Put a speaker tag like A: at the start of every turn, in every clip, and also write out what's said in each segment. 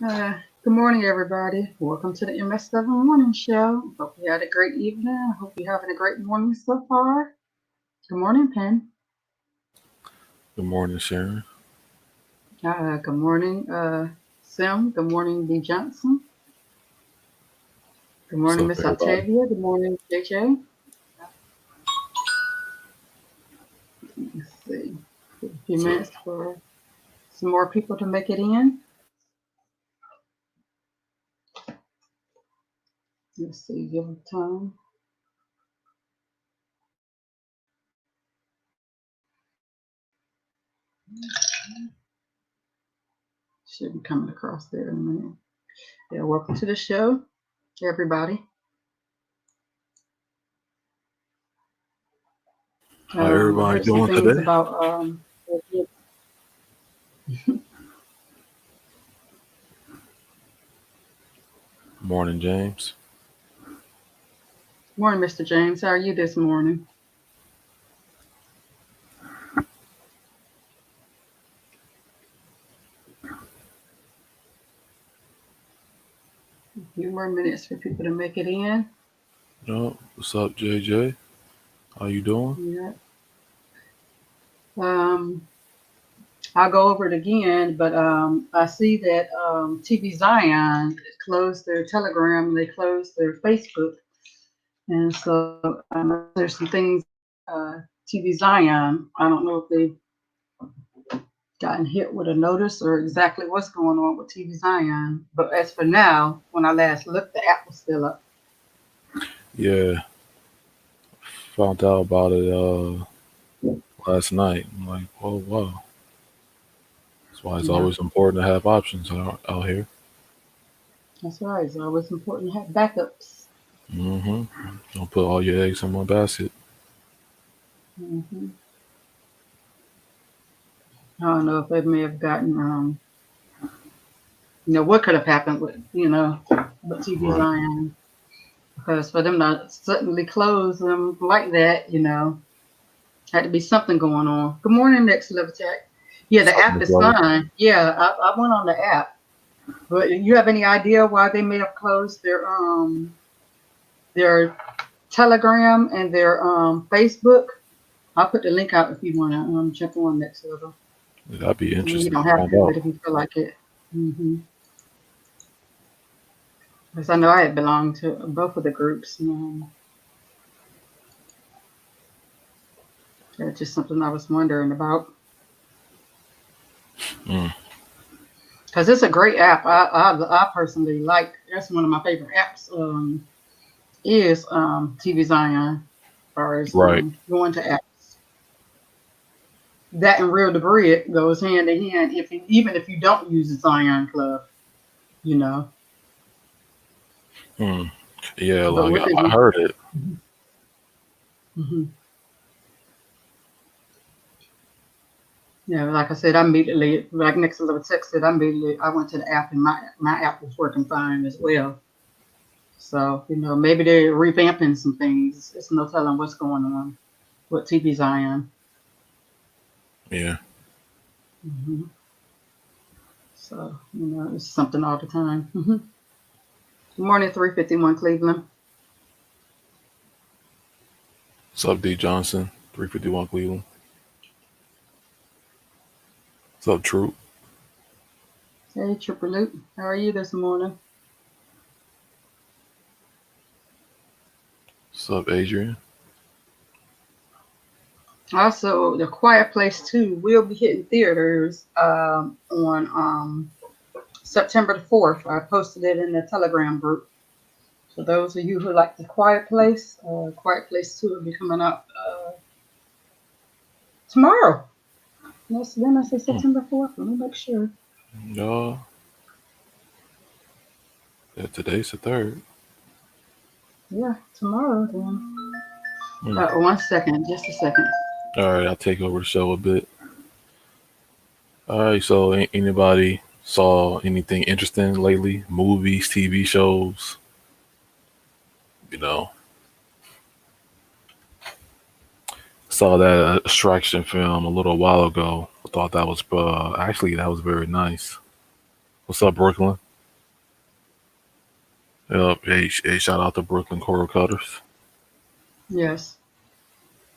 A: Good morning, everybody. Welcome to the MS7 Morning Show. Hope you had a great evening. I hope you're having a great morning so far. Good morning, Pen.
B: Good morning, Sharon.
A: Good morning, Sim. Good morning, B. Johnson. Good
B: What's
A: morning,
B: up,
A: Miss
B: everybody?
A: Octavia. Good morning, JJ. Let's see. Give a few
B: What's up?
A: minutes for some more people to make it in. Let's see. Give them time. Should be coming across there in a minute. Yeah, welcome to the show, everybody.
B: How
A: I
B: everybody
A: heard some
B: doing
A: things
B: today?
A: about
B: Morning, James.
A: morning, Mr. James. How are you this morning? A few more minutes for people to make it in.
B: What's up, JJ? How you doing?
A: Yeah. Um, I'll go over it again, but I see that TV Zion closed their Telegram and they closed their Facebook. And so there's some things TV Zion. I don't know if they've gotten hit with a notice or exactly what's going on with TV Zion. But as for now, when I last looked, the app was still up.
B: Yeah, found out about it last night. I'm like, oh wow. That's why it's
A: Yeah,
B: always important to have options out here.
A: that's right. It's always important to have backups.
B: Mm-hmm. Don't put all your eggs in one basket.
A: Hmm. I don't know if they may have gotten, what could have happened with TV
B: Right.
A: Zion. Because for them to suddenly close them like that, had to be something going on. Good morning, Next Level Tech. Yeah, the
B: What's up,
A: app
B: Miss
A: is
B: Lover?
A: fine. Yeah, I went on the app. But you have any idea why they may have closed their Telegram and their Facebook? I'll put the link out if you want to jump on Next Level.
B: That'd be
A: I mean, you
B: interesting
A: don't
B: to
A: have
B: find
A: to,
B: out.
A: but if you feel like it. Because I know I had belonged to both of the groups. That's just something I was wondering about.
B: Mm.
A: Because it's a great app. I personally like. That's one of my favorite apps. Is TV Zion, as far as
B: Right.
A: going to apps. That and Real Debris it goes hand in hand. Even if you don't use the Zion Club, you know.
B: Mm. Yeah,
A: But
B: like
A: with it,
B: I heard it.
A: hmm yeah, like I said, I immediately, like next to the text said, I went to the app and my app was working fine as well. So maybe they're revamping some things. It's no telling what's going on with TV Zion.
B: Yeah.
A: Hmm. So it's something all the time. Good morning, 351 Cleveland.
B: What's up, D Johnson? 351 Cleveland. What's up, Troop?
A: Hey, Triple Loop. How are you this morning?
B: What's up, Adrian?
A: Also, The Quiet Place 2 will be hitting theaters on September the 4th. I posted it in the Telegram group. So those of you who like The Quiet Place 2 will be coming out tomorrow. Then I say
B: Hmm.
A: September 4th. Let me make sure.
B: Uh, yeah, today's the third.
A: Yeah, tomorrow then.
B: Hmm.
A: 1 second, just a second.
B: All right, I'll take over the show a bit. All right, so anybody saw anything interesting lately? Movies, TV shows? You know, saw that extraction film a little while ago. I thought that was actually that was very nice. What's up, Brooklyn? Hey, shout out to Brooklyn Coral Cutters.
A: Yes.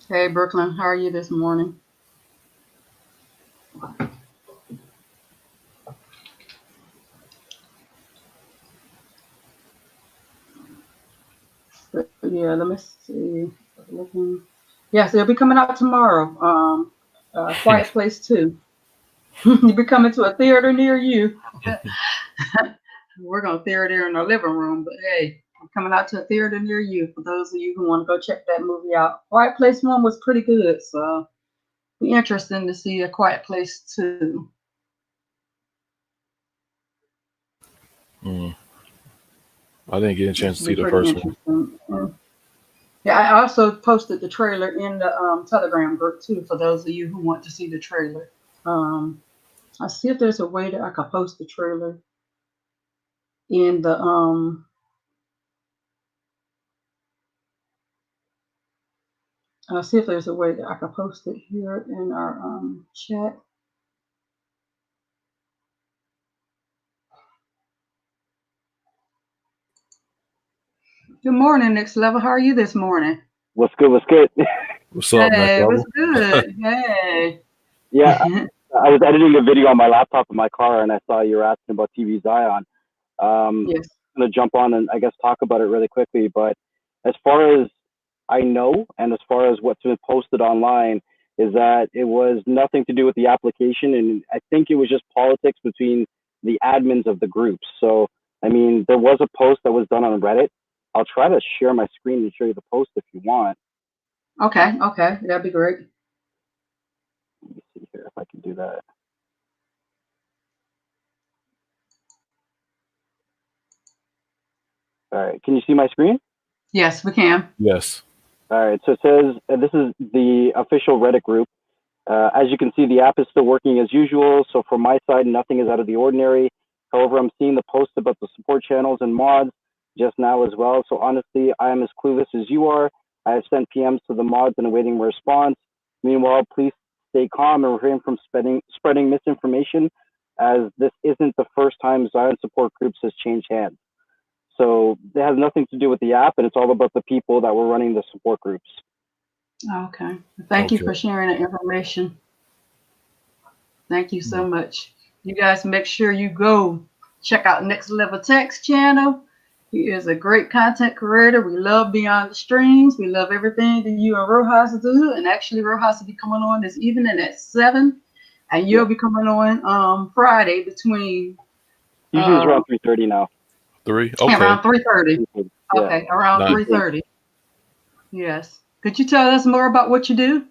A: Hey, Brooklyn, how are you this morning? But yeah, let me see. Looking. Yes, they'll be coming out tomorrow. Quiet Place 2. You'll be coming to a theater near you. We're going to theater in our living room, but hey, I'm coming out to a theater near you for those of you who want to go check that movie out. Quiet Place 1 was pretty good, so be interesting to see A Quiet Place 2.
B: Mm, I didn't get a
A: It
B: chance to
A: should
B: see
A: be
B: the
A: pretty
B: first one.
A: interesting. Yeah, I also posted the trailer in the Telegram group too for those of you who want to see the trailer. Um, I'll see if there's a way that I can post the trailer in the I'll see if there's a way that I can post it here in our chat. Good morning, Next Level. How are you this morning?
C: What's good? What's good?
B: What's up, next
A: Hey, what's
B: level?
A: good? Hey.
C: Yeah, I was editing a video on my laptop in my car, and I saw you were asking about TV Zion.
A: Yes.
C: I'm gonna jump on and I guess talk about it really quickly. But as far as I know, and as far as what's been posted online, is that it was nothing to do with the application, and I think it was just politics between the admins of the groups. So, I mean, there was a post that was done on Reddit. I'll try to share my screen and show you the post if you want.
A: Okay, okay. That'd be great.
C: Let me see here if I can do that. All right, can you see my screen?
A: Yes, we can.
B: Yes.
C: All right, so it says this is the official Reddit group. As you can see, the app is still working as usual. So from my side, nothing is out of the ordinary. However, I'm seeing the posts about the support channels and mods just now as well. So honestly, I am as clueless as you are. I have sent PMs to the mods and awaiting a response. Meanwhile, please stay calm and refrain from spreading misinformation, as this isn't the first time Zion support groups has changed hands. So it has nothing to do with the app, and it's all about the people that were running the support groups.
A: Okay. Thank you
B: Okay.
A: for sharing the information. Thank you so
B: Mm.
A: much. You guys make sure you go check out Next Level Text channel. He is a great content creator. We love Beyond the Streams. We love everything that you and Rojas do. And actually, Rojas will be coming on this evening at 7. And
C: Yeah,
A: you'll be coming on Friday between
C: usually it's
A: uh,
C: around 3:30 now.
B: Three. Okay.
A: around 3:30.
C: Yeah.
A: Okay, around
B: Nice.
A: 3:30. Yes. Could you tell us more about what you do?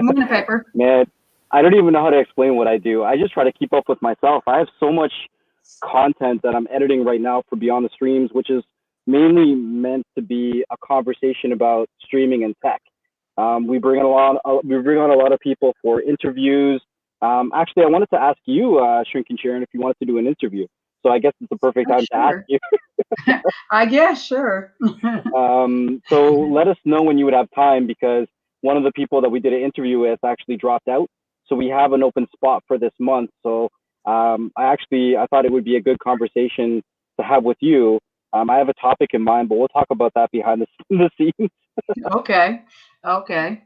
A: Morning paper.
C: Man, I don't even know how to explain what I do. I just try to keep up with myself. I have so much content that I'm editing right now for Beyond the Streams, which is mainly meant to be a conversation about streaming and tech. We bring on a lot of people for interviews. Actually, I wanted to ask you, Shrink and Sharon, if you wanted to do an interview. So I guess it's the perfect
A: Oh,
C: time to ask
A: sure.
C: you.
A: I guess, sure.
C: So let us know when you would have time, because one of the people that we did an interview with actually dropped out. So we have an open spot for this month. So I thought it would be a good conversation to have with you. I have a topic in mind, but we'll talk about that behind the scenes.
A: Okay. Okay.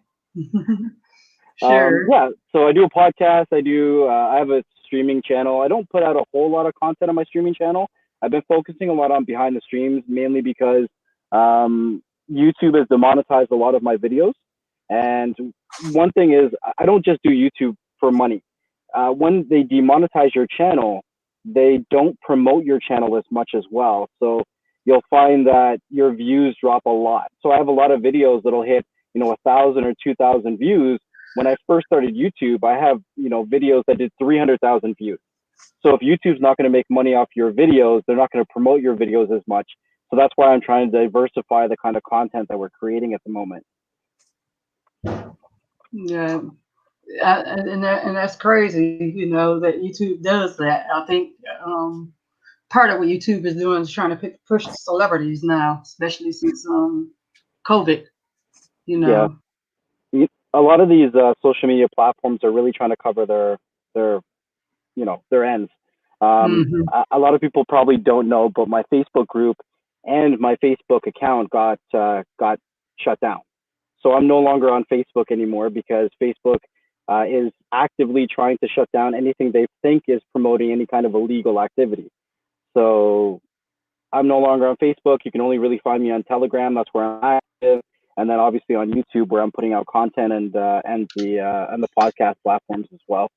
A: Sure.
C: Yeah, so I do a podcast. I have a streaming channel. I don't put out a whole lot of content on my streaming channel. I've been focusing a lot on behind the streams, mainly because YouTube has demonetized a lot of my videos. And one thing is, I don't just do YouTube for money. When they demonetize your channel, they don't promote your channel as much as well. So you'll find that your views drop a lot. So I have a lot of videos that'll hit 1,000 or 2,000 views. When I first started YouTube, I have videos that did 300,000 views. So if YouTube's not going to make money off your videos, they're not going to promote your videos as much. So that's why I'm trying to diversify the kind of content that we're creating at the moment.
A: Yeah. And that's crazy, that YouTube does that. I think part of what YouTube is doing is trying to push celebrities now, especially since COVID, you
C: Yeah,
A: know.
C: a lot of these social media platforms are really trying to cover their their ends.
A: Hmm.
C: A lot of people probably don't know, but my Facebook group and my Facebook account got shut down. So I'm no longer on Facebook anymore because Facebook is actively trying to shut down anything they think is promoting any kind of illegal activity. So I'm no longer on Facebook. You can only really find me on Telegram. That's where I'm active, and then obviously on YouTube where I'm putting out content and the podcast platforms as well.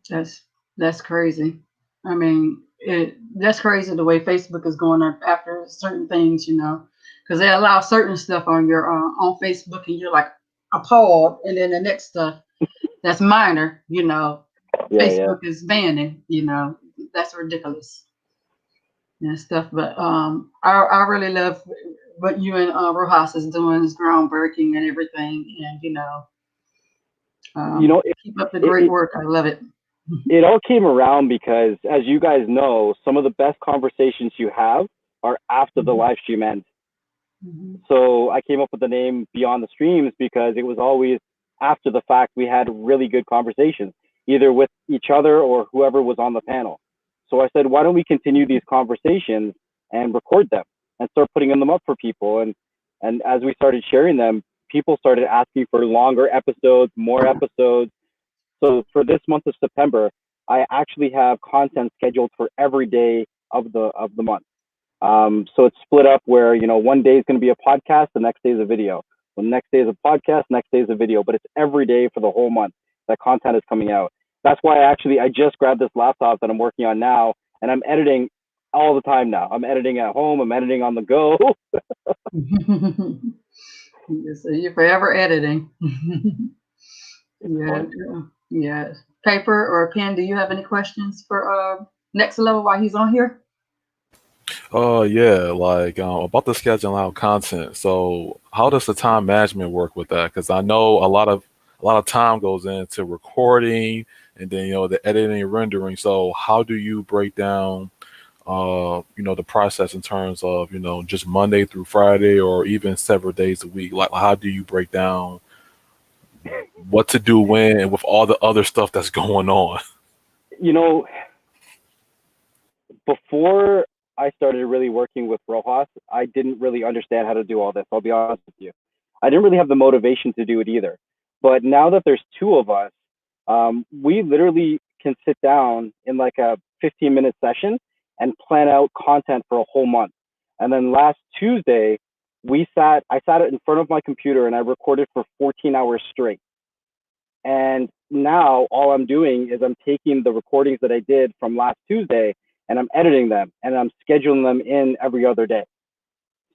A: That's crazy. I mean, that's crazy the way Facebook is going up after certain things, because they allow certain stuff on your on Facebook, and you're like appalled, and then the next stuff that's minor,
C: Yeah, yeah.
A: Facebook is banning. That's ridiculous and stuff. But I really love what you and Rojas is doing, is groundbreaking and everything, and
C: You know,
A: keep up the
C: it,
A: great
C: it
A: work. I love it.
C: it all came around because, as you guys know, some of the best conversations you have are after the
A: Mhm.
C: live stream ends.
A: Mhm.
C: So I came up with the name Beyond the Streams because it was always after the fact we had really good conversations, either with each other or whoever was on the panel. So I said, why don't we continue these conversations and record them and start putting them up for people? And as we started sharing them, people started asking for longer episodes, more episodes. So for this month of September, I actually have content scheduled for every day of the month. So it's split up where, one day is going to be a podcast, the next day is a video. The next day is a podcast, next day is a video, but it's every day for the whole month that content is coming out. That's why I just grabbed this laptop that I'm working on now, and I'm editing all the time now. I'm editing at home, I'm editing on the go.
A: So you're forever editing.
C: It's
A: Yeah,
C: fun.
A: yeah. Paper or pen, do you have any questions for next level while he's on here?
B: Oh yeah, like about the scheduling out content. So how does the time management work with that? Because I know a lot of time goes into recording and then the editing and rendering. So how do you break down the process in terms of just Monday through Friday or even several days a week? Like how do you break down what to do when and with all the other stuff that's going on?
C: You know, Before I started really working with Rojas, I didn't really understand how to do all this. I'll be honest with you. I didn't really have the motivation to do it either. But now that there's two of us, we literally can sit down in like a 15-minute session and plan out content for a whole month. And then last Tuesday, I sat in front of my computer and I recorded for 14 hours straight. And now all I'm doing is I'm taking the recordings that I did from last Tuesday and I'm editing them and I'm scheduling them in every other day.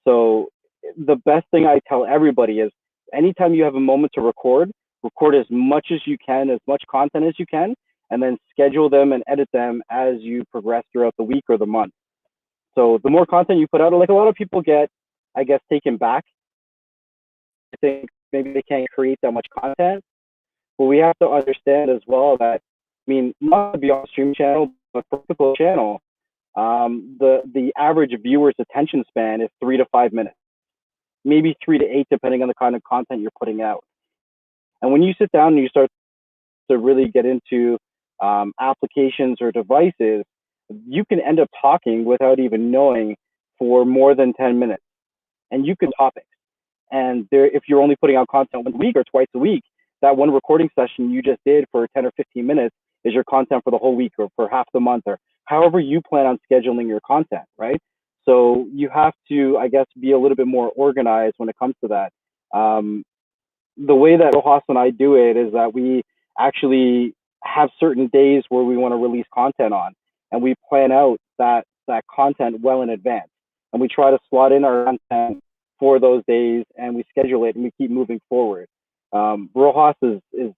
C: So the best thing I tell everybody is anytime you have a moment to record as much as you can, as much content as you can, and then schedule them and edit them as you progress throughout the week or the month. So the more content you put out, like a lot of people get, I guess, taken back. I think maybe they can't create that much content. But we have to understand as well that, I mean, not to be on a stream channel, but for a typical channel, the average viewer's attention span is 3 to 5 minutes, maybe 3 to 8, depending on the kind of content you're putting out. And when you sit down and you start to really get into applications or devices, you can end up talking without even knowing for more than 10 minutes. And you can topics. And if you're only putting out content once a week or twice a week, that one recording session you just did for 10 or 15 minutes is your content for the whole week or for half the month or however you plan on scheduling your content, right? So you have to, I guess, be a little bit more organized when it comes to that. The way that Rojas and I do it is that we actually have certain days where we want to release content on, and we plan out that content well in advance, and we try to slot in our content for those days, and we schedule it, and we keep moving forward. Rojas is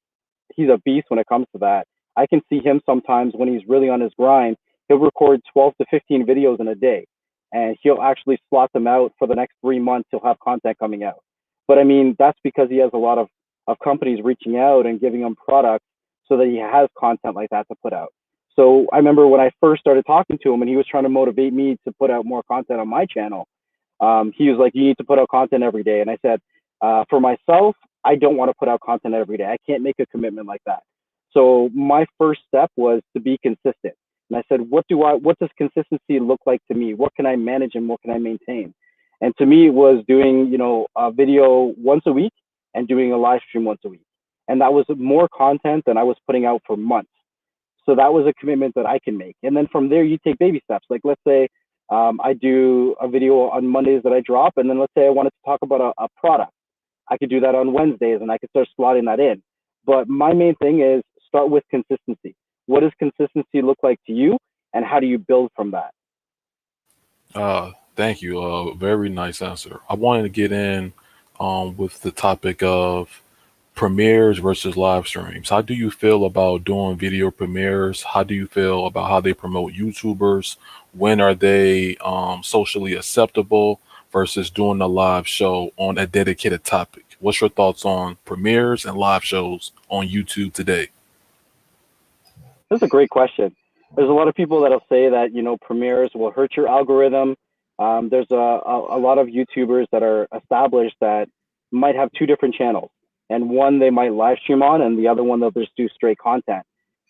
C: he's a beast when it comes to that. I can see him sometimes when he's really on his grind. He'll record 12 to 15 videos in a day, and he'll actually slot them out for the next 3 months. He'll have content coming out. But I mean, that's because he has a lot of companies reaching out and giving him products so that he has content like that to put out. So I remember when I first started talking to him and he was trying to motivate me to put out more content on my channel. He was like, you need to put out content every day. And I said, for myself, I don't want to put out content every day. I can't make a commitment like that. So my first step was to be consistent. And I said, what does consistency look like to me? What can I manage and what can I maintain? And to me, it was doing, a video once a week and doing a live stream once a week. And that was more content than I was putting out for months. So that was a commitment that I can make. And then from there, you take baby steps. Like, let's say I do a video on Mondays that I drop. And then let's say I wanted to talk about a product. I could do that on Wednesdays and I could start slotting that in. But my main thing is start with consistency. What does consistency look like to you? And how do you build from that?
B: Thank you. Very nice answer. I wanted to get in with the topic of premieres versus live streams. How do you feel about doing video premieres? How do you feel about how they promote YouTubers? When are they socially acceptable versus doing a live show on a dedicated topic? What's your thoughts on premieres and live shows on YouTube today?
C: That's a great question. There's a lot of people that'll say that premieres will hurt your algorithm. There's a lot of YouTubers that are established that might have two different channels, and one they might live stream on, and the other one they'll just do straight content.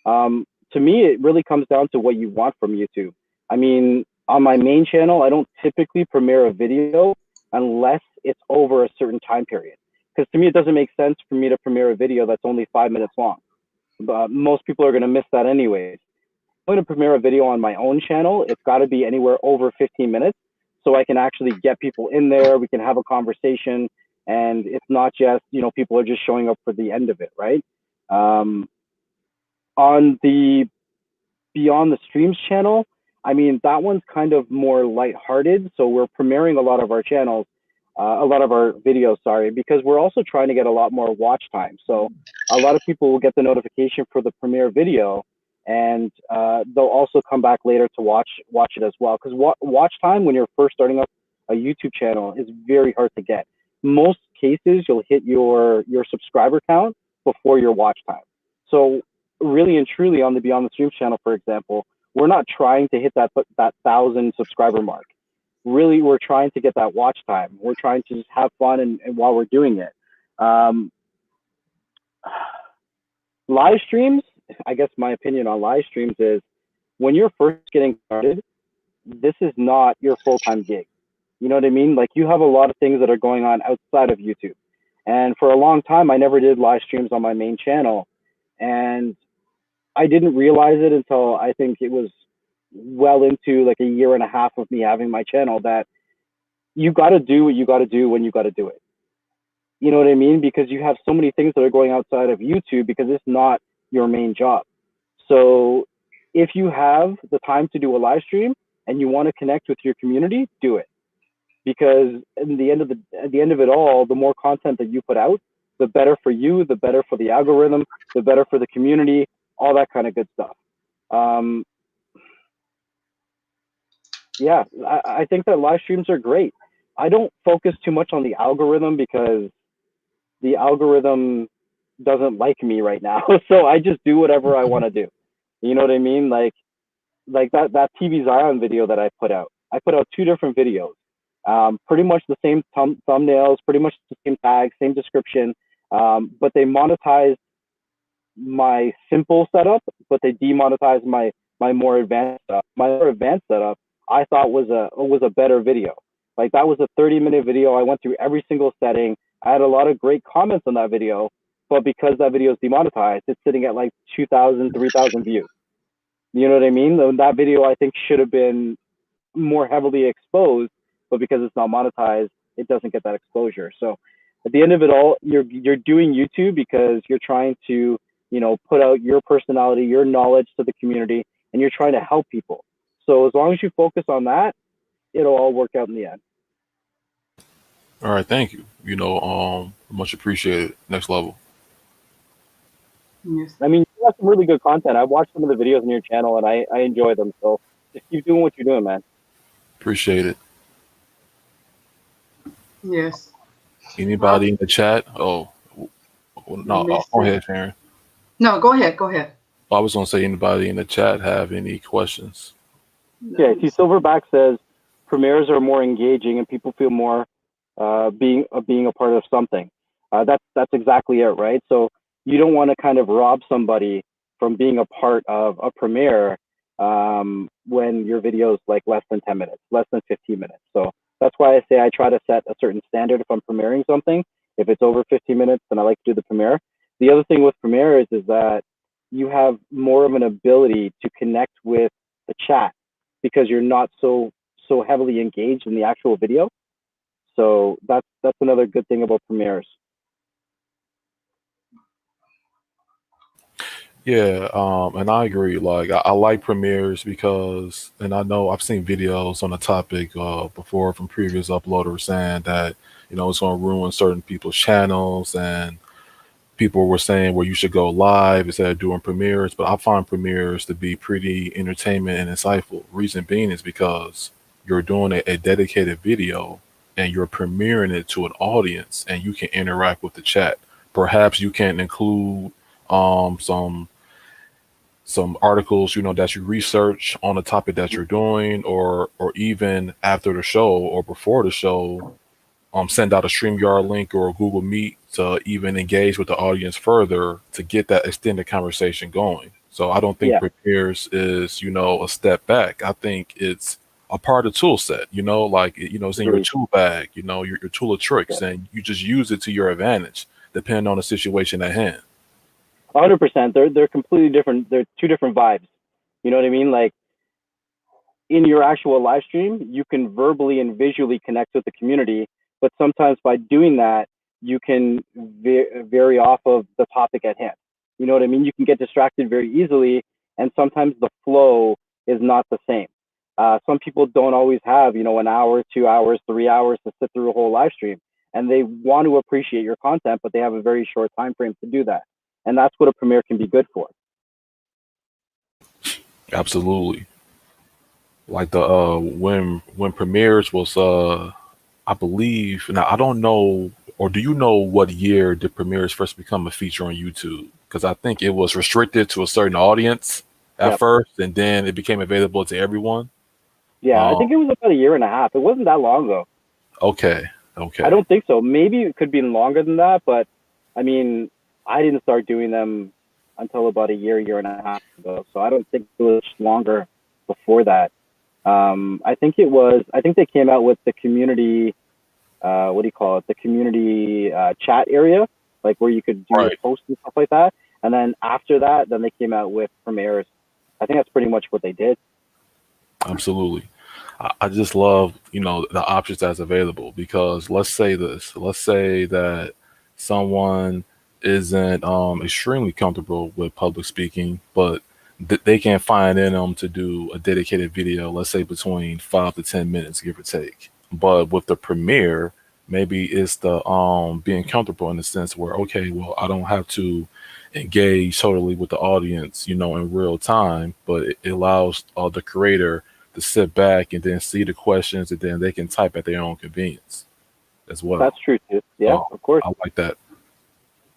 C: To me, it really comes down to what you want from YouTube. I mean, on my main channel, I don't typically premiere a video unless it's over a certain time period, because to me, it doesn't make sense for me to premiere a video that's only 5 minutes long. Most people are going to miss that anyways. I'm going to premiere a video on my own channel. It's got to be anywhere over 15 minutes so I can actually get people in there. We can have a conversation, and it's not just, people are just showing up for the end of it, right? On the Beyond the Streams channel, I mean, that one's kind of more lighthearted. So we're premiering a lot of our channels, a lot of our videos, sorry, because we're also trying to get a lot more watch time. So a lot of people will get the notification for the premiere video, and they'll also come back later to watch it as well. Because watch time when you're first starting up a YouTube channel is very hard to get. Most cases, you'll hit your subscriber count before your watch time. So really and truly on the Beyond the Streams channel, for example, we're not trying to hit that 1,000 subscriber mark. Really, we're trying to get that watch time. We're trying to just have fun and while we're doing it. Live streams, I guess my opinion on live streams is when you're first getting started, this is not your full-time gig. You know what I mean? Like, you have a lot of things that are going on outside of YouTube. And for a long time, I never did live streams on my main channel. And I didn't realize it until I think it was well into like a year and a half of me having my channel that you got to do what you got to do when you got to do it. You know what I mean? Because you have so many things that are going outside of YouTube because it's not your main job. So if you have the time to do a live stream and you want to connect with your community, do it. Because at the end of it all, the more content that you put out, the better for you, the better for the algorithm, the better for the community, all that kind of good stuff. Yeah, I think that live streams are great. I don't focus too much on the algorithm because the algorithm doesn't like me right now. So I just do whatever I want to do. You know what I mean? Like that TV Zion video that I put out. I put out 2 different videos. Pretty much the same thumbnails, pretty much the same tag, same description. But they monetized my simple setup, but they demonetized my more advanced setup. My more advanced setup I thought was a better video. Like, that was a 30-minute video. I went through every single setting. I had a lot of great comments on that video, but because that video is demonetized, it's sitting at like 2,000, 3,000 views. You know what I mean? That video I think should have been more heavily exposed, but because it's not monetized, it doesn't get that exposure. So at the end of it all, you're doing YouTube because you're trying to, put out your personality, your knowledge to the community, and you're trying to help people. So as long as you focus on that, it'll all work out in the end.
B: All right, thank you. Much appreciated. Next level.
A: Yes.
C: I mean, you have some really good content. I've watched some of the videos on your channel and I enjoy them. So just keep doing what you're doing, man.
B: Appreciate it.
A: Yes.
B: Anybody in the chat? Oh, no. Go ahead, Sharon.
A: No, go ahead. Go ahead.
B: I was going to say, anybody in the chat have any questions?
C: Yeah, see, Silverback says premieres are more engaging and people feel more being a part of something. That's exactly it, right? So you don't want to kind of rob somebody from being a part of a premiere when your video is like less than 10 minutes, less than 15 minutes. So that's why I say I try to set a certain standard if I'm premiering something. If it's over 15 minutes, then I like to do the premiere. The other thing with premiere is that you have more of an ability to connect with the chat because you're not so heavily engaged in the actual video. So that's another good thing about premieres.
B: Yeah, and I agree. Like I like premieres because, and I know I've seen videos on the topic before from previous uploaders saying that it's going to ruin certain people's channels, and people were saying where you should go live instead of doing premieres. But I find premieres to be pretty entertainment and insightful. Reason being is because you're doing a dedicated video and you're premiering it to an audience, and you can interact with the chat. Perhaps you can include some articles that you research on the topic that you're doing, or even after the show or before the show, send out a StreamYard link or a Google Meet to even engage with the audience further to get that extended conversation going. So I don't think
C: Yeah,
B: prepares is a step back. I think it's a part of the tool set, like it's in your
C: agreed.
B: tool bag, your tool of
C: Yeah,
B: tricks, and you just use it to your advantage depending on the situation at hand.
C: 100%. They're completely different. They're two different vibes. You know what I mean? Like in your actual live stream, you can verbally and visually connect with the community, but sometimes by doing that, you can vary off of the topic at hand. You know what I mean? You can get distracted very easily, and sometimes the flow is not the same. Some people don't always have, an hour, 2 hours, 3 hours to sit through a whole live stream, and they want to appreciate your content, but they have a very short time frame to do that. And that's what a premiere can be good for.
B: Absolutely. Like the when premieres was I believe, now I don't know, or do you know what year did premieres first become a feature on YouTube? Because I think it was restricted to a certain audience at
C: Yep.
B: first, and then it became available to everyone.
C: Yeah, I
B: Um,
C: think it was about a year and a half. It wasn't that long ago.
B: okay,
C: I
B: okay,
C: don't think so. Maybe it could be longer than that, but I mean, I didn't start doing them until about a year and a half ago. So I don't think it was longer before that. I think it was. I think they came out with the community. What do you call it? The community chat area, like where you could do your
B: right,
C: posts and stuff like that. And then after that, then they came out with premieres. I think that's pretty much what they did.
B: absolutely. I just love the options that's available, because let's say that someone isn't extremely comfortable with public speaking, but they can find in them to do a dedicated video, let's say between 5 to 10 minutes, give or take. But with the premiere, maybe it's the being comfortable in the sense where, okay, well, I don't have to engage totally with the audience in real time, but it allows the creator to sit back and then see the questions, and then they can type at their own convenience as
C: That's
B: well.
C: true too. Yeah,
B: So
C: of course.
B: I like that.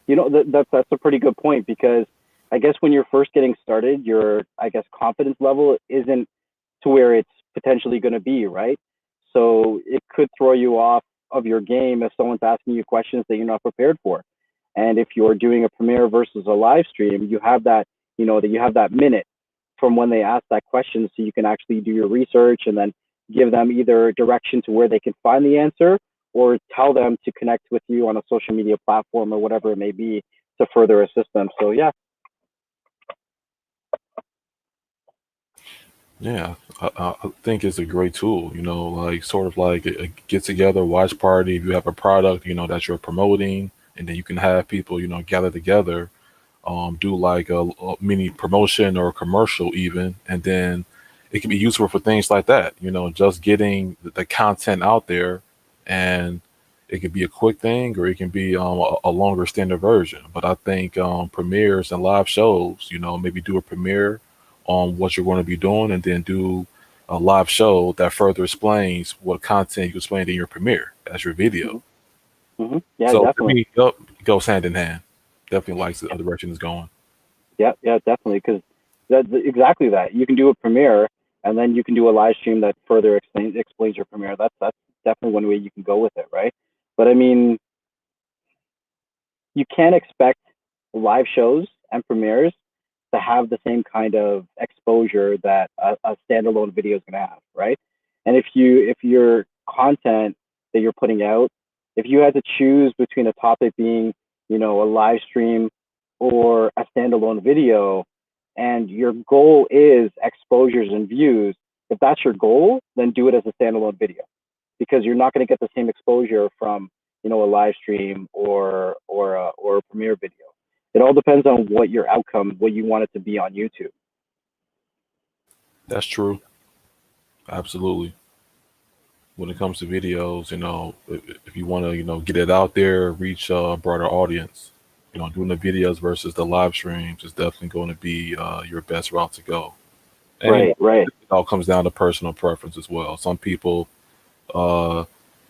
C: That's a pretty good point because I guess when you're first getting started, your I guess confidence level isn't to where it's potentially going to be, right? So it could throw you off of your game if someone's asking you questions that you're not prepared for. And if you're doing a premiere versus a live stream, you have that, that you have that minute from when they ask that question so you can actually do your research and then give them either direction to where they can find the answer or tell them to connect with you on a social media platform or whatever it may be to further assist them. So yeah,
B: Yeah, I think it's a great tool. Like sort of like a get together, watch party. If you have a product, that you're promoting, and then you can have people, gather together, do like a mini promotion or a commercial even, and then it can be useful for things like that. Just getting the content out there, and it could be a quick thing or it can be a longer standard version. But I think premieres and live shows, maybe do a premiere on what you're going to be doing, and then do a live show that further explains what content you explained in your premiere as your video.
C: yeah,
B: So to
C: definitely.
B: me, it goes hand in hand. Definitely likes the direction it's going.
C: Yeah, definitely. Because that's exactly that. You can do a premiere, and then you can do a live stream that further explains your premiere. That's definitely one way you can go with it, right? But I mean, you can't expect live shows and premieres to have the same kind of exposure that a standalone video is going to have, right? And if your content that you're putting out, if you had to choose between a topic being, a live stream or a standalone video, and your goal is exposures and views, if that's your goal, then do it as a standalone video, because you're not going to get the same exposure from, a live stream or a premiere video. It all depends on what your outcome, what you want it to be on YouTube.
B: That's true. Absolutely. When it comes to videos, if you want to, get it out there, reach a broader audience, doing the videos versus the live streams is definitely going to be your best route to go. And
C: Right.
B: it all comes down to personal preference as well. Some people uh,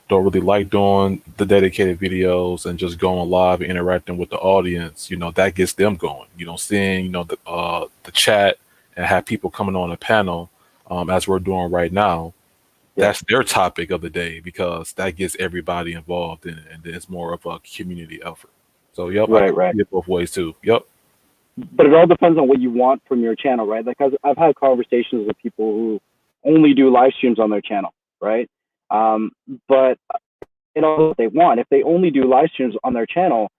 B: don't really like doing the dedicated videos and just going live and interacting with the audience. That gets them going. Seeing the chat and have people coming on a panel, as we're doing right now.
C: Yeah.
B: That's their topic of the day because that gets everybody involved in it, and then it's more of a community effort. So, yep, I can
C: Right.
B: see it both ways too. Yep.
C: But it all depends on what you want from your channel, right? Like I've had conversations with people who only do live streams on their channel, right? But it all what they want. If they only do live streams on their channel,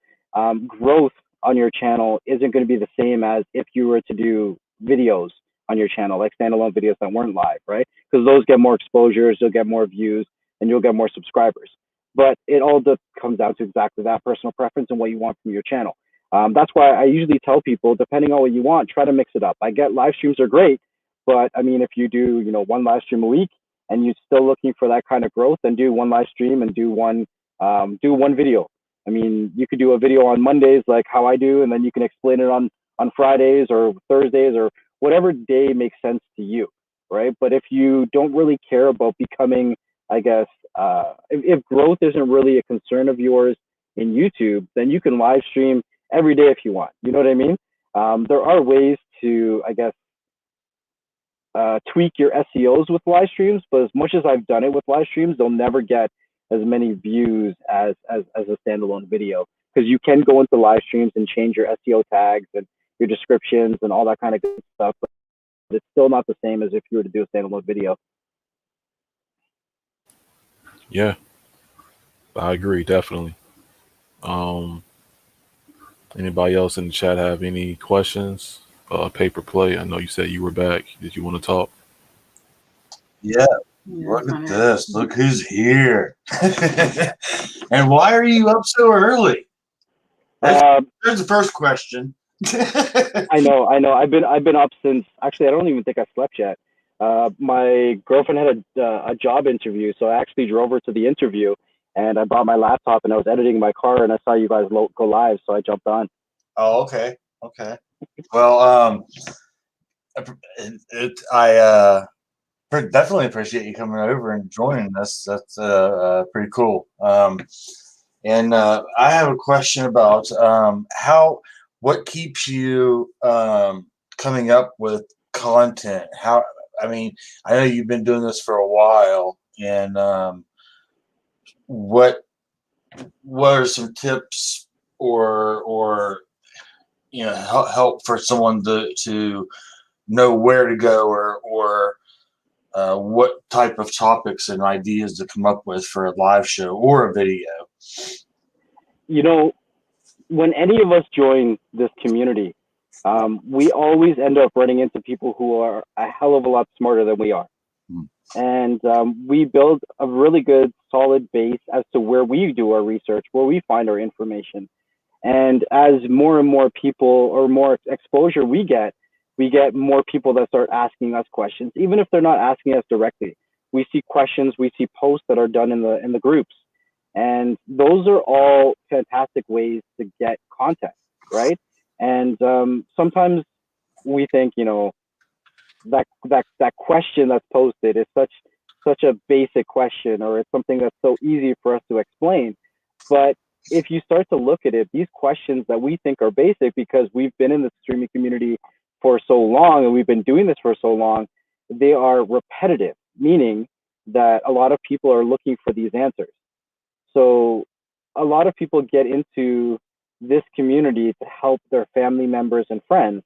C: growth on your channel isn't going to be the same as if you were to do videos on your channel, like standalone videos that weren't live, right? Because those get more exposures, you'll get more views, and you'll get more subscribers. But it all comes down to exactly that personal preference and what you want from your channel. That's why I usually tell people, depending on what you want, try to mix it up. I get live streams are great, but I mean, if you do, one live stream a week, and you're still looking for that kind of growth, then do one live stream and do one video. I mean, you could do a video on Mondays like how I do, and then you can explain it on Fridays or Thursdays or whatever day makes sense to you, right? But if you don't really care about becoming, I guess, if growth isn't really a concern of yours in YouTube, then you can live stream every day if you want. You know what I mean? There are ways to, I guess, tweak your SEOs with live streams, but as much as I've done it with live streams, they'll never get as many views as a standalone video, because you can go into live streams and change your SEO tags and your descriptions and all that kind of good stuff, but it's still not the same as if you were to do a standalone video.
B: Yeah, I agree, definitely. Um, Anybody else in the chat have any questions? Paper play. I know you said you were back. Did you want to talk?
D: Yeah. Look at this. Look who's here. And why are you up so early? There's the first question.
C: I know. I've been up since, actually, I don't even think I slept yet. My girlfriend had a job interview, so I actually drove her to the interview, and I brought my laptop and I was editing my car, and I saw you guys go live, so I jumped on.
D: Oh, okay. Well, I definitely appreciate you coming over and joining us. That's pretty cool. And I have a question about what keeps you coming up with content? I know you've been doing this for a while, and what are some tips or help for someone to know where to go or what type of topics and ideas to come up with for a live show or a video?
C: When any of us join this community, we always end up running into people who are a hell of a lot smarter than we are. And we build a really good, solid base as to where we do our research, where we find our information. And as more and more people or more exposure we get more people that start asking us questions, even if they're not asking us directly. We see questions, we see posts that are done in the groups. And those are all fantastic ways to get content, right? And sometimes we think, that question that's posted is such a basic question, or it's something that's so easy for us to explain. But if you start to look at it, these questions that we think are basic because we've been in the streaming community for so long and we've been doing this for so long, they are repetitive, meaning that a lot of people are looking for these answers. So a lot of people get into this community to help their family members and friends.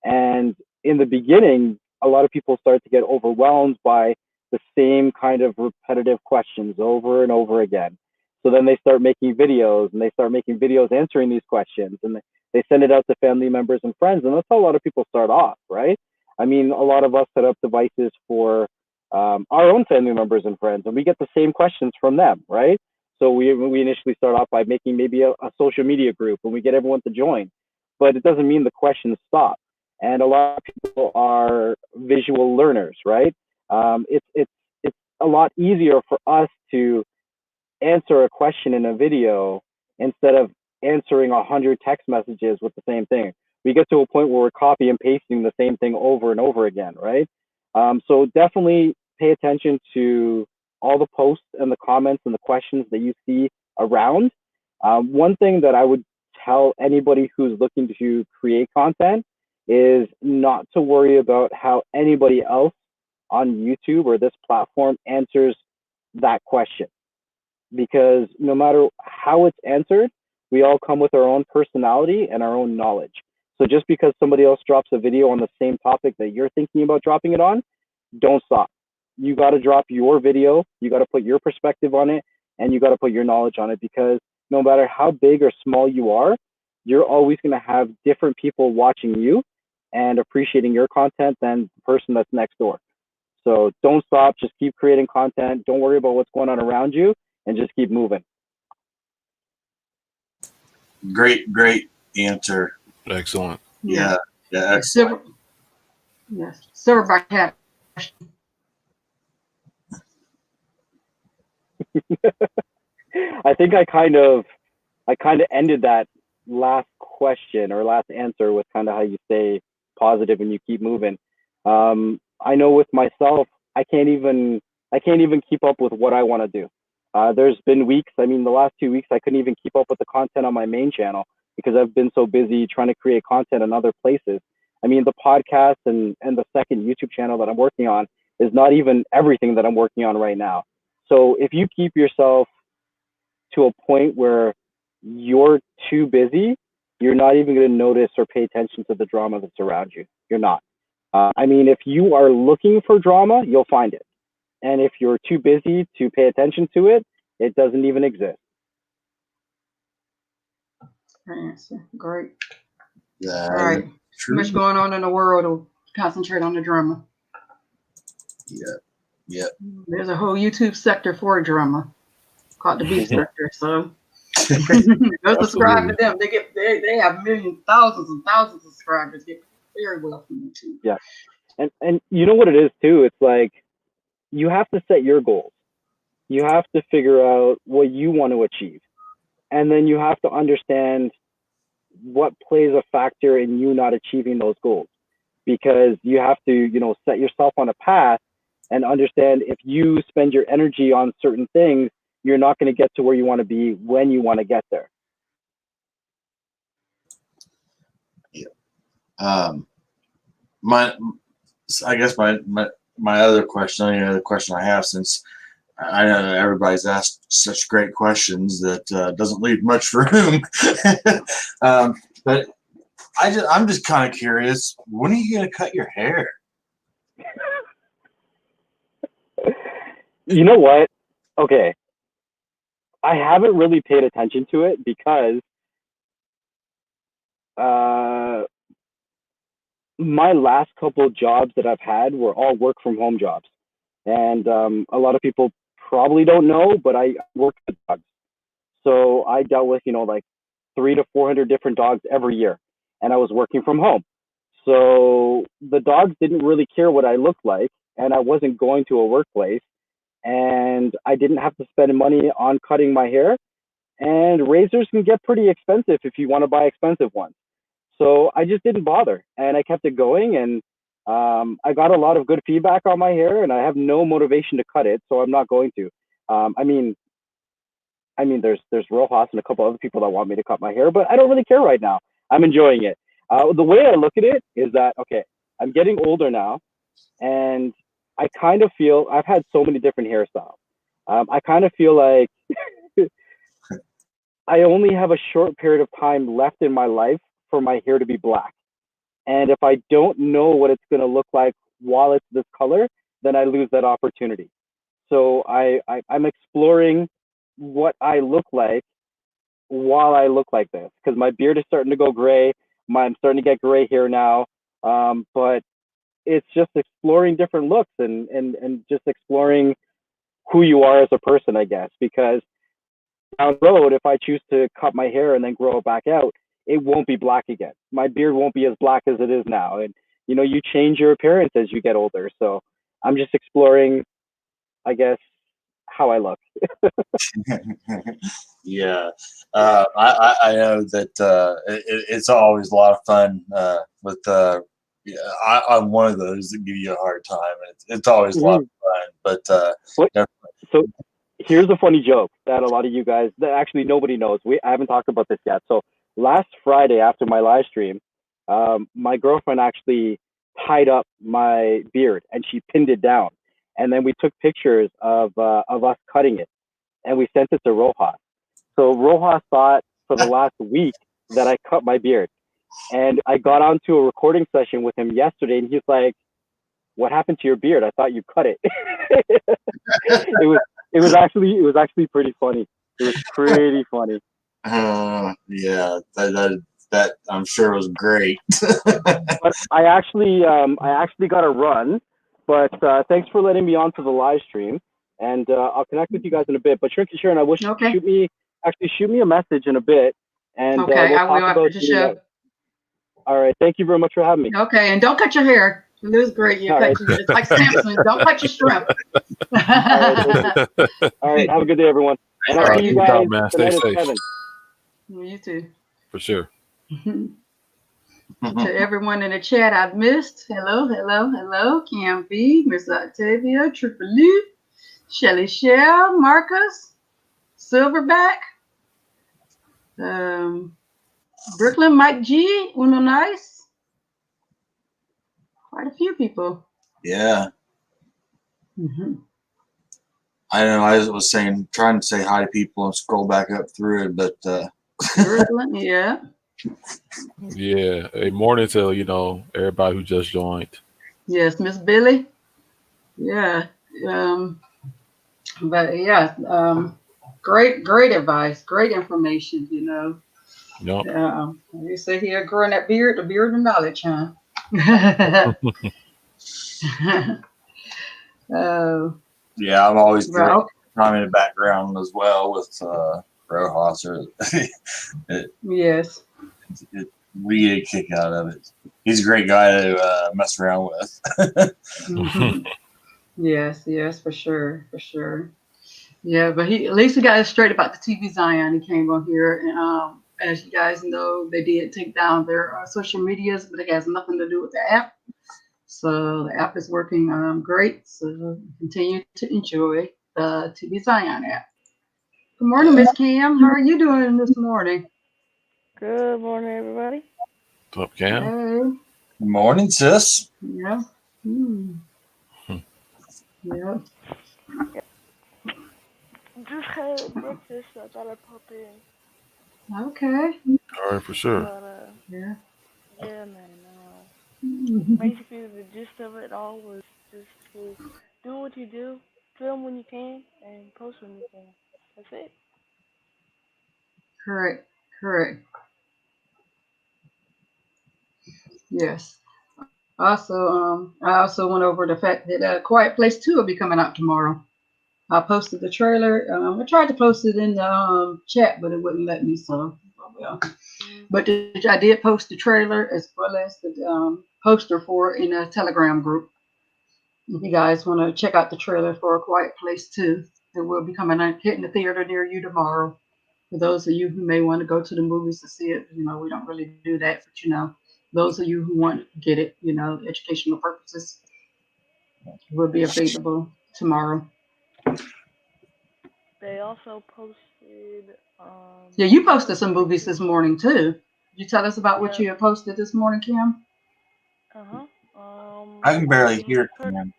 C: And in the beginning, a lot of people start to get overwhelmed by the same kind of repetitive questions over and over again. So then they start making videos, and they start making videos answering these questions, and they send it out to family members and friends. And that's how a lot of people start off, right? I mean, a lot of us set up devices for our own family members and friends, and we get the same questions from them, right? So we initially start off by making maybe a social media group, and we get everyone to join, but it doesn't mean the questions stop. And a lot of people are visual learners, right? It's a lot easier for us to answer a question in a video instead of answering 100 text messages with the same thing. We get to a point where we're copy and pasting the same thing over and over again, right? So definitely pay attention to all the posts and the comments and the questions that you see around. One thing that I would tell anybody who's looking to create content is not to worry about how anybody else on YouTube or this platform answers that question, because no matter how it's answered, we all come with our own personality and our own knowledge. So just because somebody else drops a video on the same topic that you're thinking about dropping it on, don't stop. You got to drop your video, you got to put your perspective on it, and you got to put your knowledge on it, because no matter how big or small you are, you're always going to have different people watching you and appreciating your content than the person that's next door. So don't stop, just keep creating content. Don't worry about what's going on around you, and just keep moving.
D: Great answer.
B: Excellent.
D: Yeah, excellent.
A: Silver by cat.
C: I think I kind of ended that last question or last answer with kind of how you stay positive and you keep moving. I know with myself, I can't even keep up with what I want to do. There's been weeks, I mean, the last 2 weeks, I couldn't even keep up with the content on my main channel because I've been so busy trying to create content in other places. I mean, the podcast and the second YouTube channel that I'm working on is not even everything that I'm working on right now. So if you keep yourself to a point where you're too busy, you're not even going to notice or pay attention to the drama that's around you. You're not. I mean, if you are looking for drama, you'll find it. And if you're too busy to pay attention to it, it doesn't even exist.
A: Great answer. Great.
D: All
A: right. Too much going on in the world to concentrate on the drama.
D: Yeah.
A: There's a whole YouTube sector for drama called the beef sector. So go subscribe to them. They have millions, thousands and thousands of subscribers. Get very well from YouTube.
C: Yeah. And you know what it is too? It's like you have to set your goals. You have to figure out what you want to achieve. And then you have to understand what plays a factor in you not achieving those goals. Because you have to, set yourself on a path and understand if you spend your energy on certain things, you're not going to get to where you want to be when you want to get there.
D: Yeah. I guess my other question, the other question I have, since I know that everybody's asked such great questions that doesn't leave much for room. But I'm just kind of curious, when are you going to cut your hair?
C: You know what? Okay. I haven't really paid attention to it because my last couple of jobs that I've had were all work from home jobs. And a lot of people probably don't know, but I work with dogs. So I dealt with, like 300 to 400 different dogs every year, and I was working from home. So the dogs didn't really care what I looked like, and I wasn't going to a workplace, and I didn't have to spend money on cutting my hair. And razors can get pretty expensive if you want to buy expensive ones. So I just didn't bother, and I kept it going, and I got a lot of good feedback on my hair, and I have no motivation to cut it, so I'm not going to. I mean, there's Rojas and a couple other people that want me to cut my hair, but I don't really care right now. I'm enjoying it. The way I look at it is that, okay, I'm getting older now, and I kind of feel I've had so many different hairstyles. I kind of feel like I only have a short period of time left in my life for my hair to be black. And if I don't know what it's going to look like while it's this color, then I lose that opportunity. So I'm exploring what I look like while I look like this, because my beard is starting to go gray. I'm starting to get gray hair now. But it's just exploring different looks and just exploring who you are as a person, I guess, because down the road, if I choose to cut my hair and then grow it back out, it won't be black again. My beard won't be as black as it is now. And, you change your appearance as you get older. So I'm just exploring, I guess, how I look.
D: Yeah, I know that it's always a lot of fun with. Yeah, I'm one of those that give you a hard time. It's always a lot of fun, but
C: So here's a funny joke that a lot of you guys, that actually nobody knows. I haven't talked about this yet. So last Friday after my live stream, my girlfriend actually tied up my beard and she pinned it down, and then we took pictures of us cutting it, and we sent it to Rojas. So Rojas thought for the last week that I cut my beard, and I got onto a recording session with him yesterday, and he's like, "What happened to your beard? I thought you cut it." it was actually pretty funny. It was pretty funny.
D: yeah, that I'm sure was great.
C: But I actually got to run. But thanks for letting me onto the live stream, and I'll connect with you guys in a bit. But Shrinky Sharon, I wish
A: Okay.
C: shoot me a message in a bit, and
A: Okay,
C: we'll
A: I will
C: talk
A: after
C: about
A: the
C: doing
A: show.
C: that. All right, thank you very much for having me.
A: Okay, and don't cut your hair. It looks great. You
C: All
A: cut
C: right.
A: it's like Samson. Don't cut your shrimp.
C: All right, have a good day, everyone. And I'll
A: All right,
C: see you
B: good
C: guys
B: job, man. Stay
C: tonight at
B: safe.
C: 7.
A: You too.
B: For sure.
A: To everyone in the chat I've missed, hello, Cam B, Miss Octavia, Triple U, Shelly Shell, Marcus, Silverback, Brooklyn, Mike G, Uno Nice, quite a few people.
D: Yeah. I know. I was trying to say hi to people and scroll back up through it, but
A: Brooklyn, yeah.
B: Yeah. Hey, morning to everybody who just joined.
A: Yes, Miss Billy. Yeah. But yeah, great advice, great information,
B: Yep.
A: You say here growing that beard, the beard of knowledge, huh?
D: yeah, I'm always
A: Right.
D: I'm in the background as well with Rojas.
A: Yes.
D: We get a kick out of it. He's a great guy to mess around with.
A: Yes, for sure. Yeah, but at least he got it straight about the TV Zion. He came on here, and as you guys know, they did take down their social medias, but it has nothing to do with the app. So the app is working great. So continue to enjoy the TV Zion app. Good morning, Miss Cam. How are you doing this morning?
E: Good morning, everybody.
B: What's up, Cam?
A: Hey.
D: Good morning, sis.
A: Yeah. Yeah.
E: Just had breakfast, so I thought I'd pop in.
A: Okay.
B: All right, for sure.
E: But,
A: Yeah.
E: yeah, man. Basically, the gist of it all was just to do what you do, film when you can, and post when you can. That's it.
A: Correct. Yes. Also, I also went over the fact that Quiet Place 2 will be coming out tomorrow. I posted the trailer. I tried to post it in the chat, but it wouldn't let me. So, well. But I did post the trailer as well as the poster for it in a Telegram group. If you guys want to check out the trailer for A Quiet Place 2, it will be hitting the theater near you tomorrow. For those of you who may want to go to the movies to see it, we don't really do that, but those of you who want to get it, educational purposes, will be available tomorrow.
E: They also posted.
A: Yeah, you posted some movies this morning too. Could you tell us about what
E: Yeah.
A: you had posted this morning, Kim?
D: I can barely hear him.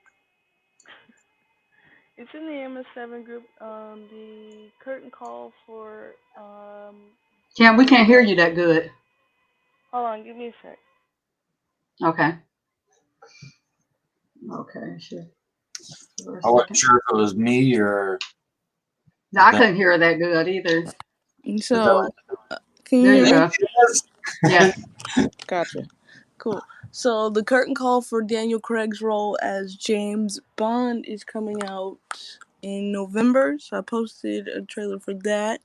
E: It's in the MS7 group. The curtain call for
A: Kim, we can't hear you that good.
E: Hold on, give me a sec.
A: Okay. Okay, sure. For a
D: I wasn't
A: second.
D: sure if it was me or
A: No, I couldn't hear that good either.
C: Is
E: So,
C: can you
A: There
C: hear
A: you
C: me?
A: go. Yes.
C: Gotcha. Cool. So the curtain call for Daniel Craig's role as James Bond is coming out in November. So I posted a trailer for that.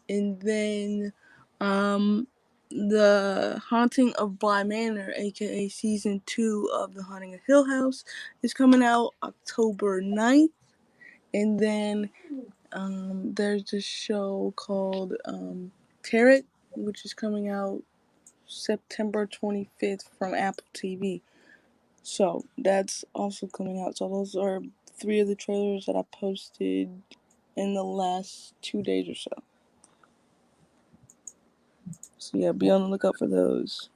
C: And then The Haunting of Bly Manor, aka season 2 of The Haunting of Hill House, is coming out October 9th. And then there's a show called Tarot, which is coming out September 25th from Apple TV. So that's also coming out. So those are 3 of the trailers that I posted in the last 2 days or so. So yeah, be on the lookout for those.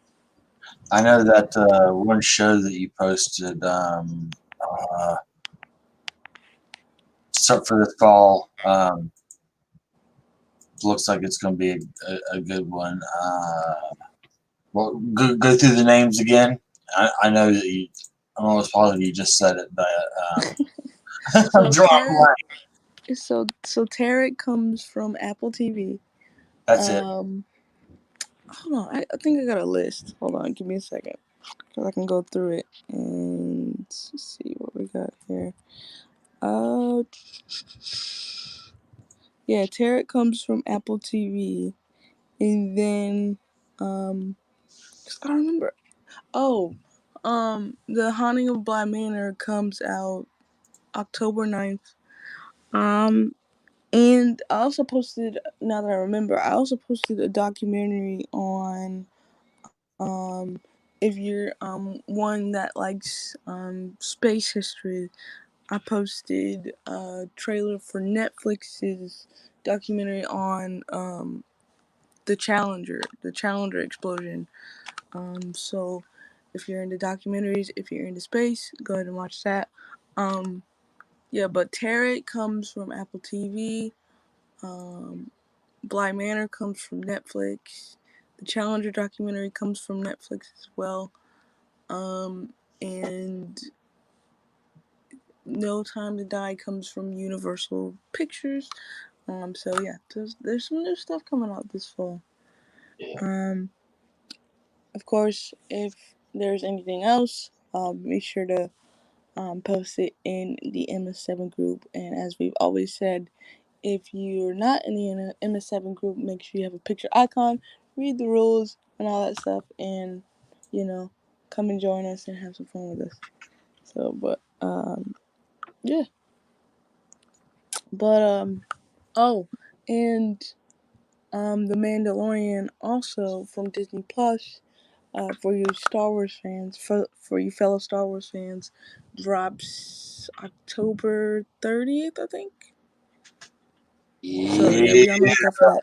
D: I know that one show that you posted for this fall looks like it's going to be a good one. Well, go through the names again. I know that you. I'm almost positive you just said it, but I'm
C: So
D: drawing a
C: Tarot,
D: blank.
C: so Tarot comes from Apple TV.
D: That's it.
C: Hold on, I think I got a list. Hold on, give me a second, cause I can go through it and see what we got here. Yeah, Tarot comes from Apple TV, and then I don't remember. Oh, The Haunting of Bly Manor comes out October 9th. And I also posted, now that I remember, I also posted a documentary on, if you're one that likes space history. I posted a trailer for Netflix's documentary on the Challenger explosion. So if you're into documentaries, if you're into space, go ahead and watch that. Yeah, but Tarot comes from Apple TV. Bly Manor comes from Netflix. The Challenger documentary comes from Netflix as well. And No Time to Die comes from Universal Pictures. So yeah, there's some new stuff coming out this fall. Of course, if there's anything else, be sure to post it in the MS7 group. And as we've always said, if you're not in the MS7 group, make sure you have a picture icon, read the rules and all that stuff, and come and join us and have some fun with us. So, yeah, but oh, and The Mandalorian also from Disney Plus. For you Star Wars fans, for you fellow Star Wars fans, drops October 30th, I think. So yeah, be on the lookout for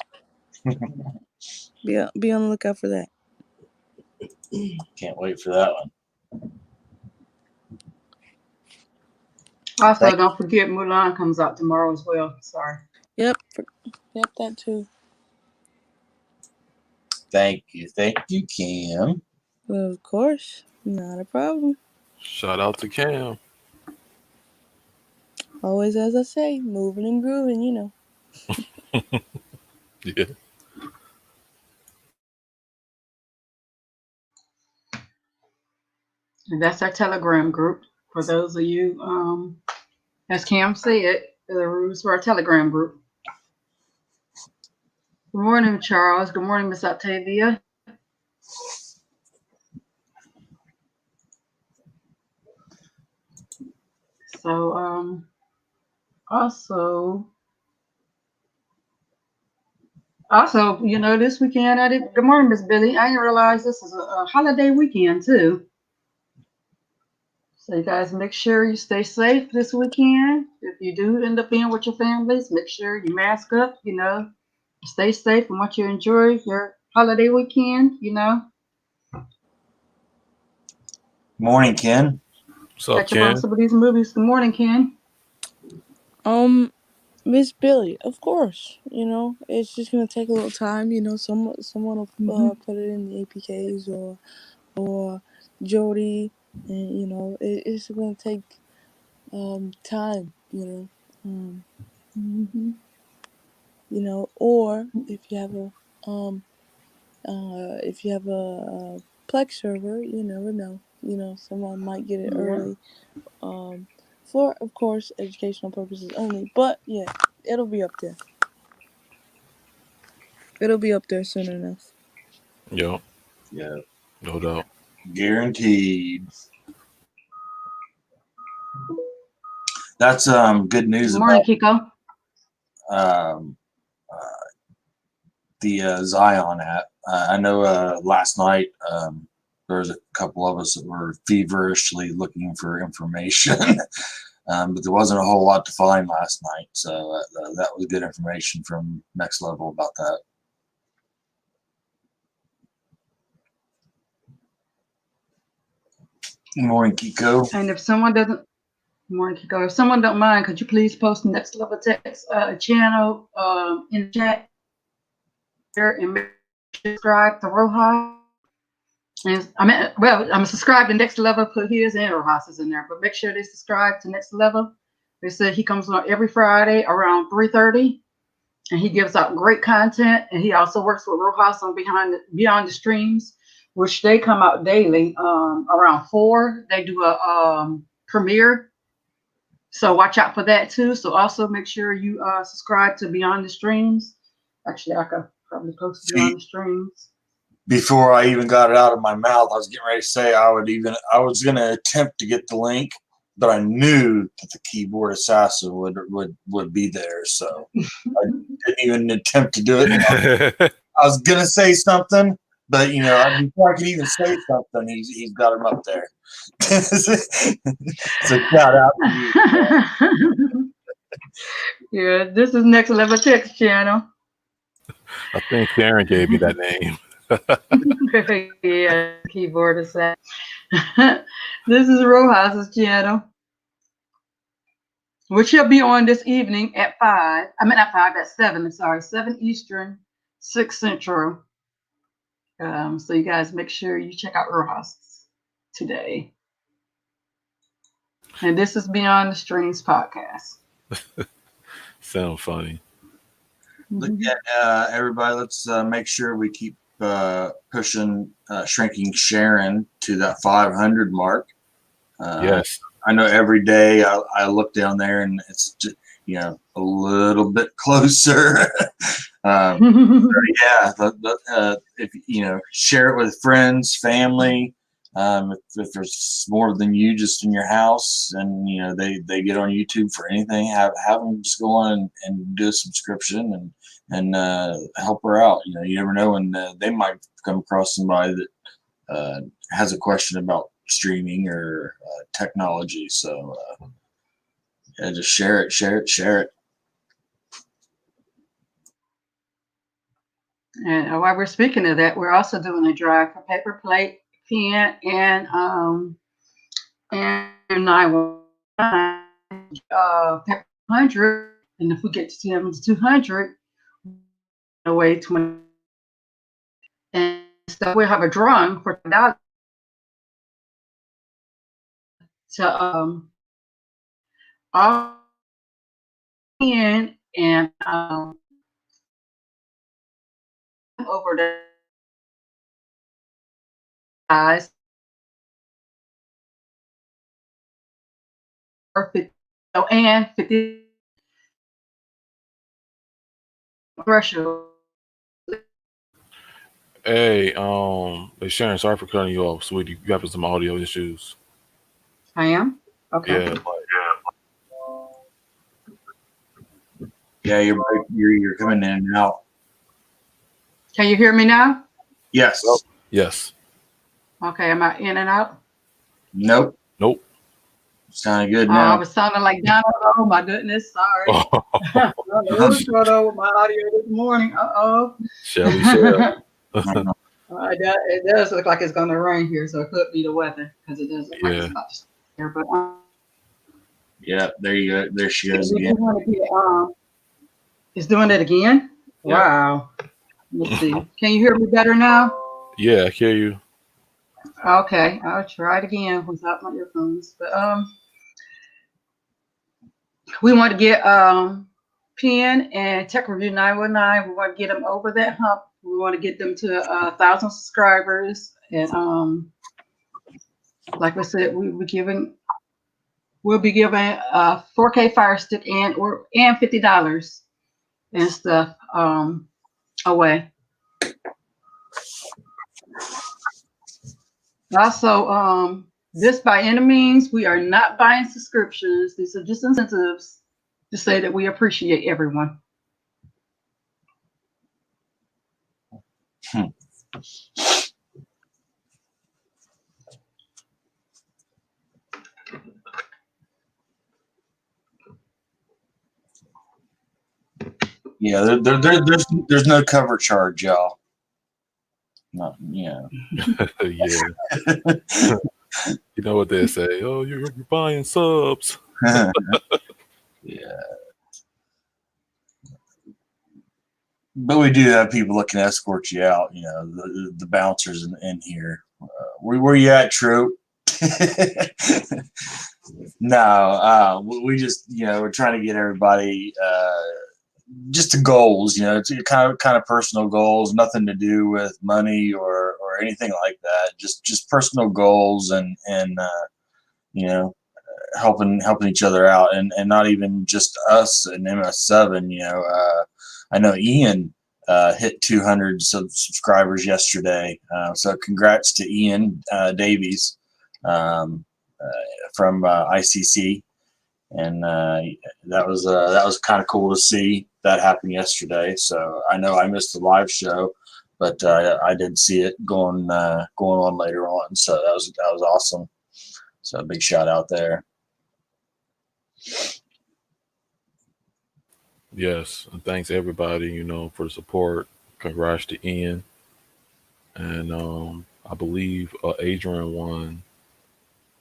C: that. Be on the lookout for that.
D: Can't wait for that one.
A: Also, don't forget Mulan comes out tomorrow as well. Sorry.
C: Yep, that too.
D: Thank you, Kim.
C: Of course, not a problem.
B: Shout out to Cam.
C: Always, as I say, moving and grooving.
B: Yeah.
A: And that's our Telegram group. For those of you, as Cam said, the rules for our Telegram group. Good morning, Charles. Good morning, Miss Octavia. So, also, this weekend I did. Good morning, Miss Billy. I didn't realize this is a holiday weekend too. So you guys make sure you stay safe this weekend. If you do end up being with your families, make sure you mask up. Stay safe and want you to enjoy your holiday weekend.
D: Morning, Ken.
B: What's up,
A: Catch up on
B: Ken?
A: some of these movies. Good morning, Ken.
C: Miss Billy, of course. It's just gonna take a little time. Someone will put it in the APKs or Jody
F: and it's going to take time.
A: Mhm.
F: Or if you have a Plex server, you never know. Someone might get it
A: Yeah.
F: early, for of course educational purposes only. But yeah, it'll be up there. It'll be up there soon enough.
B: Yep,
D: Yeah,
B: no doubt.
D: guaranteed. That's good news
A: Good morning,
D: about
A: Kiko.
D: um, the Zion app. I know last night there was a couple of us that were feverishly looking for information, but there wasn't a whole lot to find last night. So that was good information from Next Level about that. Good morning, Kiko.
A: And if someone doesn't, good morning, Kiko. If someone don't mind, could you please post the Next Level Text channel in the chat there and make sure you subscribe to Roja? And I'm subscribed to Next Level. Put his and Rojas in there, but make sure they subscribe to Next Level. They said he comes on every Friday around 3:30, and he gives out great content. And he also works with Rojas on Beyond the Streams, which they come out daily around 4. They do a premiere, so watch out for that too. So also make sure you subscribe to Beyond the Streams. Actually, I could probably post
D: See,
A: Beyond the Streams.
D: before I even got it out of my mouth, I was getting ready to say I was going to attempt to get the link, but I knew that the keyboard assassin would be there, so I didn't even attempt to do it. I was going to say something, but before I could even say something, he's got him up there. So shout out to you.
A: Yeah, this is Next Level Text channel.
B: I think Sharon gave me that name.
A: Yeah, keyboard assassin. This is Rojas's channel, which he'll be on this evening at 5. I mean, not 5, at 7. I'm sorry, 7 Eastern, 6 Central. So you guys make sure you check out Rojas today. And this is Beyond the Streams podcast.
B: Sound funny.
D: Everybody, let's make sure we keep pushing Shrinking Sharon to that 500 mark.
B: Yes.
D: I know every day I look down there and it's just, a little bit closer. Yeah, if share it with friends, family. If there's more than you just in your house, and they get on YouTube for anything, have them just go on and do a subscription and help her out. You never know, and they might come across somebody that has a question about streaming or technology. So yeah, just share it.
A: And while we're speaking of that, we're also doing a drive for paper plate, pen, and 911 paper 100. And if we get to them to 200, away 20. And so we'll have a drawing for $1 to all in and over the guys or 50, and 50 threshold.
B: Hey, Sharon, sorry for cutting you off, sweetie. You having some audio issues.
A: I am? Okay.
B: Yeah.
D: Yeah, you're coming in and out.
A: Can you hear me now?
D: Yes.
B: Yes.
A: Okay, am I in and out?
D: Nope.
B: Nope.
D: Sounding good
A: I
D: now.
A: was sounding like Donald. Oh my goodness, sorry. What's going on with my audio this morning?
B: Shelly said.
A: It does look like it's going to rain here, so it could be the weather because it does look like it's about to start. But
D: yeah, there you go. There she goes again.
A: It's doing it again?
B: Yeah.
A: Wow. Let's see. Can you hear me better now?
B: Yeah, I hear you.
A: Okay, I'll try it again without my earphones. But we want to get Penn and Tech Review 919. We want to get them over that hump. We want to get them to 1,000 subscribers. And like I said, we'll be giving a 4K Fire Stick and $50 and stuff away. Also, this by any means, we are not buying subscriptions. These are just incentives to say that we appreciate everyone.
D: Yeah, there's no cover charge, y'all. Not, yeah.
B: Yeah. You know what they say? Oh, you're buying subs.
D: Yeah. But we do have people that can escort you out. You know, the bouncers in here. Where you at, Troop? No, we just, you know, we're trying to get everybody just to goals. You know, it's kind of personal goals, nothing to do with money or anything like that. Just personal goals and you know, helping each other out, and not even just us and MS7. You know, I know Ian hit 200 subscribers yesterday, so congrats to Ian Davies from ICC, and that was kind of cool to see that happen yesterday. So I know I missed the live show, but I did see it going on later on. So that was awesome. So a big shout out there.
B: Yes, and thanks everybody, you know, for the support. Congrats to Ian, and I believe Adrian won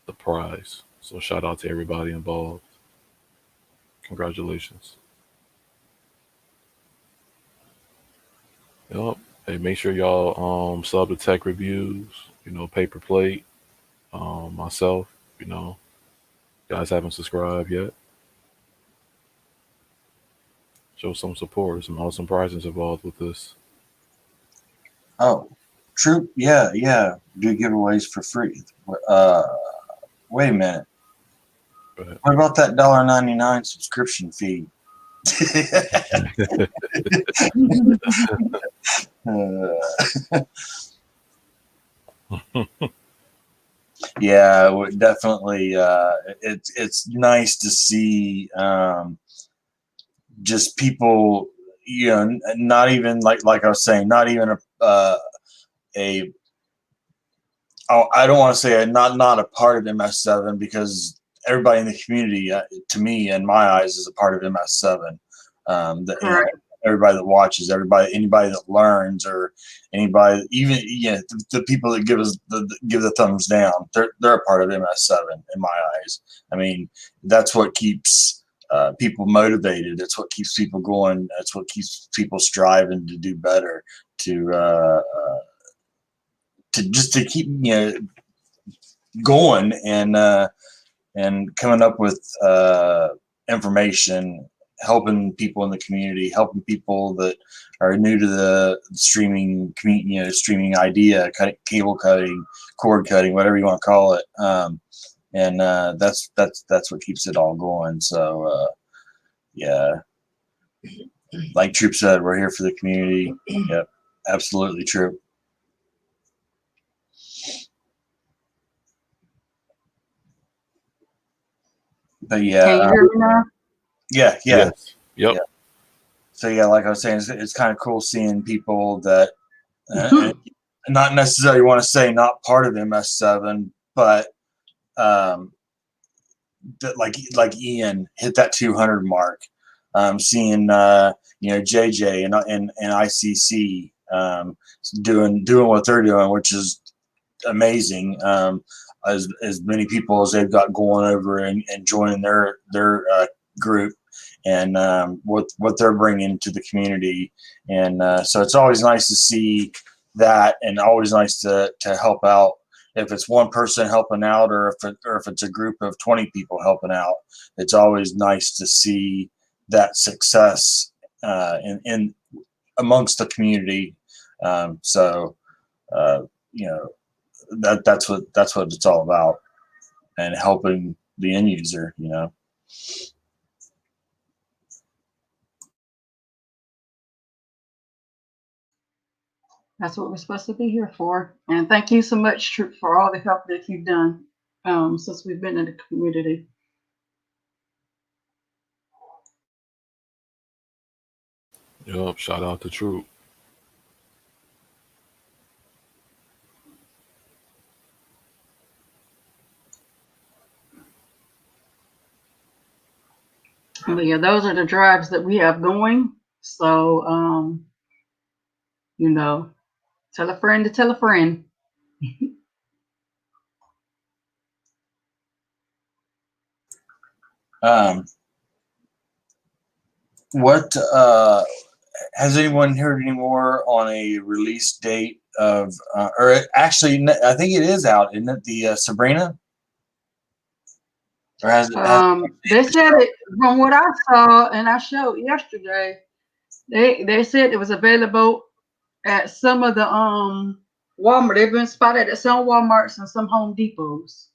B: the prize. So shout out to everybody involved. Congratulations. Yep. Hey, make sure y'all sub to Tech Reviews. You know, Paper Plate. Myself. You know, guys haven't subscribed yet. Show some support. Some awesome prizes involved with this.
D: Oh, Troop, yeah, do giveaways for free. Wait a minute.
B: But,
D: What about that $1.99 subscription fee? Yeah, definitely. It's nice to see just people, you know, not even like I was saying, not even a oh, I don't want to say not a part of MS7, because everybody in the community, to me, in my eyes, is a part of MS7. You know, everybody that watches, anybody that learns, or anybody, even the people that give the thumbs down, they're a part of MS7 in my eyes. I mean, that's what keeps people motivated. It's what keeps people going. That's what keeps people striving to do better. To keep going and coming up with information, helping people in the community, helping people that are new to the streaming community, streaming idea, cable cutting, cord cutting, whatever you want to call it. And that's what keeps it all going. So yeah, like Troop said, we're here for the community. Yep, absolutely, Troop. But yeah,
A: can you hear me now?
D: Yeah.
B: yes. Yep.
D: Yeah. So yeah, like I was saying, it's kind of cool seeing people that not necessarily want to say not part of MS7, but that like Ian hit that 200 mark. Seeing JJ and ICC doing what they're doing, which is amazing. As many people as they've got going over and joining their group, and what they're bringing to the community, and so it's always nice to see that, and always nice to help out if it's one person helping out, or if it's a group of 20 people helping out, it's always nice to see that success in amongst the community. So you know that's what it's all about, and helping the end user.
A: That's what we're supposed to be here for. And thank you so much, Troop, for all the help that you've done since we've been in the community.
B: Yup, shout out to Troop.
A: But yeah, those are the drives that we have going. So, you know, tell a friend to tell a friend.
D: What has anyone heard any more on a release date of, or actually, I think it is out, isn't it? The Sabrina, or has it?
A: They said it from what I saw and I showed yesterday. They said it was available at some of the Walmart. They've been spotted at some Walmarts and some Home Depots.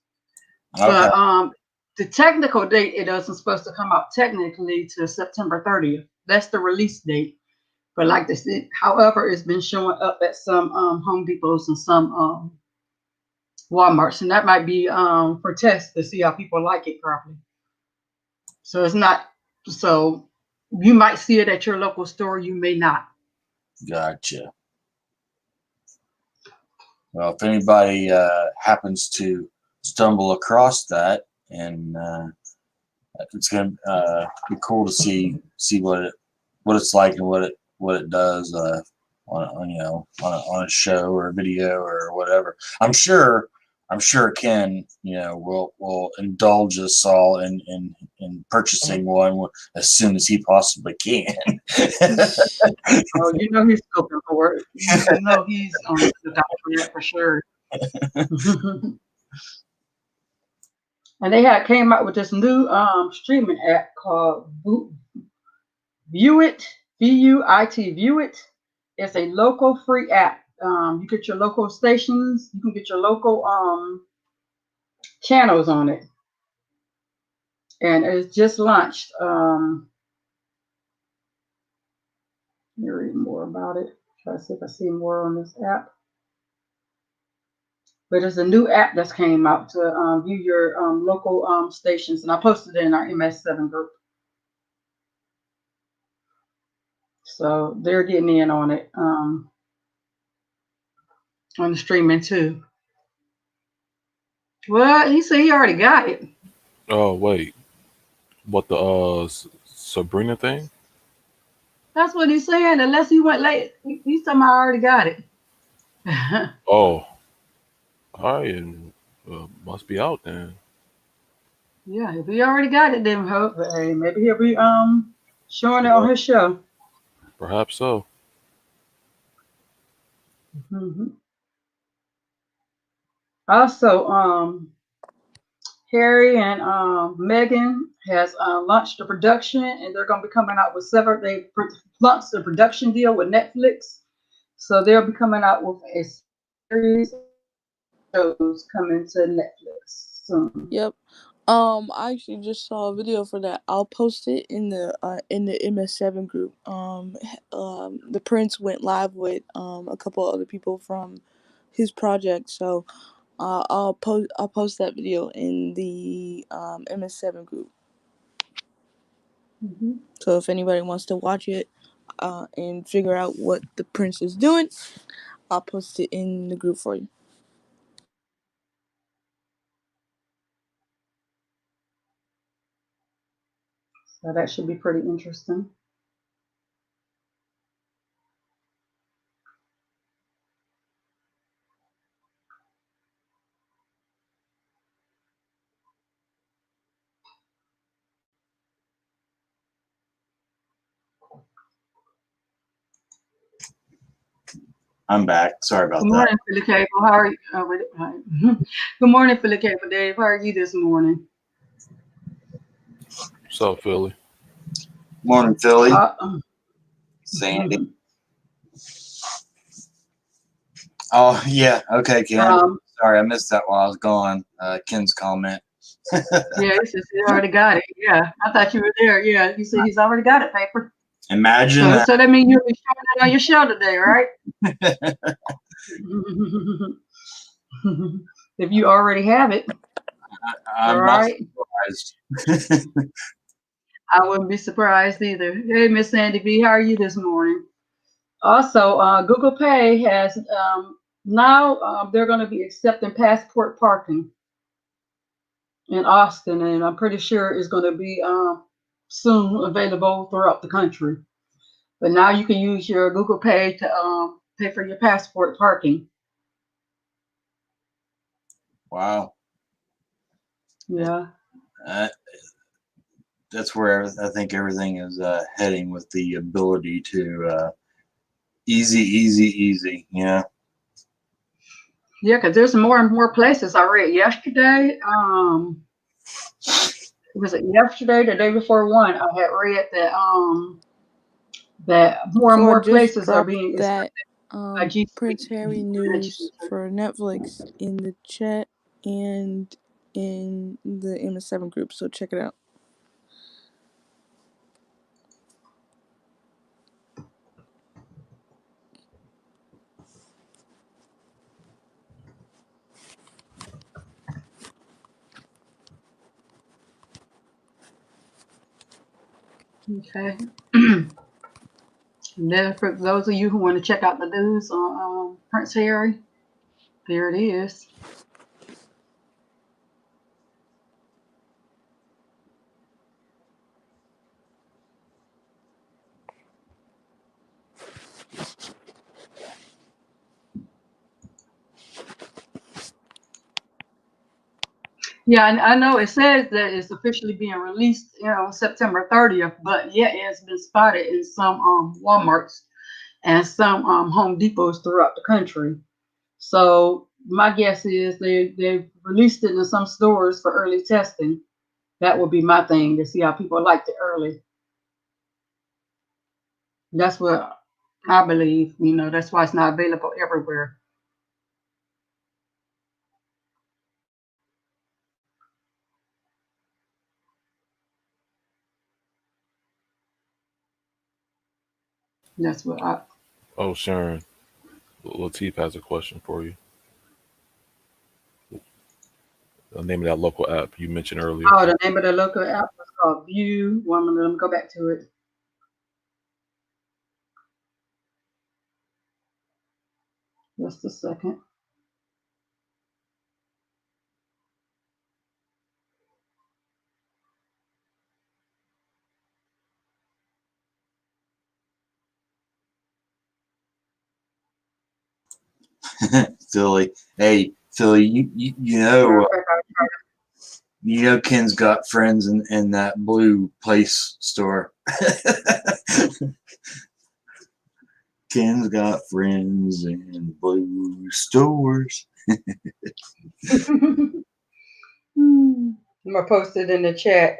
D: Okay,
A: But the technical date it isn't supposed to come out technically to September 30th. That's the release date. But like they said, however, it's been showing up at some Home Depots and some Walmarts, and that might be for tests to see how people like it properly. So it's not so you might see it at your local store, you may not.
D: gotcha. Well, if anybody happens to stumble across that, and it's gonna be cool to see what it's like and what it does on a show or a video or whatever. I'm sure Ken will indulge us all in purchasing one as soon as he possibly can.
A: Oh, you know he's scoping for it. You know he's on the lookout for that for sure. And they had came out with this new streaming app called View It, VUIT, View It. It's a local free app. You get your local stations, you can get your local channels on it. And it's just launched. Let me read more about it. Try to see if I see more on this app. But there's a new app that's came out to view your local stations, and I posted it in our MS7 group. So they're getting in on it on the streaming too. Well, he said he already got it.
B: Oh wait, what the Sabrina thing?
A: That's what he's saying. Unless he went late, he's talking about I already got it.
B: Oh, all right, and must be out then.
A: Yeah, if he already got it, then hope. Hey, maybe he'll be showing it on
B: Yeah,
A: his show.
B: perhaps so.
A: Hmm. Also, Harry and Megan has launched a production, and they're going to be coming out with several. They launched a production deal with Netflix, so they'll be coming out with a series of shows coming to Netflix soon.
F: Yep. I actually just saw a video for that. I'll post it in the MS7 group. The Prince went live with a couple other people from his project, so I'll post that video in the MS7 group.
A: Hmm.
F: So if anybody wants to watch it and figure out what the Prince is doing, I'll post it in the group for you.
A: So that should be pretty interesting.
D: I'm back. Sorry about
A: Good
D: that.
A: morning, Philly Cable. How are you? Hi. Good morning, Philly Cable Dave. How are you this morning?
B: What's up, Philly?
D: Morning, Philly.
A: Uh,
D: Sandy. Oh, yeah. Okay, Ken.
A: um,
D: Sorry, I missed that while I was gone. Ken's comment.
A: yeah, he says he already got it. Yeah, I thought you were there. Yeah, he said he's already got it, paper.
D: Imagine
A: So,
D: that.
A: so that means you'll be showing it on your show today, right? If you already have it, all
D: I'm not
A: right.
D: surprised.
A: I wouldn't be surprised either. Hey, Miss Sandy B, how are you this morning? Also, Google Pay has now they're going to be accepting passport parking in Austin, and I'm pretty sure it's going to be soon available throughout the country. But now you can use your Google Pay to pay for your passport parking.
D: Wow.
A: Yeah.
D: Uh, that's where I think everything is heading with the ability to easy. Yeah.
A: Yeah, because there's more and more places. I read yesterday. Was it yesterday, the day before one? I had read that more and
F: So I
A: more
F: just
A: places are
F: dropped
A: being
F: that
A: accepted by G
F: Prince Harry news
A: Suite.
F: for Netflix in the chat and in the MS7 group, so check it out.
A: Okay. And then for those of you who want to check out the news on Prince Harry, there it is. Yeah, I know it says that it's officially being released, September 30th, but yeah, it's been spotted in some Walmarts and some Home Depots throughout the country. So my guess is they've released it in some stores for early testing. That would be my thing to see how people liked it early. That's what I believe. That's why it's not available everywhere. That's what I.
B: Oh, Sharon, Latif has a question for you. The name of that local app you mentioned earlier.
A: Oh, the name of the local app is called View. One minute, let me go back to it. Just a second.
D: Philly. Hey, Philly,
A: Matter of fact,
D: Ken's got friends in that blue place store. Ken's got friends in blue stores.
A: I'm gonna post it in the chat,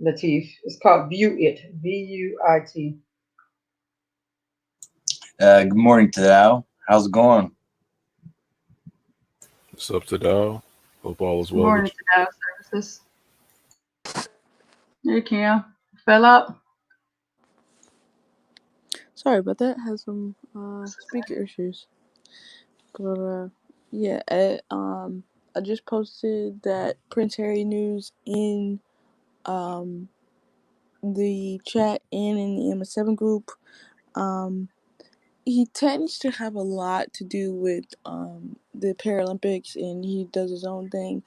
A: Latif. It's called View It. VUIT.
D: Good morning to Al. How's it going?
B: What's up to Dow? Hope all is
A: Good
B: well with
A: morning
B: you.
A: to Data Services. Hey Cam. Fell up.
F: Sorry about that. Had some speaker issues, but yeah, I just posted that Prince Harry news in the chat and in the MS7 group. He tends to have a lot to do with the Paralympics, and he does his own thing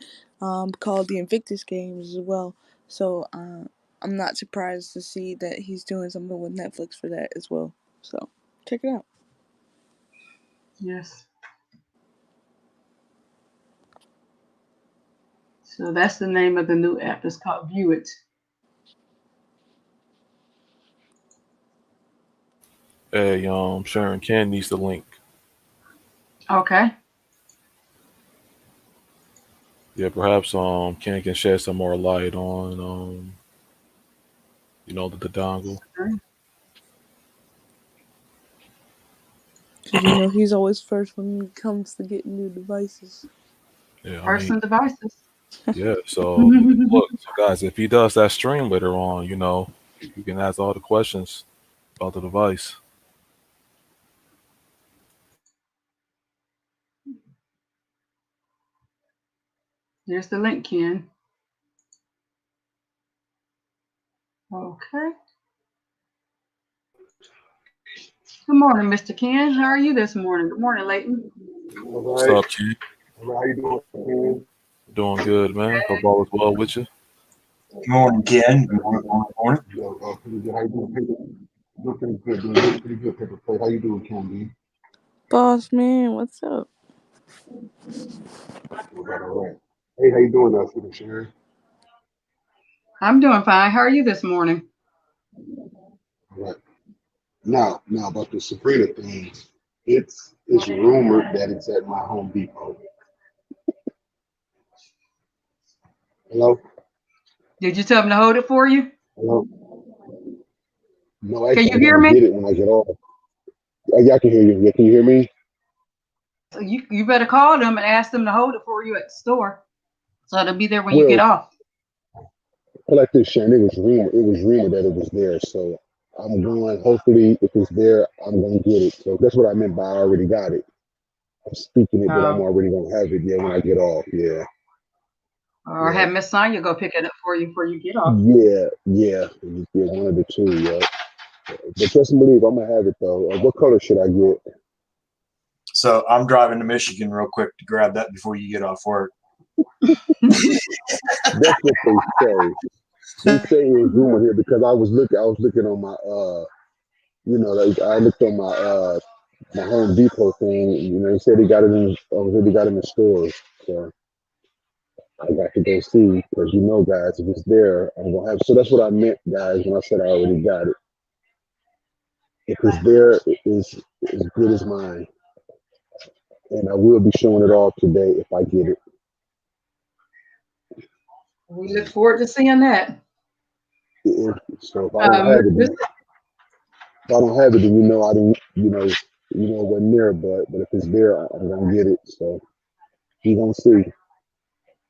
F: called the Invictus Games as well. So I'm not surprised to see that he's doing something with Netflix for that as well. So check it out.
A: Yes. So that's the name of the new app. It's called View It.
B: Hey, Sharon, Ken needs the link
A: Okay.
B: Yeah, perhaps Ken can shed some more light on the dongle.
F: Cause you know he's always first when it comes to getting new devices.
B: Yeah, I mean,
A: Personal devices.
B: yeah. So look, so guys, if he does that stream later on, you can ask all the questions about the device.
A: There's the link, Ken. Okay. Good morning, Mr. Ken. How are you this morning? Good morning, Leighton.
G: All
B: What's
G: right.
B: up, Ken?
G: All right. How you doing, man?
B: Doing good, man. Hope all is well with you.
D: Good morning, Ken. Good morning. Morning.
G: Yo, pretty good. How you doing, Paper? Doing pretty good. Doing pretty good, Paper Plate. How you doing, Candy?
F: Boss man, what's up?
G: All right. All right. Hey, how you doing, Super Sharon?
A: I'm doing fine. How are you this morning?
G: All right. Now about the Sabrina thing. It's rumored that it's at my Home Depot. Hello.
A: Did you tell them to hold it for you?
G: Hello. No,
A: Can
G: actually,
A: you
G: I'm
A: hear
G: gonna
A: me?
G: get it when I get off. Yeah, I can hear you. Yeah, can you hear me?
A: So you better call them and ask them to hold it for you at the store. So it'll be there when you get
G: Well,
A: off.
G: like this, Sharon. It was rumored that it was there. So I'm going. Hopefully, if it's there, I'm gonna get it. So that's what I meant by I already got it. I'm speaking it, but I'm
A: Oh.
G: already gonna have it. Yeah, when I get off. Yeah,
A: Or
G: yeah,
A: have Miss Sonya go pick it up for you before you get off.
G: yeah. One of the two. Yeah. But trust and believe, I'm gonna have it though. What color should I get?
D: So I'm driving to Michigan real quick to grab that before you get off work.
G: That's what they say. They say it was rumored here because I was looking. I was looking on my like I looked on my Home Depot thing. They said they got it in. They got it in the stores. So I got to go see because guys, if it's there, I'm gonna have. So that's what I meant, guys, when I said I already got it. If it's there, it is as good as mine, and I will be showing it off today if I get it.
A: We look forward to seeing that.
G: So if I don't have it, then I didn't. It wasn't there. But if it's there, I'm gonna get it. So we gonna see.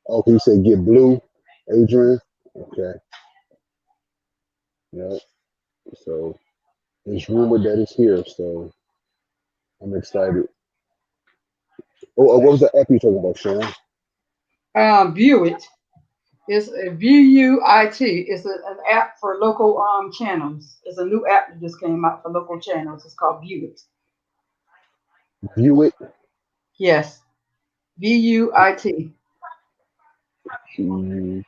G: Okay, you said get blue, Adrian. Okay, yeah. So it's rumored that it's here. So I'm excited. What was the app you talking about, Sean?
A: View it. It's a VUIT. It's an app for local channels. It's a new app that just came out for local channels. It's called View It.
G: View it.
A: Yes. VUIT.
G: View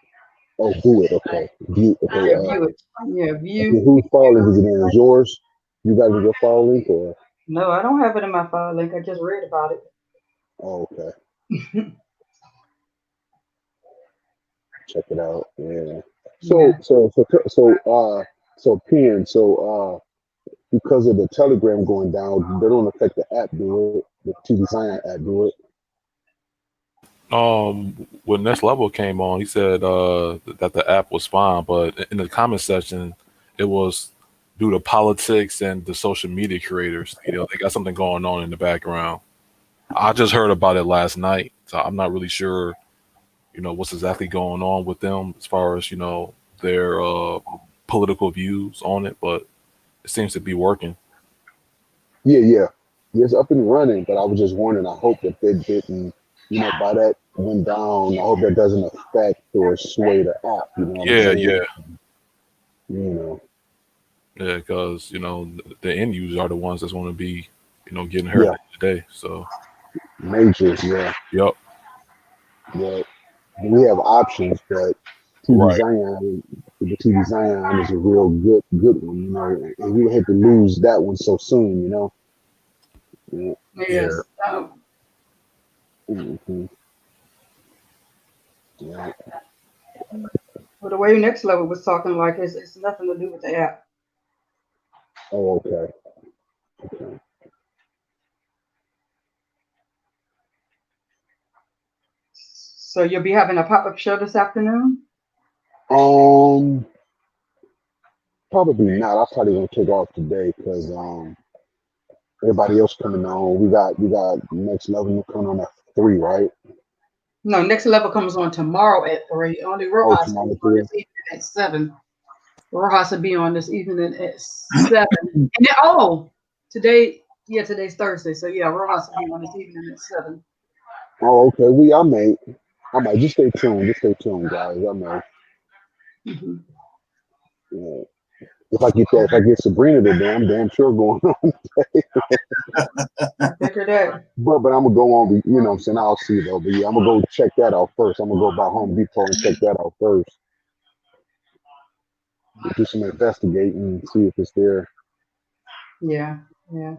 G: it. Okay. View. Okay.
A: Yeah, View It. Yeah,
G: Okay.
A: View.
G: Whose file link is it in? Is yours? You got it in your file link or?
A: No, I don't have it in my file link. I just read about it.
G: Oh, okay. Check it out. Yeah. So
A: Yeah.
G: Pen. Because of the Telegram going down, they don't affect the app, do it? The TV Zion app, do it?
B: When Next Level came on, he said that the app was fine, but in the comment section, it was due to politics and the social media creators. They got something going on in the background. I just heard about it last night, so I'm not really sure, what's exactly going on with them as far as their political views on it, but it seems to be working.
G: Yeah. It's up and running, but I was just wondering. I hope that they didn't, by that went down. I hope that doesn't affect or sway the app. You know what I'm
B: Yeah, yeah,
G: saying? You know.
B: yeah, because the end users are the ones that's going to be, getting hurt
G: Yeah.
B: at the end of the day. So,
G: Majors. Yeah.
B: yep,
G: Yeah. We have options, but TV
B: right,
G: Zion, the TV Zion is a real good one. And we had to lose that one so soon. Yeah.
B: yeah.
A: Yes.
G: Mhm. Yeah.
A: Well, the way Next Level was talking, like it's nothing to do with the app.
G: Oh, okay. Okay.
A: So you'll be having a pop-up show this afternoon?
G: Um, Probably not. I'm probably gonna take off today because everybody else coming on. We got next level coming on at 3, right?
A: No, next level comes on tomorrow at 3. Only
G: Oh,
A: Rojas will
G: tomorrow
A: be
G: at
A: on
G: 3.
A: this evening at 7. Rojas will be on this evening at 7. And then, today's Thursday. So yeah, Rojas will be on this evening at 7.
G: Oh, okay. I might just stay tuned. Just stay tuned, guys. I may.
A: Hmm.
G: Yeah. If I get Sabrina today, I'm damn sure going on.
A: I figured that.
G: But I'm gonna go on. You know what I'm saying? I'll see though. But yeah, I'm gonna go check that out first. I'm gonna go by Home Depot and check that out first. Do some investigating and see if it's there.
A: Yeah, yeah.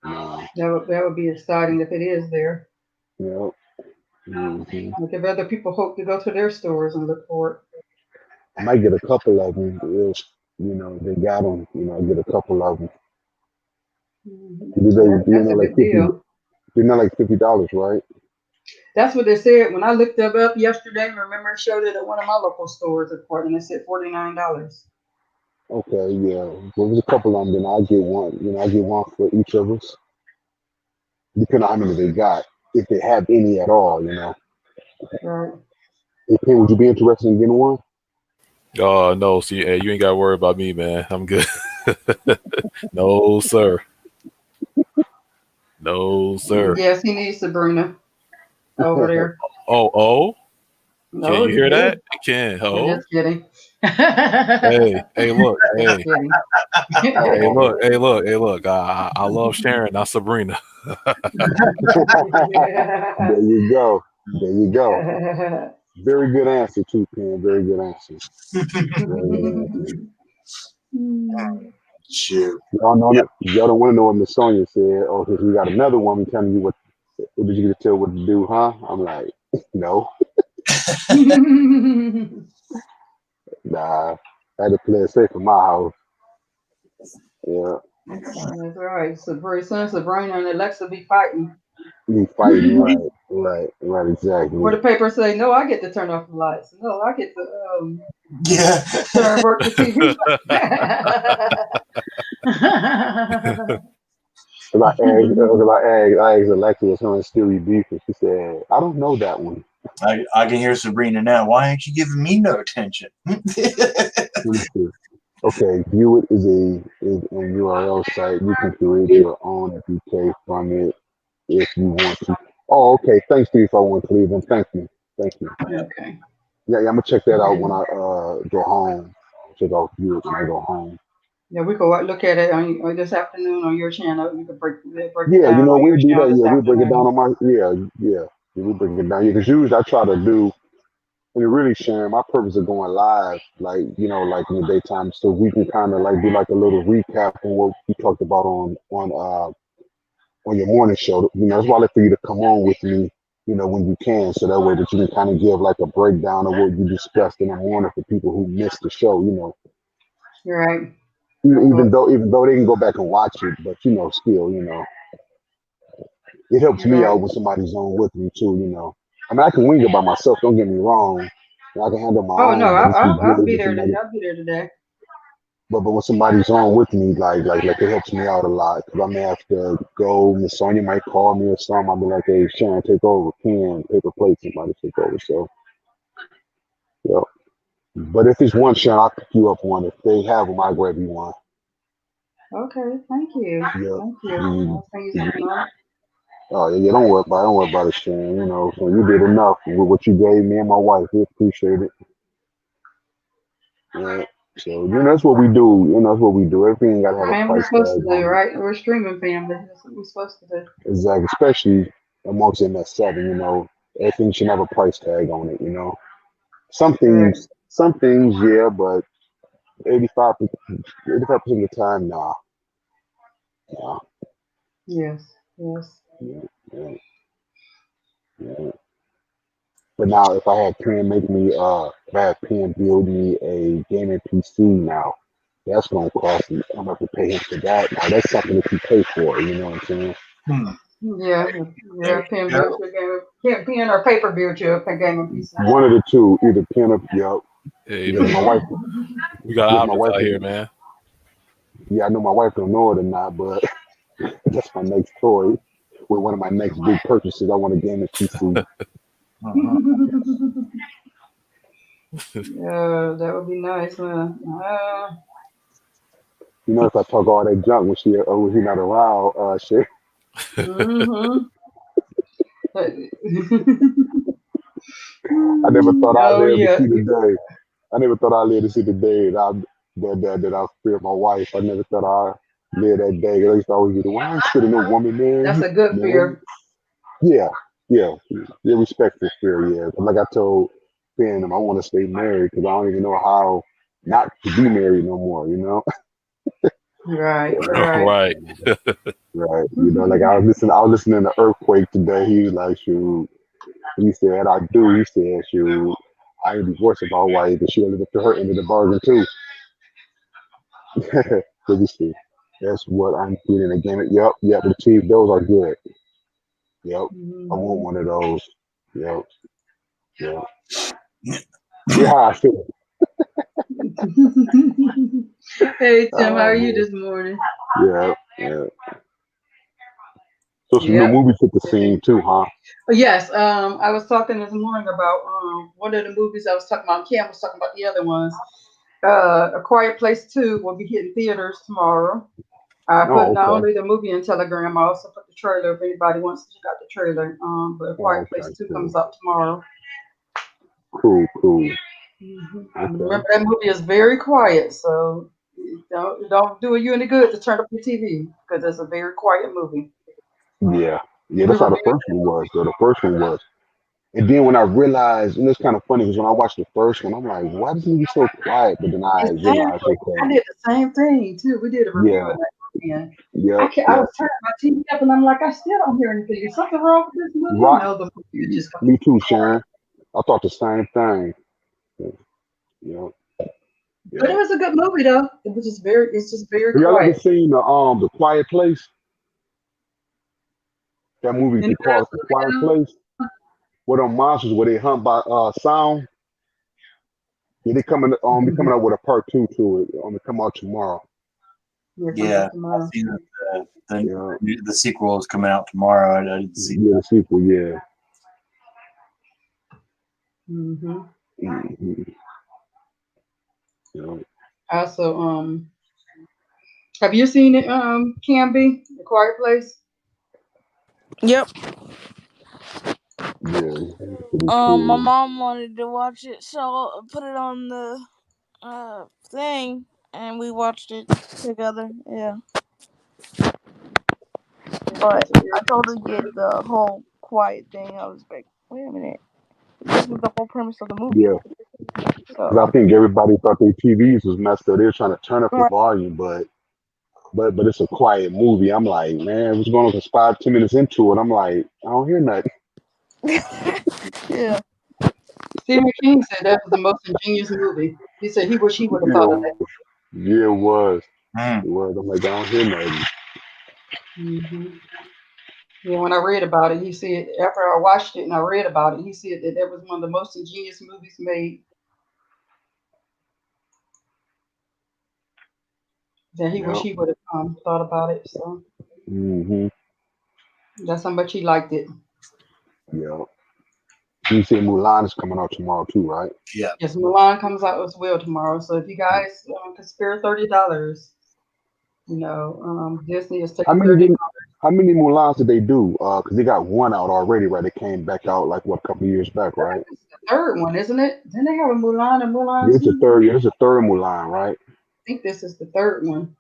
G: No.
A: That would be exciting if it is there.
G: Yeah. Hmm.
A: Like if other people hope to go to their stores and look for
G: I might get a couple of them. If, you know, they got them. You know, get a couple of them.
A: it. Hmm.
G: They,
A: That's a
G: like
A: good
G: 50.
A: deal.
G: They're not like $50, right?
A: That's what they said when I looked them up yesterday. Remember, it showed it at one of my local stores at Portland. It said $49.
G: Okay, yeah. Well, there's a couple of them. Then I get one. You know, I get one for each of us, depending on how many they got, if they have any at all. You know.
A: Right.
G: Hey, Pen, would you be interested in getting one?
B: Oh no, see, hey, you ain't got to worry about me, man. I'm good. No, sir. No, sir.
A: Yes, he needs Sabrina over there.
B: Oh, can
A: No,
B: you
A: he
B: hear that?
A: did.
B: Can
A: I'm
B: oh?
A: just kidding.
B: Hey, look,
A: Just
B: hey,
A: kidding.
B: hey, look. I love Sharon, not Sabrina.
G: There you go. There you go. Very good answer, too, Pen. Very good answer. Very good answer.
D: Shoot.
G: Y'all know that. Y'all don't want to know what Miss Sonia said. Oh, because we got another woman telling you what did you get to tell what to do, huh? I'm like, no, nah. I had to play it safe in my house. Yeah,
A: That's right. Sabrina and Alexa be fighting.
G: we fighting, right,
A: Where
G: exactly.
A: the paper say, no, I get to turn off the lights. No, I get to
D: Yeah.
A: work the TV.
G: I asked Alexa was her and Stewie beef, and she said, I don't know that one.
D: I can hear Sabrina now. Why aren't you giving me no attention?
G: Let me see. Okay, view it is an URL site. You can create your own FBK from it if you want to. Oh, okay. Thanks, Steve. If I want to leave them, thank you.
A: Okay.
G: Yeah, I'm gonna check that out when I go home. Check out view it when I go home.
A: Yeah, we go look at it on this afternoon on your channel. You can break it
G: Yeah, you
A: down
G: know
A: on your
G: we'll do
A: channel
G: that.
A: this
G: Yeah, we'll break it down
A: afternoon.
G: on my. Yeah. We'll break it down. Yeah, because usually I try to do. And really, Sharon, my purpose of going live, like like in the daytime, so we can kind of like do like a little recap on what we talked about on your morning show. You know, that's why I like for you to come on with me. You know, when you can, so that way that you can kind of give like a breakdown of what you discussed in the morning for people who missed the show. You know,
A: You're right.
G: even
A: Well,
G: though they can go back and watch it, but still, it helps
A: you're
G: me
A: right.
G: out when somebody's on with me too. I mean, I can wing it by myself. Don't get me wrong. And I can handle my
A: Oh no,
G: own, but it's good
A: I'll be
G: when
A: there.
G: somebody.
A: I'll be there today.
G: But when somebody's on with me, like it helps me out a lot because I may have to go. Miss Sonia might call me or something. I'll be like, "Hey, Sharon, take over. Pen, paper plate, somebody take over." So, yeah. But if it's one, Sharon, I'll pick you up one. If they have them, I'll grab you one.
A: Okay, thank you.
G: Yeah.
A: Thank you.
G: Mm,
A: I'll send you
G: mm.
A: something on it.
G: Oh yeah. Don't worry about it, Sharon. So you did enough with what you gave me and my wife. We appreciate it. Yeah. So that's what we do. That's what we do. Everything got to have a
A: Man, we're
G: price
A: supposed to
G: tag
A: do,
G: on it.
A: right? We're a streaming family. That's what we're supposed to do.
G: Exactly. Especially amongst MS7. Everything should have a price tag on it.
A: Correct.
G: Some things, yeah, but 85 85% of the time, nah. Nah.
A: Yes. Yes.
G: Yeah, yeah, yeah. But now, if I had if I had Pen build me a gaming PC now, that's gonna cost me. I'm gonna have to pay him for that. Now that's something that you pay for. You know what I'm saying?
D: Hmm.
A: Yeah,
D: There
A: yeah, pen
D: you go.
A: virtual game, pen or paper virtual gaming PC.
G: One of the two, either pen or yup.
B: Hey
G: Yeah, my
B: man,
G: wife.
B: we got
G: Yeah, my
B: options
G: wife.
B: out here, man.
G: Yeah, I know my wife don't know it or not, but that's my next toy. With one of my next big purchases, I want a gaming PC.
D: Mhm.
A: Yeah, that would be nice, man.
G: You know, if I talk all that junk when she not around, shit.
A: Mm-hmm.
G: I never thought I'd
A: Oh
G: live to
A: yeah.
G: see the day. I never thought I'd live to see the day that I fear my wife. I never thought I'd live that day. I used to always be the one instead of no woman, man.
A: That's a good
G: Man,
A: fear.
G: yeah, yeah, yeah. Respectful fear, yeah. But like I told Ben, I want to stay married because I don't even know how not to be married no more. You know,
A: Right, right.
B: Right.
G: right? You know, like I was listening to Earthquake today. He was like, shoot. He said, I do. He said, shoot. I ain't divorced my wife, but she live up to her end of the bargain too. Let me see. That's what I'm feeling again. Yep, yep. The Chiefs, those are good. Yep. I want
A: Mhm.
G: one of those. Yep, yep. See how I feel.
A: Hey Tim, how
G: Oh
A: are you
G: man.
A: this morning?
G: Yeah, yeah. So some new
A: Yep.
G: movies hit the scene too, huh?
A: Yes, I was talking this morning about one of the movies I was talking about. Cam was talking about the other ones. A Quiet Place 2 will be hitting theaters tomorrow. I put
G: Oh,
A: not
G: okay.
A: only the movie in Telegram, I also put the trailer if anybody wants to check out the trailer. But A
G: Oh,
A: Quiet Place
G: okay.
A: 2
G: Cool.
A: comes out tomorrow.
G: Cool, cool. Okay.
A: Remember that movie is very quiet, so don't do you any good to turn up your TV because it's a very quiet movie.
G: Yeah. Yeah,
A: We
G: that's how the
A: reviewed
G: first one was, though. The first one was. And then when I realized, and it's kind of funny because when I watched the first one, I'm like, why does he be so quiet? But then I realized,
A: exactly.
G: okay,
A: I did the same thing too. We did a review
G: yeah,
A: of that movie, and
G: yep,
A: I
G: yep.
A: was turning my TV up, and I'm like, I still don't hear anything. Is something wrong with this movie?
G: Right.
A: No, the movie is just
G: Me
A: completely
G: too,
A: quiet.
G: Sharon. I thought the same thing. Yep,
A: But it
G: yep.
A: was a good movie though. It's just very
G: Have y'all ever
A: quiet.
G: seen the Quiet Place? That movie they call it The Quiet
A: Interesting.
G: Place. Where them monsters where they hunt by sound. Yeah, they coming out with a part two to it. They come out tomorrow.
A: Yeah, comes
D: Yeah,
A: out
D: I've
A: tomorrow.
D: seen
G: Yeah,
D: the sequel is coming out tomorrow. I didn't see
G: yeah, the sequel. Yeah.
A: hmm
G: Hmm. Yeah,
A: Also, have you seen it? Canby, The Quiet Place.
F: Yep.
G: yeah, it's pretty
F: My
G: cool.
F: mom wanted to watch it, so I put it on the thing, and we watched it together. Yeah,
A: Yeah,
F: but
A: it's very
F: I totally get the whole quiet thing. I was like, wait a minute, this was the whole premise of the movie.
G: Yeah, because I
F: So,
G: think everybody thought their TVs was messed up. They were trying to turn up the
F: right.
G: volume, but it's a quiet movie. I'm like, man, what's going on? Because 5, 10 minutes into it, I'm like, I don't hear nothing.
F: Yeah.
A: Stephen King said that was the most ingenious movie. He said he wish he would have thought of that.
G: Yeah, yeah, it was.
D: it.
G: It was. I'm like, I don't hear nothing.
A: Yeah, when I read about it, he said after I watched it and I read about it, he said that that was one of the most ingenious movies made. That he wish
G: Yep.
A: he would have thought about it. So
G: Hmm.
A: that's how much he liked it.
G: Yep. You say Mulan is coming out tomorrow too, right?
D: Yeah.
A: Yes, Milan comes out as well tomorrow. So if you guys can spare $30, Disney is
G: How
A: taking
G: many
A: 30.
G: did How many Mulans did they do? Because they got one out already, right? They came back out like what, a couple of years back,
A: I think
G: right?
A: this is the third one, isn't it? Didn't they have a Mulan and Mulan
G: Yeah, it's a
A: 2?
G: third. Yeah, it's a third Mulan, right?
A: I think this is the third one.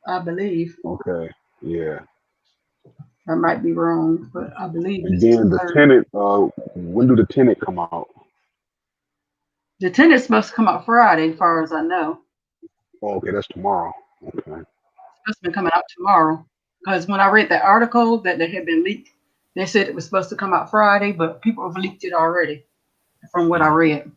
A: I believe.
G: Okay. Yeah.
A: I might be wrong, but I believe
G: And
A: this is the
G: then the
A: third.
G: Tenant. When do the Tenant come out?
A: The Tenant's supposed to come out Friday, as far as I know.
G: Oh, okay, that's tomorrow. Okay.
A: It's supposed to be coming out tomorrow. Because when I read that article that they had been leaked, they said it was supposed to come out Friday, but people have leaked it already, from what I read.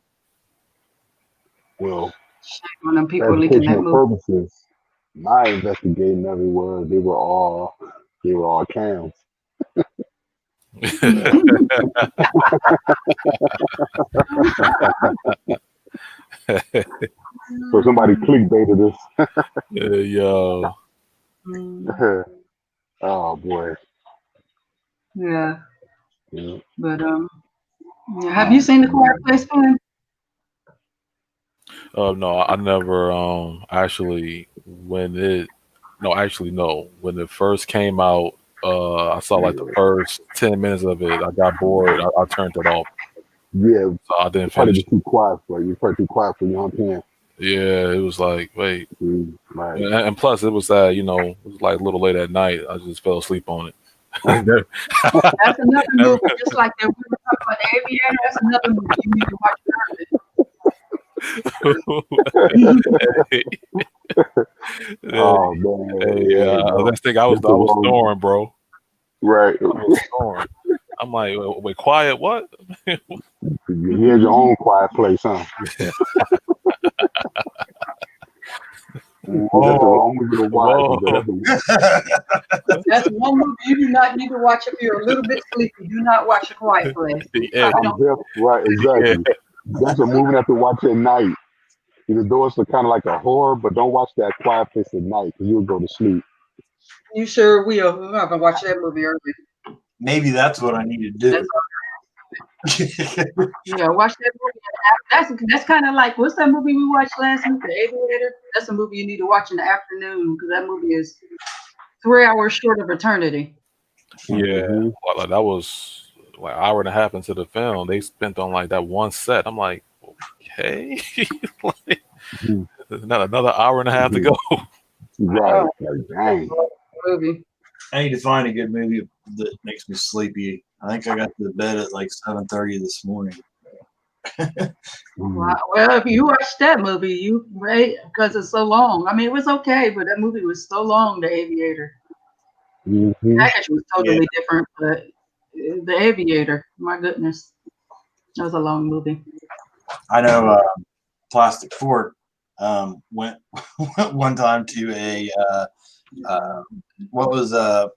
G: Well,
A: Shame on them
G: for
A: people leaking that
G: educational
A: movie.
G: purposes, my investigating of it was they were all cams. So somebody clickbaited us.
B: Yeah, yo.
G: Oh boy.
A: Yeah,
G: Yeah.
A: but yeah. Have you seen the Quiet Place film?
B: No, I never actually when it no, actually no. When it first came out, I saw like the first 10 minutes of it. I got bored. I turned it off.
G: Yeah,
B: So I didn't
G: it's probably
B: finish
G: just
B: it.
G: too quiet for you. It's probably too quiet for you. I'm saying.
B: Yeah, it was like, wait.
G: Right.
B: And plus it was it was like a little late at night. I just fell asleep on it.
A: That's another
B: Never-
A: movie, just like that we were talking about the Aviator. That's another movie you need to watch
B: Yeah,
G: Oh man,
B: yeah.
G: yeah, no,
B: Let's think I was
G: that's the wrong.
B: snoring, bro.
G: Right.
B: I was snoring. I'm like, wait, quiet, what?
G: Here's your own quiet place, huh? That's the
D: Whoa.
G: wrong movie to watch.
B: Whoa.
A: That's one movie you do not need to watch if you're a little bit sleepy. Do not watch A Quiet Place.
B: Yeah,
A: Don't.
G: Right,
B: yeah.
G: exactly. That's a movie that to watch at night. Even though it's kind of like a horror, but don't watch that quiet place at night because you'll go to sleep.
A: You sure will. We're not gonna watch that movie early.
D: Maybe that's what I need to do.
A: Yeah, watch that movie. That's kind of like what's that movie we watched last week, The Aviator? That's a movie you need to watch in the afternoon because that movie is 3 hours short of eternity.
B: Yeah.
G: Hmm.
B: Like, that was like an hour and a half into the film. They spent on like that one set. I'm like, okay. Like, another hour and a half to go.
G: Right. Like, dang.
A: Movie.
D: I need to find a good movie that makes me sleepy. I think I got to bed at like 7:30 this morning.
A: Wow. Well, if you watch that movie, you right because it's so long. I mean, it was okay, but that movie was so long. The Aviator.
G: Hmm.
A: Package was
D: Yeah,
A: totally different, but The Aviator, my goodness, that was a long movie.
D: I know. Plastic Fork went went one time to a what was the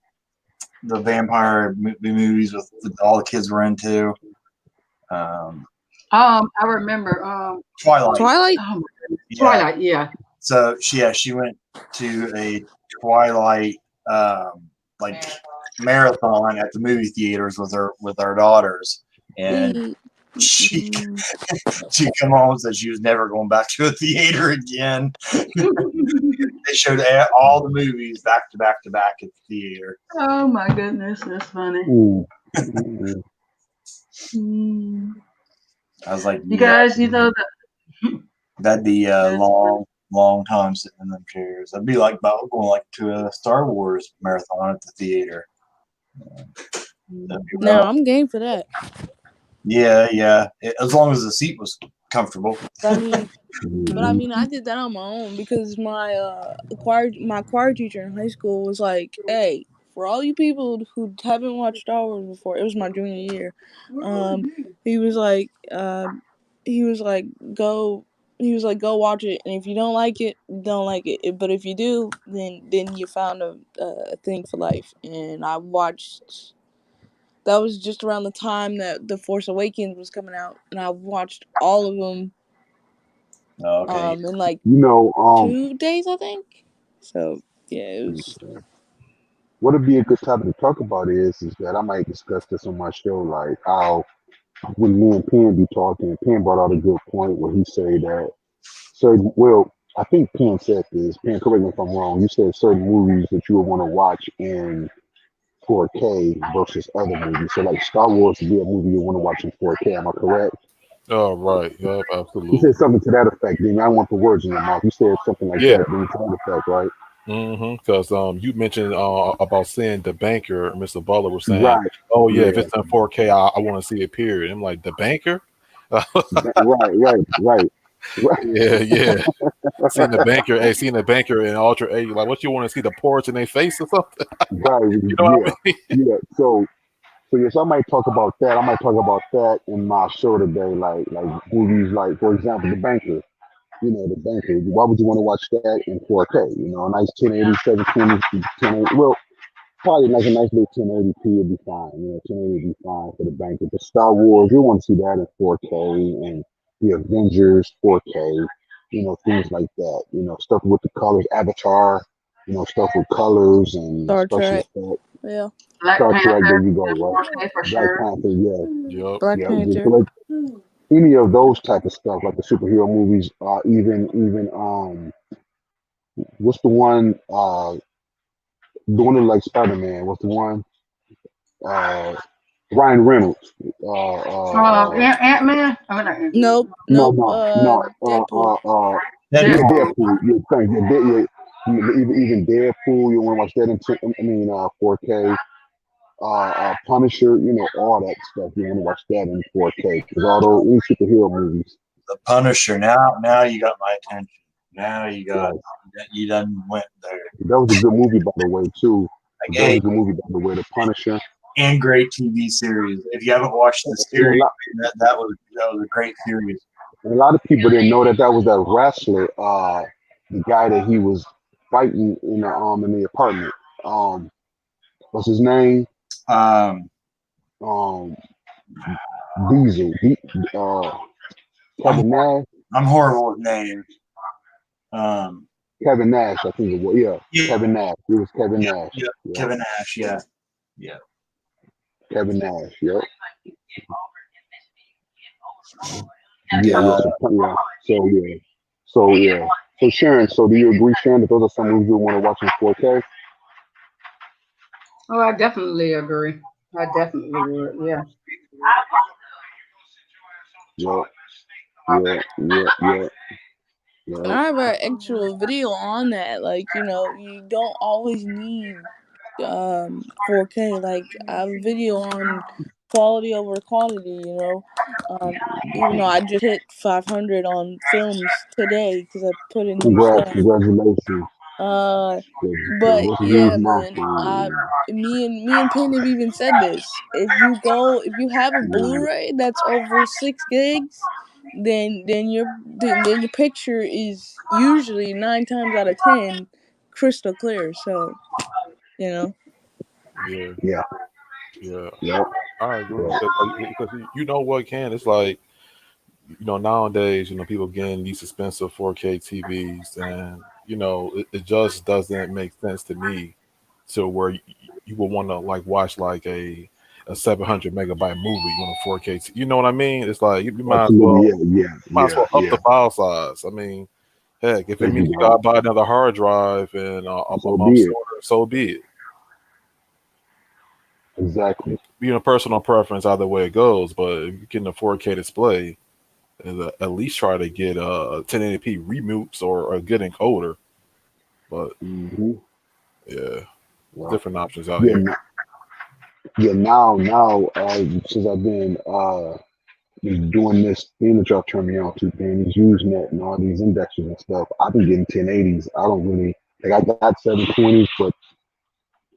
D: vampire movies with all the kids were into.
A: I remember.
D: Twilight.
F: Twilight.
A: Oh my goodness.
D: Yeah.
A: Twilight. Yeah.
D: So she went to a Twilight like marathon at the movie theaters with our daughters, and she she come home and said she was never going back to a theater again. They showed all the movies back to back to back at the theater.
A: Oh my goodness, that's funny. Mm.
D: I was like,
A: You
D: yeah,
A: guys, you know
D: that'd be a
A: That's
D: long time sitting in them chairs. That'd be like about going like to a Star Wars marathon at the theater. That'd be
F: No,
D: rough.
F: I'm game for that.
D: Yeah. As long as the seat was comfortable.
F: I mean, I did that on my own because my choir teacher in high school was like, "Hey, for all you people who haven't watched Star Wars before, it was my junior year. He was like, go." He was like, "Go watch it, and if you don't like it, don't like it. But if you do, then you found a thing for life." And I watched. That was just around the time that The Force Awakens was coming out, and I watched all of them
D: Okay.
F: in like
G: You know,
F: 2 days, I think. So yeah, it was.
G: what'd be a good topic to talk about is that I might discuss this on my show, like how when me and Penn be talking, Penn brought out a good point where he said that certain, well, I think Penn said this. Penn, correct me if I'm wrong. You said certain movies that you would want to watch in 4K versus other movies. So like Star Wars would be a movie you want to watch in 4K. Am I correct?
B: Oh, right. Yep,
G: You
B: absolutely.
G: said something to that effect. Then I don't want the words in your mouth. You said something like
B: Yeah.
G: that. Then to that effect, right?
B: Because you mentioned about seeing the banker, Mr. Butler was saying,
G: Right.
B: "Oh yeah, if
G: Yeah.
B: it's in 4K, I want to see it." Period. I'm like, the banker.
G: Right.
B: Yeah. Seeing the banker, seeing the banker in Ultra 8, like, what you want to see the porch in their face or something?
G: Right.
B: You know what I mean?
G: Yeah. So yes, I might talk about that. I might talk about that in my show today, like movies, like for example, The Banker. You know, The Banker. Why would you want to watch that in 4K? You know, a nice 1080, 720, 1080. Well, probably like a nice little 1080p would be fine. 1080 would be fine for the bank. But the Star Wars, you want to see that in 4K, and the Avengers 4K. Things like that. Stuff with the colors, Avatar. Stuff with colors and
F: Star
G: special
F: Trek.
G: effects.
F: Yeah.
A: Black
G: Star Trek, there
A: Panther,
G: you go, right?
A: 4K for
G: Black
A: sure.
G: Panther, yeah,
B: Yup.
F: Black
G: yeah.
F: Panther.
G: Like any of those type of stuff, like the superhero movies, even what's the one doing it like Spider-Man? What's the one? Uh, Ryan Reynolds.
A: Ant-Man? I mean, not Ant-Man.
F: Nope.
G: No,
F: Nope.
G: no, no.
F: Deadpool.
G: Yeah,
D: Deadpool.
G: Deadpool. Yeah, thank you. Even Deadpool. You want to watch that in 4K. Punisher. All that stuff. You want to watch that in 4K because all those any superhero movies.
D: The Punisher. Now you got my attention. Now you got
G: Yeah,
D: you done went there.
G: that was a good movie, by the way, too.
D: Like,
G: That was
D: hey,
G: a good movie, by the way. The Punisher.
D: and great TV series. If you haven't watched the
G: And a
D: series,
G: lot,
D: that was a great series.
G: and a lot of people didn't know that was that wrestler. The guy that he was fighting in the apartment. What's his name?
D: Um,
G: Um, Diesel.
D: I'm
G: Kevin Nash.
D: I'm horrible with names.
G: Kevin Nash, I think it was. Yeah,
D: Yeah,
G: Kevin Nash. It was Kevin
D: yeah,
G: Nash.
D: yeah.
G: Yeah,
D: Kevin Nash. Yeah.
G: Kevin Nash. Yep. Yeah, yeah.
D: Uh,
G: So So Sharon, so do you agree, Sharon, that those are some movies you want to watch in 4K?
A: Oh, I definitely agree. I definitely would. Yeah.
G: Yeah, yeah, yeah, yeah,
F: And
G: yeah.
F: I have an actual video on that. Like, you don't always need 4K. Like, I have a video on quality over quantity. Even though I just hit 500 on films today because I put in new stuff.
G: Congratulations.
F: Uh,
G: That's
F: but
G: a huge
F: yeah, man.
G: milestone.
F: Me and Penn have even said this. If you have a
G: Yeah,
F: Blu-ray that's over 6 gigs, then your picture is usually 9 times out of 10 crystal clear. So you know.
B: Yeah.
G: yeah,
B: Yeah.
G: yeah,
B: I agree
G: yeah.
B: because you know what, Ken? It's like nowadays, people getting these expensive 4K TVs, and it just doesn't make sense to me to where you would want to like watch like a 700 megabyte movie on a 4K. You know what I mean? It's like you might as
G: Absolutely,
B: well up
G: yeah.
B: the file size. I mean, heck, if it
G: There
B: means
G: you
B: you
G: go.
B: gotta buy another hard drive and a
G: So
B: month
G: be it.
B: sooner, so be it.
G: Exactly.
B: Personal preference either way it goes, but if you're getting a 4K display, at least try to get a 1080p remutes or a good encoder. But
G: Hmm.
B: yeah,
G: Yeah.
B: different options out
G: Yeah.
B: here.
G: Yeah. Now, since I've been doing this thing that y'all turned me on to, being these Usenet and all these indexes and stuff, I've been getting 1080s. I don't really like. I got 720s, but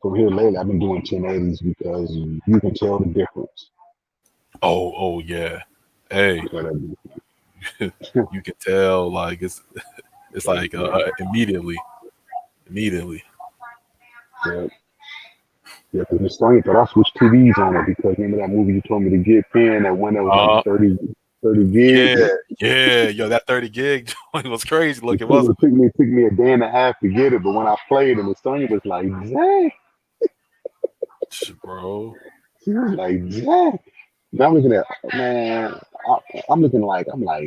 G: from here lately, I've been doing 1080s because you can tell the difference.
B: Oh yeah. Hey,
G: You know what I mean?
B: you can tell like it's like
G: Yeah.
B: immediately.
G: Yeah. Yeah, because Miss Sonya thought I switched TVs on it because remember that movie you told me to get, Pen, that one that was like
B: Uh
G: 30
B: yeah,
G: gigs?
B: yeah, yo, that 30 gig joint was crazy
G: It
B: looking,
G: took,
B: wasn't
G: it took me it took me a day and a half to get it, but when I played it, Miss Sonya was like, Zach.
B: it? Bro.
G: She was like, Zach. Now I'm looking at, man, I'm like,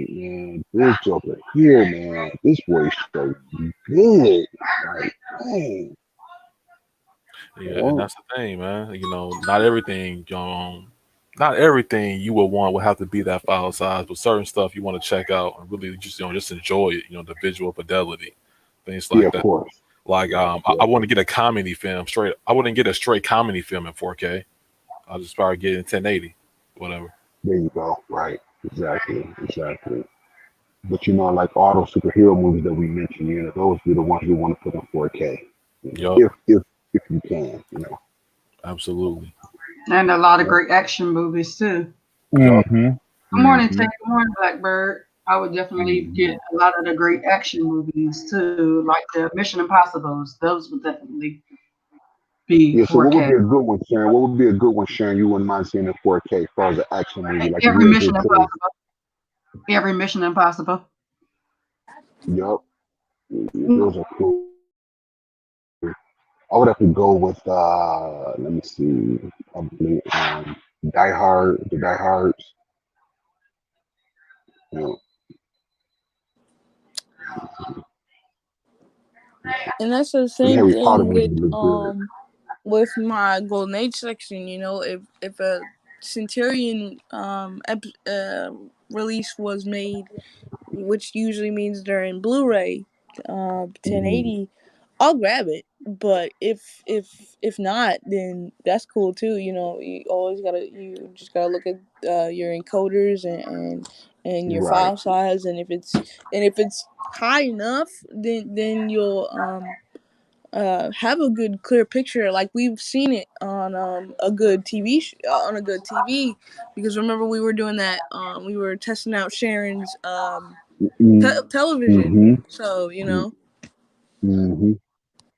G: man, this Joker here, man, this boy's so good. Like, man.
B: Yeah, and
G: Oh,
B: that's the thing, man. Not everything you would want would have to be that file size, but certain stuff you want to check out and really just enjoy it. The visual fidelity, things
G: yeah,
B: like
G: of
B: that.
G: course.
B: Like
G: Yeah,
B: I want to get a comedy film straight. I wouldn't get a straight comedy film in 4K. I'll just probably get it in 1080, whatever.
G: there you go. Right. Exactly. But like all those superhero movies that we mentioned, those are the ones we want to put in 4K.
B: Yup,
G: If you can.
B: absolutely.
A: And a lot of
G: Yeah.
A: great action movies too.
B: Yup.
G: Mm-hmm.
A: Good morning,
G: Mm-hmm.
A: Ted. Good morning, Blackbird. I would definitely
G: Mm-hmm.
A: get a lot of the great action movies too, like the Mission Impossibles. Those would definitely be
G: Yeah. So what would
A: 4K.
G: be a good one, Sharon? What would be a good one, Sharon? You wouldn't mind seeing in 4K as far as an action movie, like a
A: Every
G: real good
A: Mission
G: thriller.
A: Impossible. Every Mission Impossible.
G: Yup. Those are cool. I would have to go with let me see, probably Die Hard, the Die Hards. You know,
F: And that's the
G: the
F: same
G: Harry Potter
F: thing
G: movies look good.
F: with my Golden Age section. You know, if a Centurion release was made, which usually means they're in Blu-ray,
G: Mhm.
F: 1080, I'll grab it. But if not, then that's cool too. You know, you just gotta look at your encoders and your
G: Right.
F: file size, and if it's high enough, then you'll have a good clear picture, like we've seen it on a good on a good TV. Because remember, we were doing that. We were testing out Sharon's television.
G: Mm-hmm.
F: So you know.
G: Mm-hmm.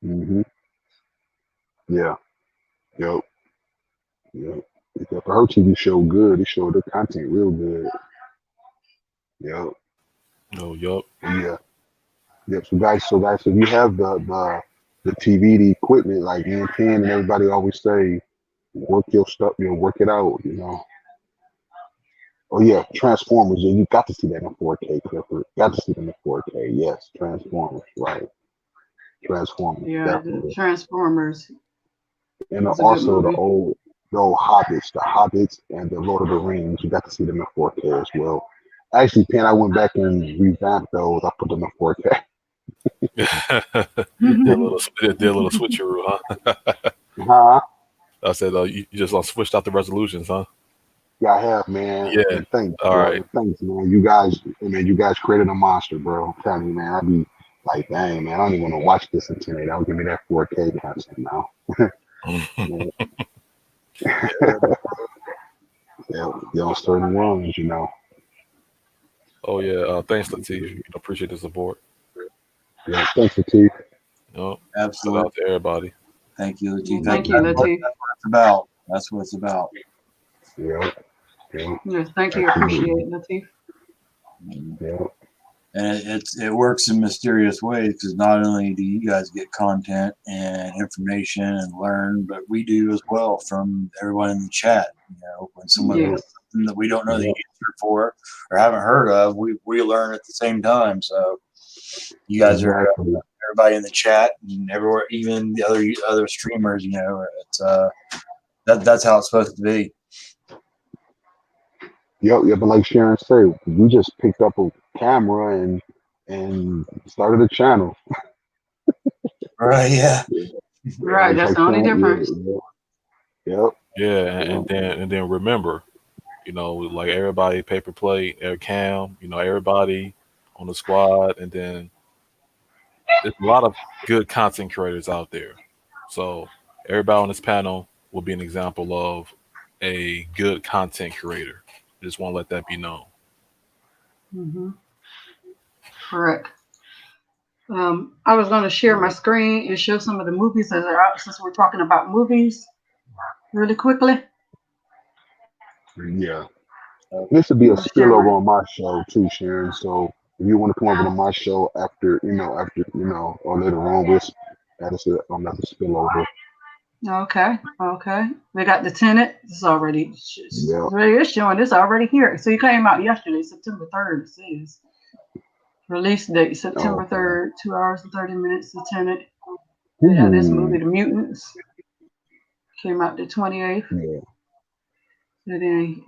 G: Mm-hmm. Yeah. Yep. Yep. Yeah, her TV show good. It showed the content real good. Yep.
B: Oh, yup.
G: Yeah. Yep. So guys, if you have the TV, the equipment, like me and Ken and everybody always say, work your stuff, work it out, Oh yeah, Transformers. Yeah, you got to see that in 4K, Clifford. Got to see that in 4K. Yes, Transformers. Right. Transformers,
A: Yeah, the
G: definitely.
A: Transformers
G: And
A: was a good
G: also
A: movie.
G: the old Hobbits, and the Lord of the Rings. You got to see them in 4K as well. Actually, Pen, I went back and revamped those. I put them in 4K.
B: Did a little switcheroo, huh?
G: Huh?
B: I said, you just switched out the resolutions, huh?
G: Yeah, I have, man.
B: Yeah.
G: And thanks,
B: All
G: bro.
B: right.
G: And thanks, man. You guys created a monster, bro. I'm telling you, man. I'd be like, dang, man, I don't even want to watch this in 1080. I'll give me that 4K content now. Man. Yeah, on certain ones.
B: Oh yeah. Thanks, Latif. Appreciate the support.
G: Yeah, thanks, Latif.
B: Shout out
D: Absolutely.
B: to everybody.
D: Thank you,
A: Yeah,
D: Latif.
A: thank you, Latif.
D: That's what it's about. That's what it's about.
G: Yeah, yeah,
A: Yes, thank you. Appreciate
G: absolutely.
A: it, Latif.
G: Yeah.
D: And it works in mysterious ways because not only do you guys get content and information and learn, but we do as well from everyone in the chat. When someone
G: Yeah,
A: Yes.
D: puts something that we don't know the
G: yeah,
D: answer for or haven't heard of, we learn at the same time. So you guys are
G: exactly.
D: everybody in the chat and everywhere, even the other streamers. It's that's how it's supposed to be.
G: Yep, yep. And like Sharon said, we just picked up a camera and started a channel.
D: Right? Yeah.
G: Yeah,
A: Right,
G: it's
A: that's
G: like
A: the only
G: Sharon.
A: difference.
G: Yeah, yep,
B: Yeah,
G: yep.
B: and then remember, like everybody paper plate, air cam, everybody on the squad, and then there's a lot of good content creators out there. So everybody on this panel will be an example of a good content creator. Just want to let that be known.
A: Hmm. Correct. I was going to share my screen and show some of the movies that are out since we're talking about movies really quickly.
G: Yeah. This would be a
A: Let's share my.
G: spillover on my show too, Sharon. So if you want to come over to my show or later on, we'll add us another spillover.
A: Okay, okay. We got the tenant. It's already.
G: Yeah.
A: It's showing this already here. So it came out yesterday, September 3rd. It says release date
G: Oh,
A: September
G: okay.
A: 3rd, 2 hours and 30 minutes. The tenant. They have this
G: Hmm.
A: movie, The Mutants, came out the 28th.
G: Yeah.
A: It ain't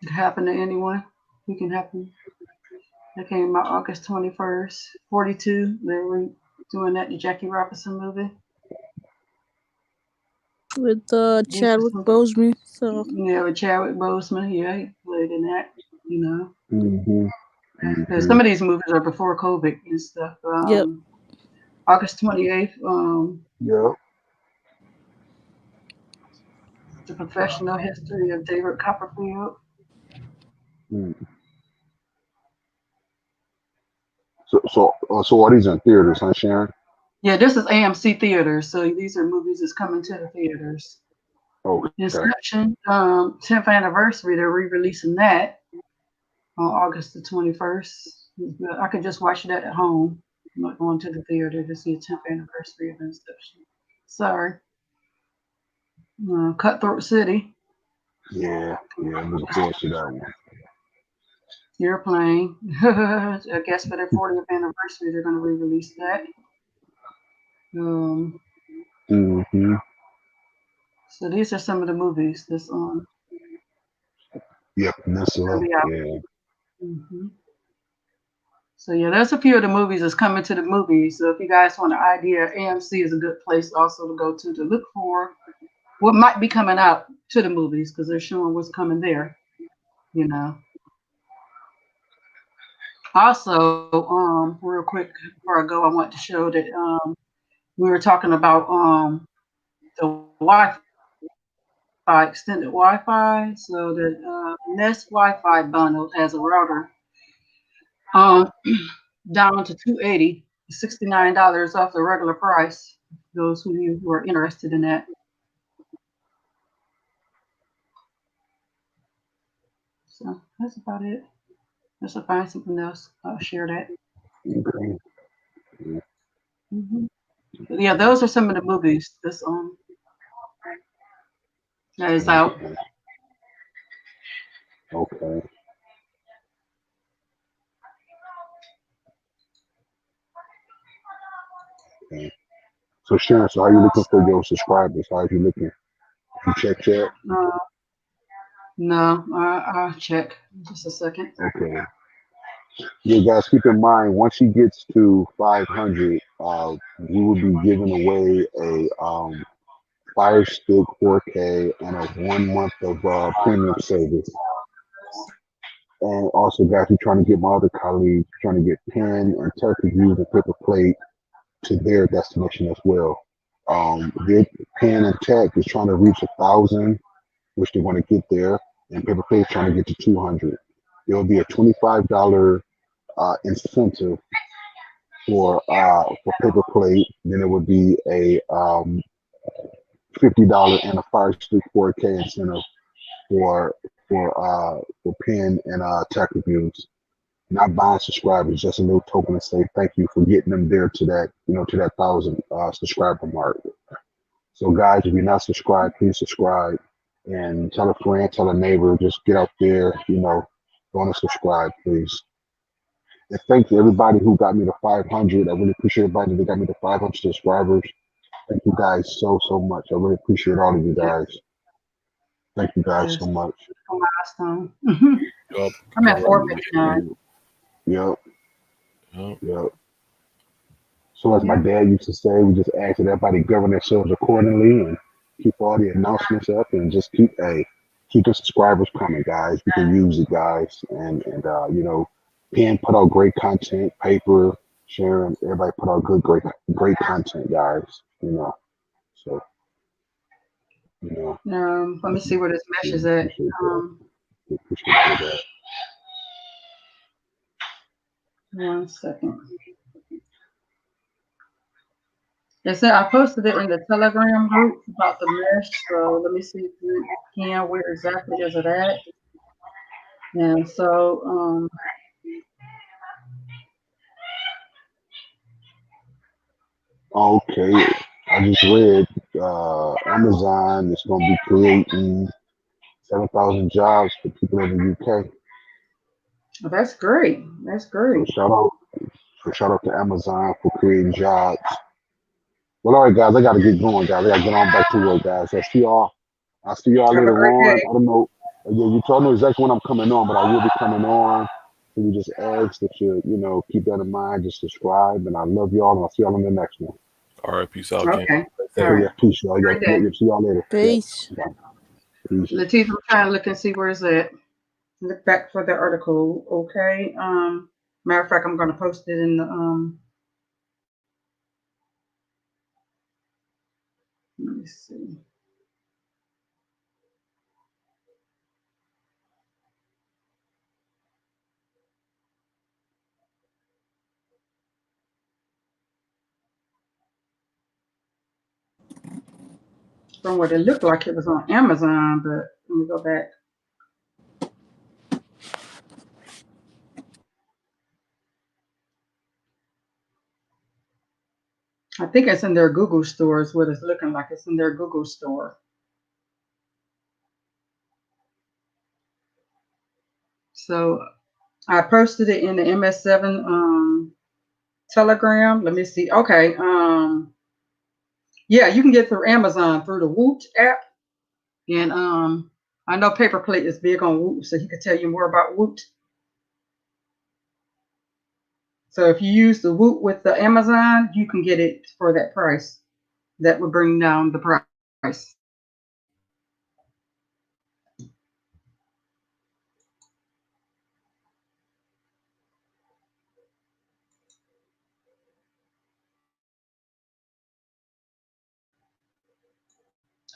A: it happen to anyone. It can happen. That came out August 21st. 42. They were doing that the Jackie Robinson movie.
F: With Chadwick
A: Interesting.
F: Boseman. So
A: Yeah, with Chadwick Boseman. Yeah, he played in that.
G: Mm-hmm.
A: Because
G: Mm-hmm.
A: some of these movies are before COVID and stuff.
F: yep.
A: August 28th.
G: Yeah.
A: The Professional History of David Copperfield.
G: Mm. So are these in theaters, huh, Sharon?
A: Yeah, this is AMC theaters, so these are movies that's coming to the theaters.
G: Okay.
A: Inception, 10th anniversary. They're re-releasing that on August the 21st. I could just watch that at home. I'm not going to the theater to see a 10th anniversary of Inception. Sorry. Cutthroat City,
G: Yeah, I'm looking forward to that one.
A: Airplane. I guess for their 40th anniversary, they're going to re-release that.
G: Mm-hmm.
A: So these are some of the movies that's on.
G: Yeah,
A: Gonna
G: Peninsula.
A: be out.
G: Yeah.
A: hmm So yeah, there's a few of the movies that's coming to the movies. So if you guys want an idea, AMC is a good place also to go to look for what might be coming out to the movies because they're showing what's coming there. You know. Also, real quick before I go, I want to show that we were talking about the Wi-Fi extended Wi-Fi. So the Nest Wi-Fi bundle has a router um, down to 280, $69 off the regular price. Those of you who are interested in that. So that's about it. Unless I find something else, I'll share that.
G: Okay.
A: hmm But yeah, those are some of the movies that's that is out.
G: Okay. Okay. Okay. So Sharon, so how you looking for your subscribers? How you looking? You check yet?
A: Uh, no, I'll check in just a second.
G: Okay. Yeah, guys, keep in mind once he gets to 500, we will be giving away a Fire Stick 4K and a 1 month of premium service. And also, guys, we're trying to get my other colleagues trying to get pen and tech reviews and paper plate to their destination as well. Their pen and tech is trying to reach 1,000, which they want to get there, and paper plate is trying to get to 200. There will be a $25 incentive for paper plate. Then it would be a $50 and a Fire Stick 4K incentive for for pen and tech reviews. Not buying subscribers, just a little token to say thank you for getting them there to that, to that 1,000 subscriber mark. So guys, if you're not subscribed, please subscribe and tell a friend, tell a neighbor, just get out there, go and subscribe, please. And thank you everybody who got me to 500. I really appreciate everybody that got me to 500 subscribers. Thank you guys so much. I really appreciate all of you
A: Yeah,
G: guys. Thank you guys so
A: yes,
G: much.
A: milestone.
B: Yup.
A: I'm at
B: Yup.
G: Yeah,
A: 459.
G: yep,
B: Yup.
G: yep. So as my
A: Yeah,
G: dad used to say, we just ask that everybody govern themselves accordingly and keep all the announcements up and just keep the subscribers coming, guys. We can use it, guys. And Pen put out great content, paper, sharing, everybody put out great content, guys. So you know,
A: let me see where this mesh is
G: we
A: at.
G: appreciate that.
A: Um,
G: We appreciate that.
A: 1 second. They said I posted it in the Telegram group about the mesh. So let me see if you can. Where exactly is it at? And so,
G: Okay, I just read Amazon is going to be creating 7,000 jobs for people in the UK.
A: that's great. That's
G: So
A: great.
G: shout out to Amazon for creating jobs. Well, all right, guys, I got to get going, guys. I got to get on back to work, guys. I'll see y'all
A: Have a
G: later
A: great
G: on.
A: day.
G: I don't know. Yeah, you told me exactly when I'm coming on, but I will be coming on. So we just ask that keep that in mind. Just subscribe, and I love y'all, and I'll see y'all in the next one.
B: All right. Peace out, King.
A: Okay. All
B: Thank
G: Okay,
B: you.
A: right.
G: yeah, peace, y'all. Yeah,
A: Great
G: yeah,
A: day.
G: yeah, see y'all later. Yep,
F: Peace.
G: bye. Peace.
A: Latif, I'm trying to look and see where it's at. Look back for the article. Okay. Matter of fact, I'm going to post it in the let me see. from what it looked like it was on Amazon, but let me go back. I think it's in their Google store is what it's looking like. It's in their Google store. So I posted it in the MS7 Telegram. Let me see. Okay. Yeah, you can get through Amazon through the Woot app. And I know Paper Plate is big on Woot, so he could tell you more about Woot. So if you use the Woot with the Amazon, you can get it for that price. That would bring down the price.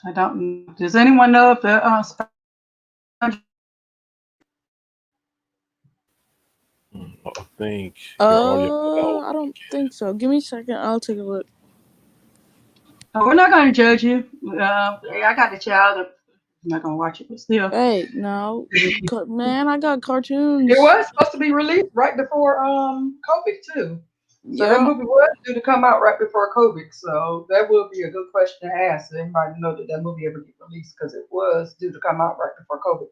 A: I don't. Does anyone know if the
B: I think your audio cut out.
F: I don't think so. Give me a second. I'll take a look.
A: we're not going to judge you. I got the child. I'm not going to watch it, but still.
F: Hey, no, man, I got
A: It
F: cartoons.
A: was supposed to be released right before COVID too. So that
F: Yeah,
A: movie was due to come out right before COVID. So that would be a good question to ask. Does anybody know that that movie ever get released? Because it was due to come out right before COVID.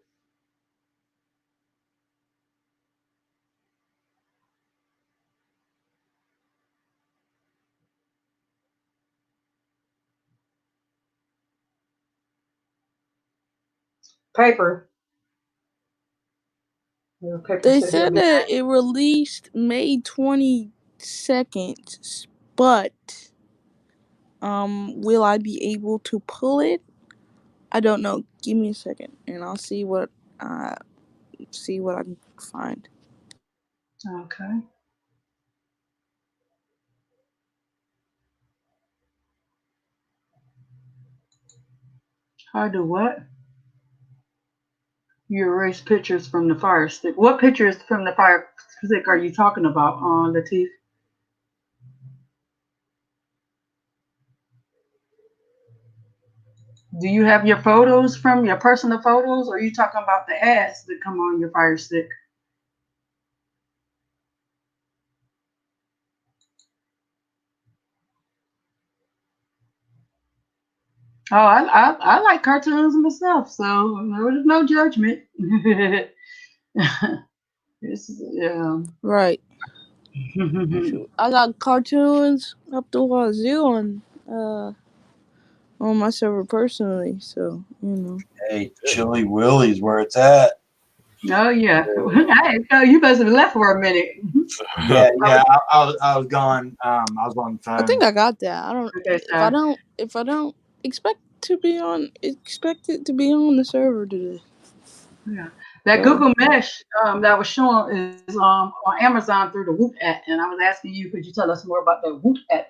A: Paper. Paper
F: they
A: said he'll
F: said
A: be
F: that
A: back.
F: it released May 22nd, but will I be able to pull it? I don't know. Give me a second, and I'll see what I can find.
A: Okay. How do what? You erase pictures from the Fire Stick. What pictures from the Fire Stick are you talking about, Latif? Do you have your photos from your personal photos, or are you talking about the ads that come on your Fire Stick? Oh, I like cartoons myself, so there's no judgment.
F: Right. Shoot, I got cartoons up to Wazoo on my server personally, so you know.
D: Hey, Chili Willie's where it's at.
A: Oh yeah. You must have left for a minute.
D: Yeah, I was gone. I was on the
F: I think
D: phone.
F: I got that. I don't.
A: Okay,
F: If I don't expect it to be on the server today.
A: yeah. That
F: So
A: Google Mesh that was showing is on Amazon through the Whoop app, and I was asking you, could you tell us more about the Whoop app?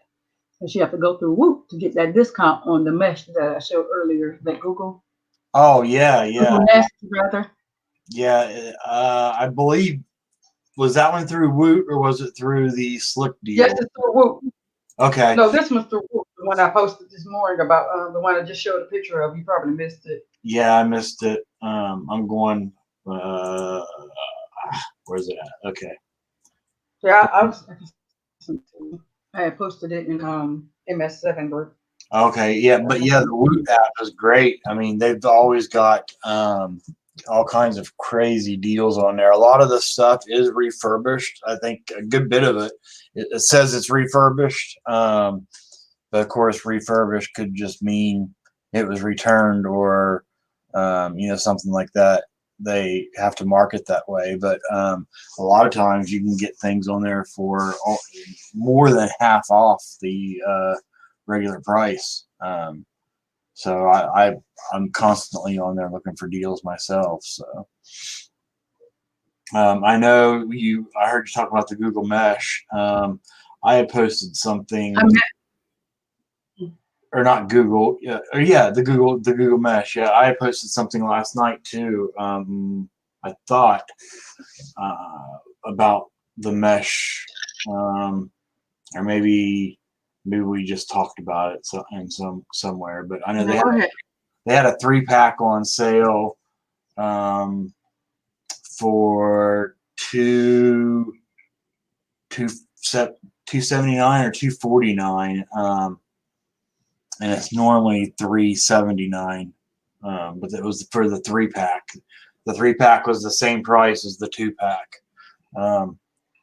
A: Because you have to go through Whoop to get that discount on the mesh that I showed earlier. That
D: Oh yeah,
A: Google Nest rather.
D: yeah. I believe was that one through Woot or was it through the Slick
A: Yes,
D: deal?
A: it's through Whoop.
D: Okay.
A: No, this one's through Whoop. The one I posted this morning about the one I just showed a picture of. You probably missed it.
D: Yeah, I missed it. I'm going. Where's it at? Okay.
A: Yeah, I had posted it in MS7 group.
D: Okay. Yeah, but yeah, the Woot app is great. I mean, they've always got all kinds of crazy deals on there. A lot of the stuff is refurbished. I think a good bit of it says it's refurbished. But of course, refurbished could just mean it was returned or something like that. They have to market that way, but a lot of times you can get things on there for more than half off the regular price. So I'm constantly on there looking for deals myself. So I know you. I heard you talk about the Google Mesh. I had posted something. Or not Google, the Google Mesh. Yeah, I posted something last night too. I thought about the mesh, or maybe maybe we just talked about it somewhere. But I know
A: No, go ahead.
D: they had a 3-pack on sale for $279 or $249, and it's normally $379. But it was for the 3-pack. The 3-pack was the same price as the 2-pack.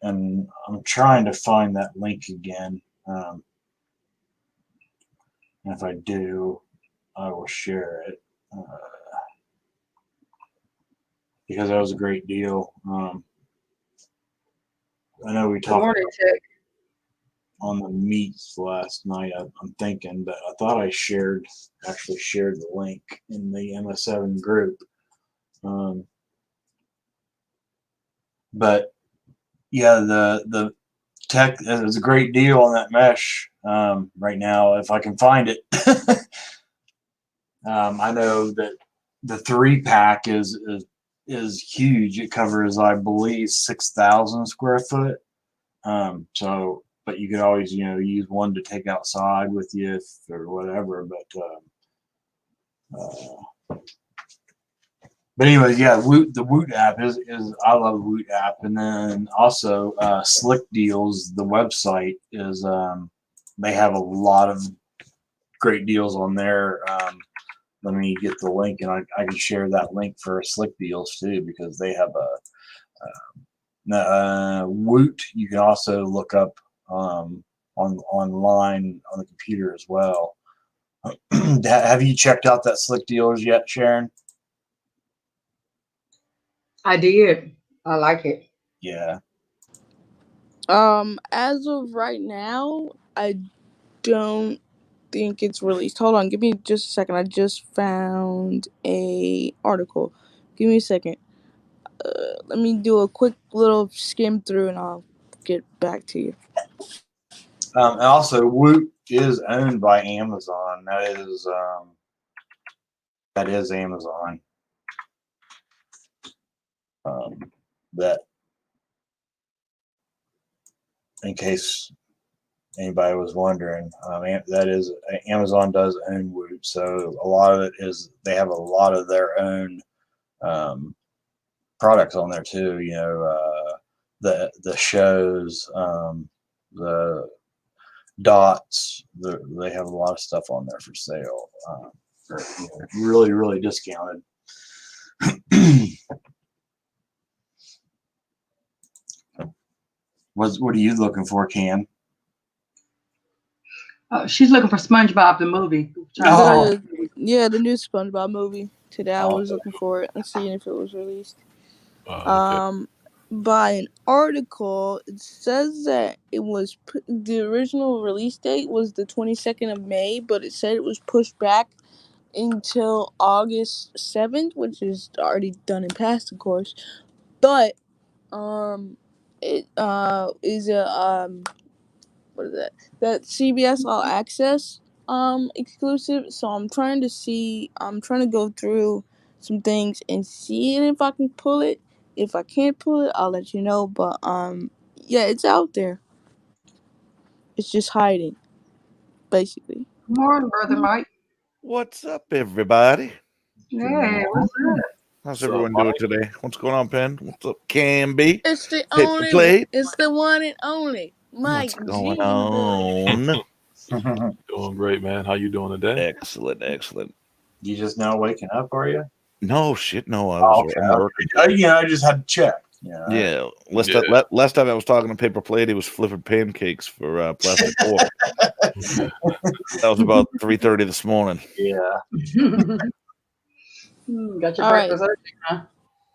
D: And I'm trying to find that link again. And if I do, I will share it because that was a great deal. I know we
A: Good
D: talked
A: morning, Tech.
D: on the meats last night. I'm thinking, but I thought I actually shared the link in the MS7 group. But yeah, the tech is a great deal on that mesh right now if I can find it. I know that the 3-pack is huge. It covers, I believe, 6,000 square foot. So, but you could always, use one to take outside with you or whatever. But anyways, yeah, the Woot app is I love the Woot app, and then also Slick Deals, the website is they have a lot of great deals on there. Let me get the link, and I can share that link for Slick Deals too, because they have a Woot. You can also look up online on the computer as well. Have you checked out that Slick Deals yet, Sharon?
A: I did. I like it.
D: Yeah.
F: As of right now, I don't think it's released. Hold on, give me just a second. I just found a article. Give me a second. Let me do a quick little skim through, and I'll get back to you.
D: And also, Woot is owned by Amazon. That is Amazon. That, in case anybody was wondering, that is Amazon does own Woot. So a lot of it is they have a lot of their own products on there too. The shows, the dots. They have a lot of stuff on there for sale. Really, really discounted. What are you looking for, Cam?
A: She's looking for SpongeBob the movie.
D: Oh.
F: The new SpongeBob movie. Today I was
D: Okay.
F: looking for it and seeing if it was released.
B: Okay.
F: By an article, it says that the original release date was the 22nd of May, but it said it was pushed back until August 7th, which is already done and past, of course. But it is a what is that CBS All Access exclusive. So I'm trying to go through some things and see if I can pull it. If I can't pull it, I'll let you know. But yeah, it's out there. It's just hiding, basically.
A: Good morning, Brother Mike.
H: What's up, everybody?
A: Hey, what's up?
H: How's
B: What's up,
H: everyone doing
B: Mike?
H: today? What's going on, Pen? What's up, Cam B?
F: It's the
H: Paper plate.
F: It's the one and only Mike
H: What's going
F: G.
H: on?
B: Doing great, man. How you doing today?
H: Excellent.
D: You just now waking up, are you?
H: No shit, no.
D: Okay.
H: I'm working.
D: I just had to check.
H: Yeah. Last time I was talking to Paper Plate, he was flipping pancakes for Plastic Four. That was about 3:30 this morning.
D: Yeah.
A: Got your
F: All right.
A: breakfast early, huh?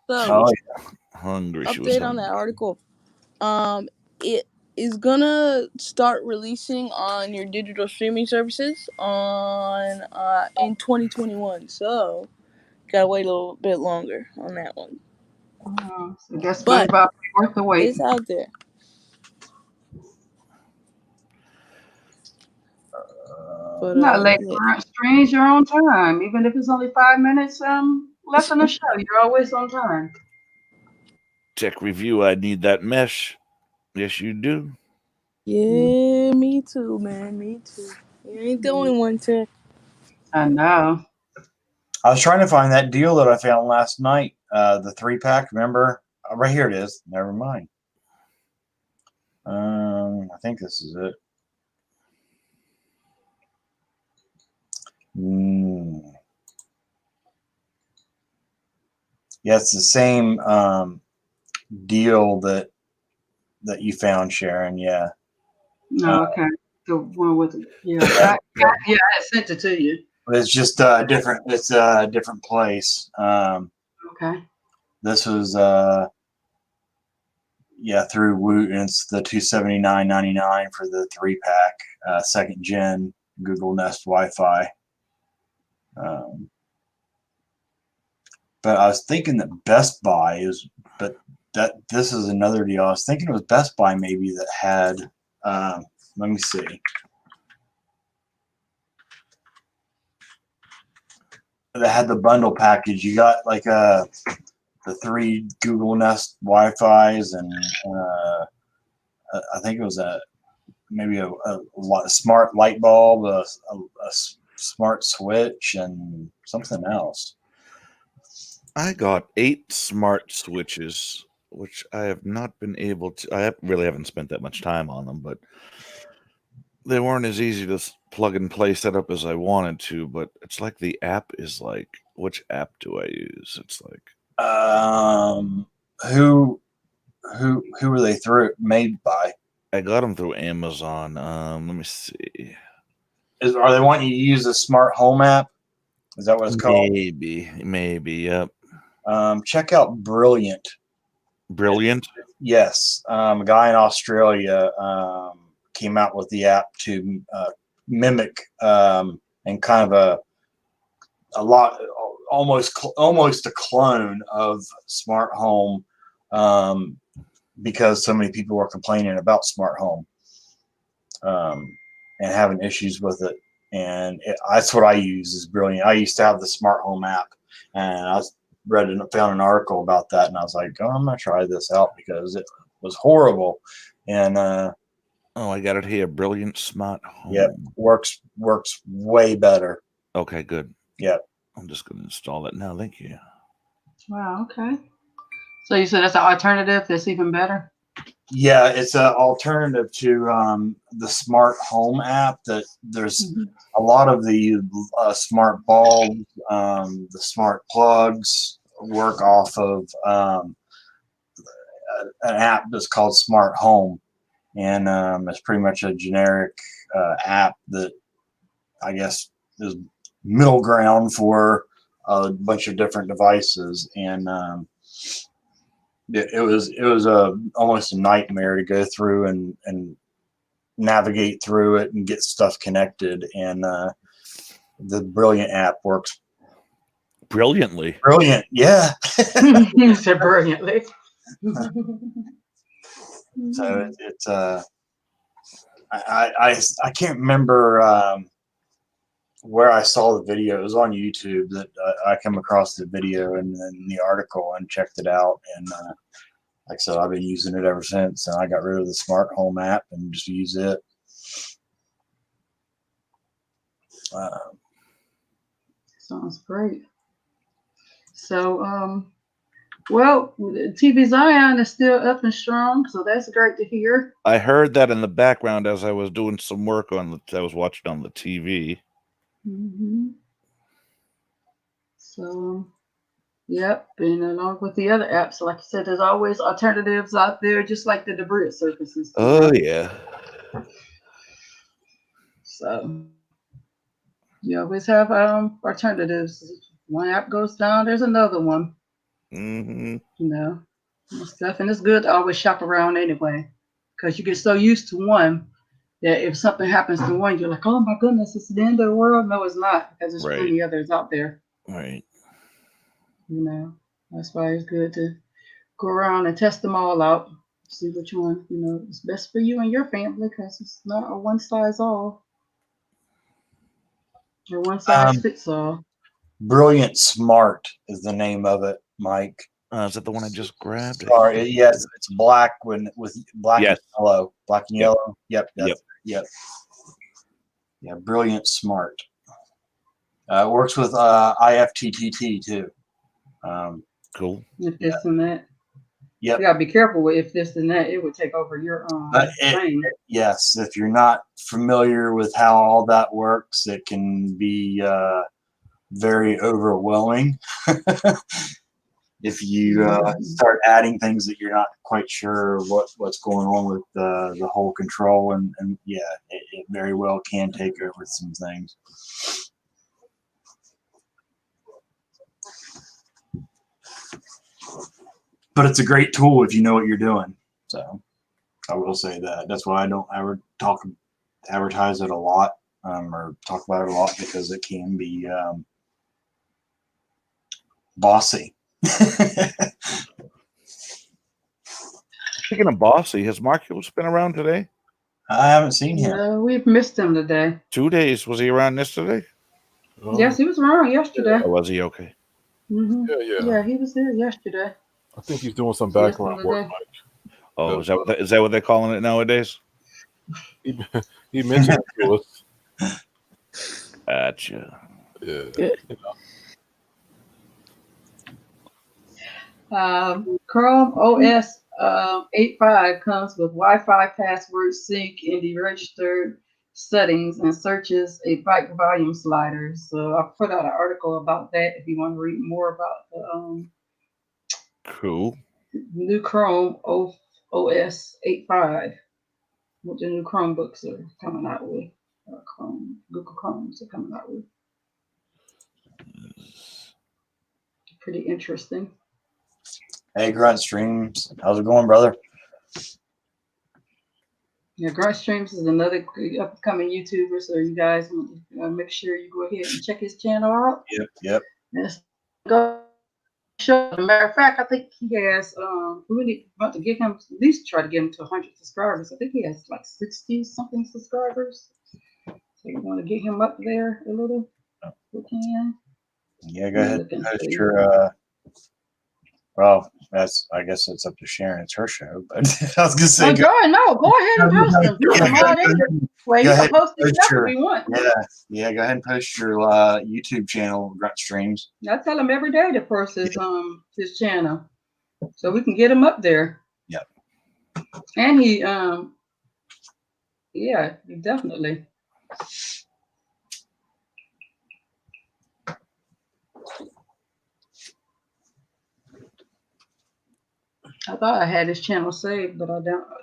F: So,
H: Hungry. She was
F: update on
H: hungry.
F: that article. It is gonna start releasing on your digital streaming services in 2021. So, gotta wait a little bit longer on that one.
A: So I guess
F: But
A: SpongeBob is worth the wait.
F: it's out there. But
A: Not late
F: yeah.
A: for streams. You're on time, even if it's only 5 minutes left in the show. You're always on time.
H: Tech review. I need that mesh. Yes, you do.
F: Yeah, me too, man. Me too. You ain't the only one, Tech.
A: I know.
D: I was trying to find that deal that I found last night. The 3-pack. Remember? Right here it is. Never mind. I think this is it. Yeah, it's the same deal that you found, Sharon. Yeah.
A: No, okay. The one with I sent it to you.
D: But it's just different. It's a different place.
A: Okay.
D: This was through Woot, and it's the $279.99 for the 3-pack, 2nd gen Google Nest Wi-Fi. But I was thinking that Best Buy is, but this is another deal. I was thinking it was Best Buy maybe that had. Let me see. That had the bundle package. You got like the 3 Google Nest Wi-Fi's, and I think it was maybe a smart light bulb, a smart switch, and something else.
H: I got 8 smart switches, which I have not been able to. I really haven't spent that much time on them, but they weren't as easy to plug and play set up as I wanted to. But it's like the app is like, which app do I use? It's like,
D: who were they made by?
H: I got them through Amazon. Let me see.
D: Are they wanting you to use a smart home app? Is that what it's called?
H: Maybe. Yep.
D: Check out Brilliant.
H: Brilliant.
D: Yes, a guy in Australia came out with the app to mimic and kind of almost a clone of smart home, because so many people were complaining about smart home and having issues with it. And that's what I use is Brilliant. I used to have the smart home app, and I found an article about that, and I was like, oh, I'm gonna try this out because it was horrible. And
H: I got it here. Brilliant Smart Home.
D: Yeah, works way better.
H: Okay, good.
D: Yeah.
H: I'm just gonna install it now. Thank you.
A: Wow. Okay. So you said that's an alternative that's even better?
D: Yeah, it's an alternative to the smart home app. That there's a lot of the smart bulbs, the smart plugs work off of an app that's called Smart Home, and it's pretty much a generic app that I guess is middle ground for a bunch of different devices. And it was almost a nightmare to go through and navigate through it and get stuff connected. And the Brilliant app works
H: brilliantly.
D: Brilliant, yeah.
A: You said brilliantly.
D: So it's I can't remember where I saw the video. It was on YouTube that I come across the video and then the article and checked it out. And like I said, I've been using it ever since. And I got rid of the smart home app and just use it.
A: Sounds great. So, well, TV Zion is still up and strong, so that's great to hear.
H: I heard that in the background as I was doing some work I was watching on the TV.
A: Mm-hmm. So, yep, and along with the other apps, like I said, there's always alternatives out there, just like the debris surfaces.
H: Oh, yeah.
A: So, you always have alternatives. One app goes down, there's another one.
H: Mm-hmm.
A: You know, and stuff, and it's good to always shop around anyway, because you get so used to one that if something happens to one, you're like, oh my goodness, it's the end of the world. No, it's not, because there's plenty others out there.
H: Right.
A: You know, that's why it's good to go around and test them all out, see which one, is best for you and your family, because it's not a one size all or one size fits all.
D: Brilliant Smart is the name of it, Mike.
H: Is that the one I just grabbed?
D: Sorry, yes, it's black with black
H: Yes.
D: and yellow. Black and
H: Yep.
D: yellow. Yep.
H: Yep.
D: Yep. Yeah, brilliant, smart. It works with IFTTT too.
H: Cool.
A: If this and that.
D: Yep.
A: You gotta be careful with if this and that. It would take over your thing.
D: Yes, if you're not familiar with how all that works, it can be very overwhelming. If you start adding things that you're not quite sure what's going on with the whole control, and yeah, it very well can take over some things. But it's a great tool if you know what you're doing. So I will say that. That's why I don't ever advertise it a lot or talk about it a lot, because it can be bossy.
H: Speaking of bossy, has Marcus been around today?
D: I haven't seen him.
A: No, we've missed him today.
H: 2 days. Was he around yesterday?
A: Yes, he was around yesterday.
H: Or was he okay?
A: Mm-hmm.
B: Yeah.
A: Yeah, he was there yesterday.
B: I think he's doing some
A: Missed him
B: background work,
A: today.
B: Mike.
H: Oh, is that what they're calling it nowadays?
B: He mentioned it to us.
H: Gotcha.
B: Yeah.
A: Chrome OS 8.5 comes with Wi-Fi password sync in the registered settings and searches a byte volume slider. So I put out an article about that if you want to read more about the
H: Cool.
A: new Chrome OS 8.5, what the new Chromebooks are coming out with. Google Chromes are coming out with. Pretty interesting.
D: Hey, Grunt Streams, how's it going, brother?
A: Yeah, Grunt Streams is another upcoming YouTuber, so you guys make sure you go ahead and check his channel out.
D: Yep.
A: Let's go. Show. As a matter of fact, I think he has. We really want to get him at least try to get him to 100 subscribers. I think he has like 60 something subscribers. So we want to get him up there a little. If we can.
D: Yeah, go ahead and post your. Well, I guess it's up to Sharon. It's her show, but I was gonna say.
A: Go ahead and post them. Put them all in there. Well, you can post it if you want.
D: Yeah. Go ahead and post your YouTube channel, Grunt Streams.
A: I tell him every day to post his channel, so we can get him up there.
D: Yep.
A: And he definitely. I thought I had his channel saved, but I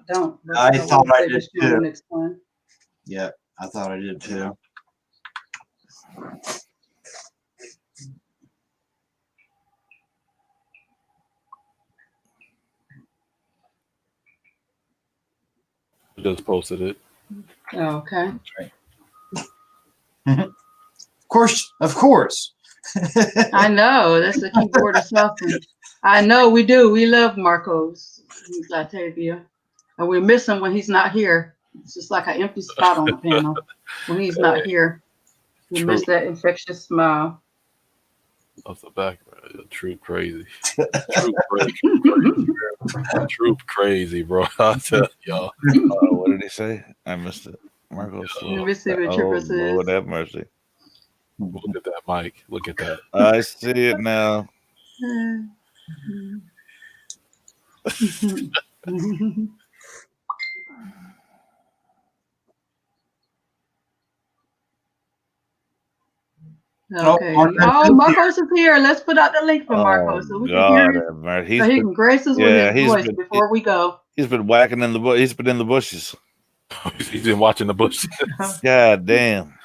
A: don't. But
D: I thought I did too.
A: Next time.
D: Yeah, I thought I did too.
B: Just posted it.
A: Oh, okay.
D: Of course.
A: I know that's the keyboard or something. I know we do. We love Marcos Latavia, and we miss him when he's not here. It's just like an empty spot on the panel when he's not here. We miss that infectious smile.
B: Off the back, troop crazy. Troop crazy, bro. I'll tell y'all.
H: What did he say? I missed it. Marcos.
A: Let me see what Trooper says.
H: Lord have mercy.
B: Look at that, Mike. Look at that.
H: I see it now.
A: Okay. Oh, Marcos is here. Let's put out the link for Marcos so we can hear him. So he can grace us with his voice before we go.
H: He's been whacking in the bush. He's been in the bushes.
B: He's been watching the bushes.
H: God damn.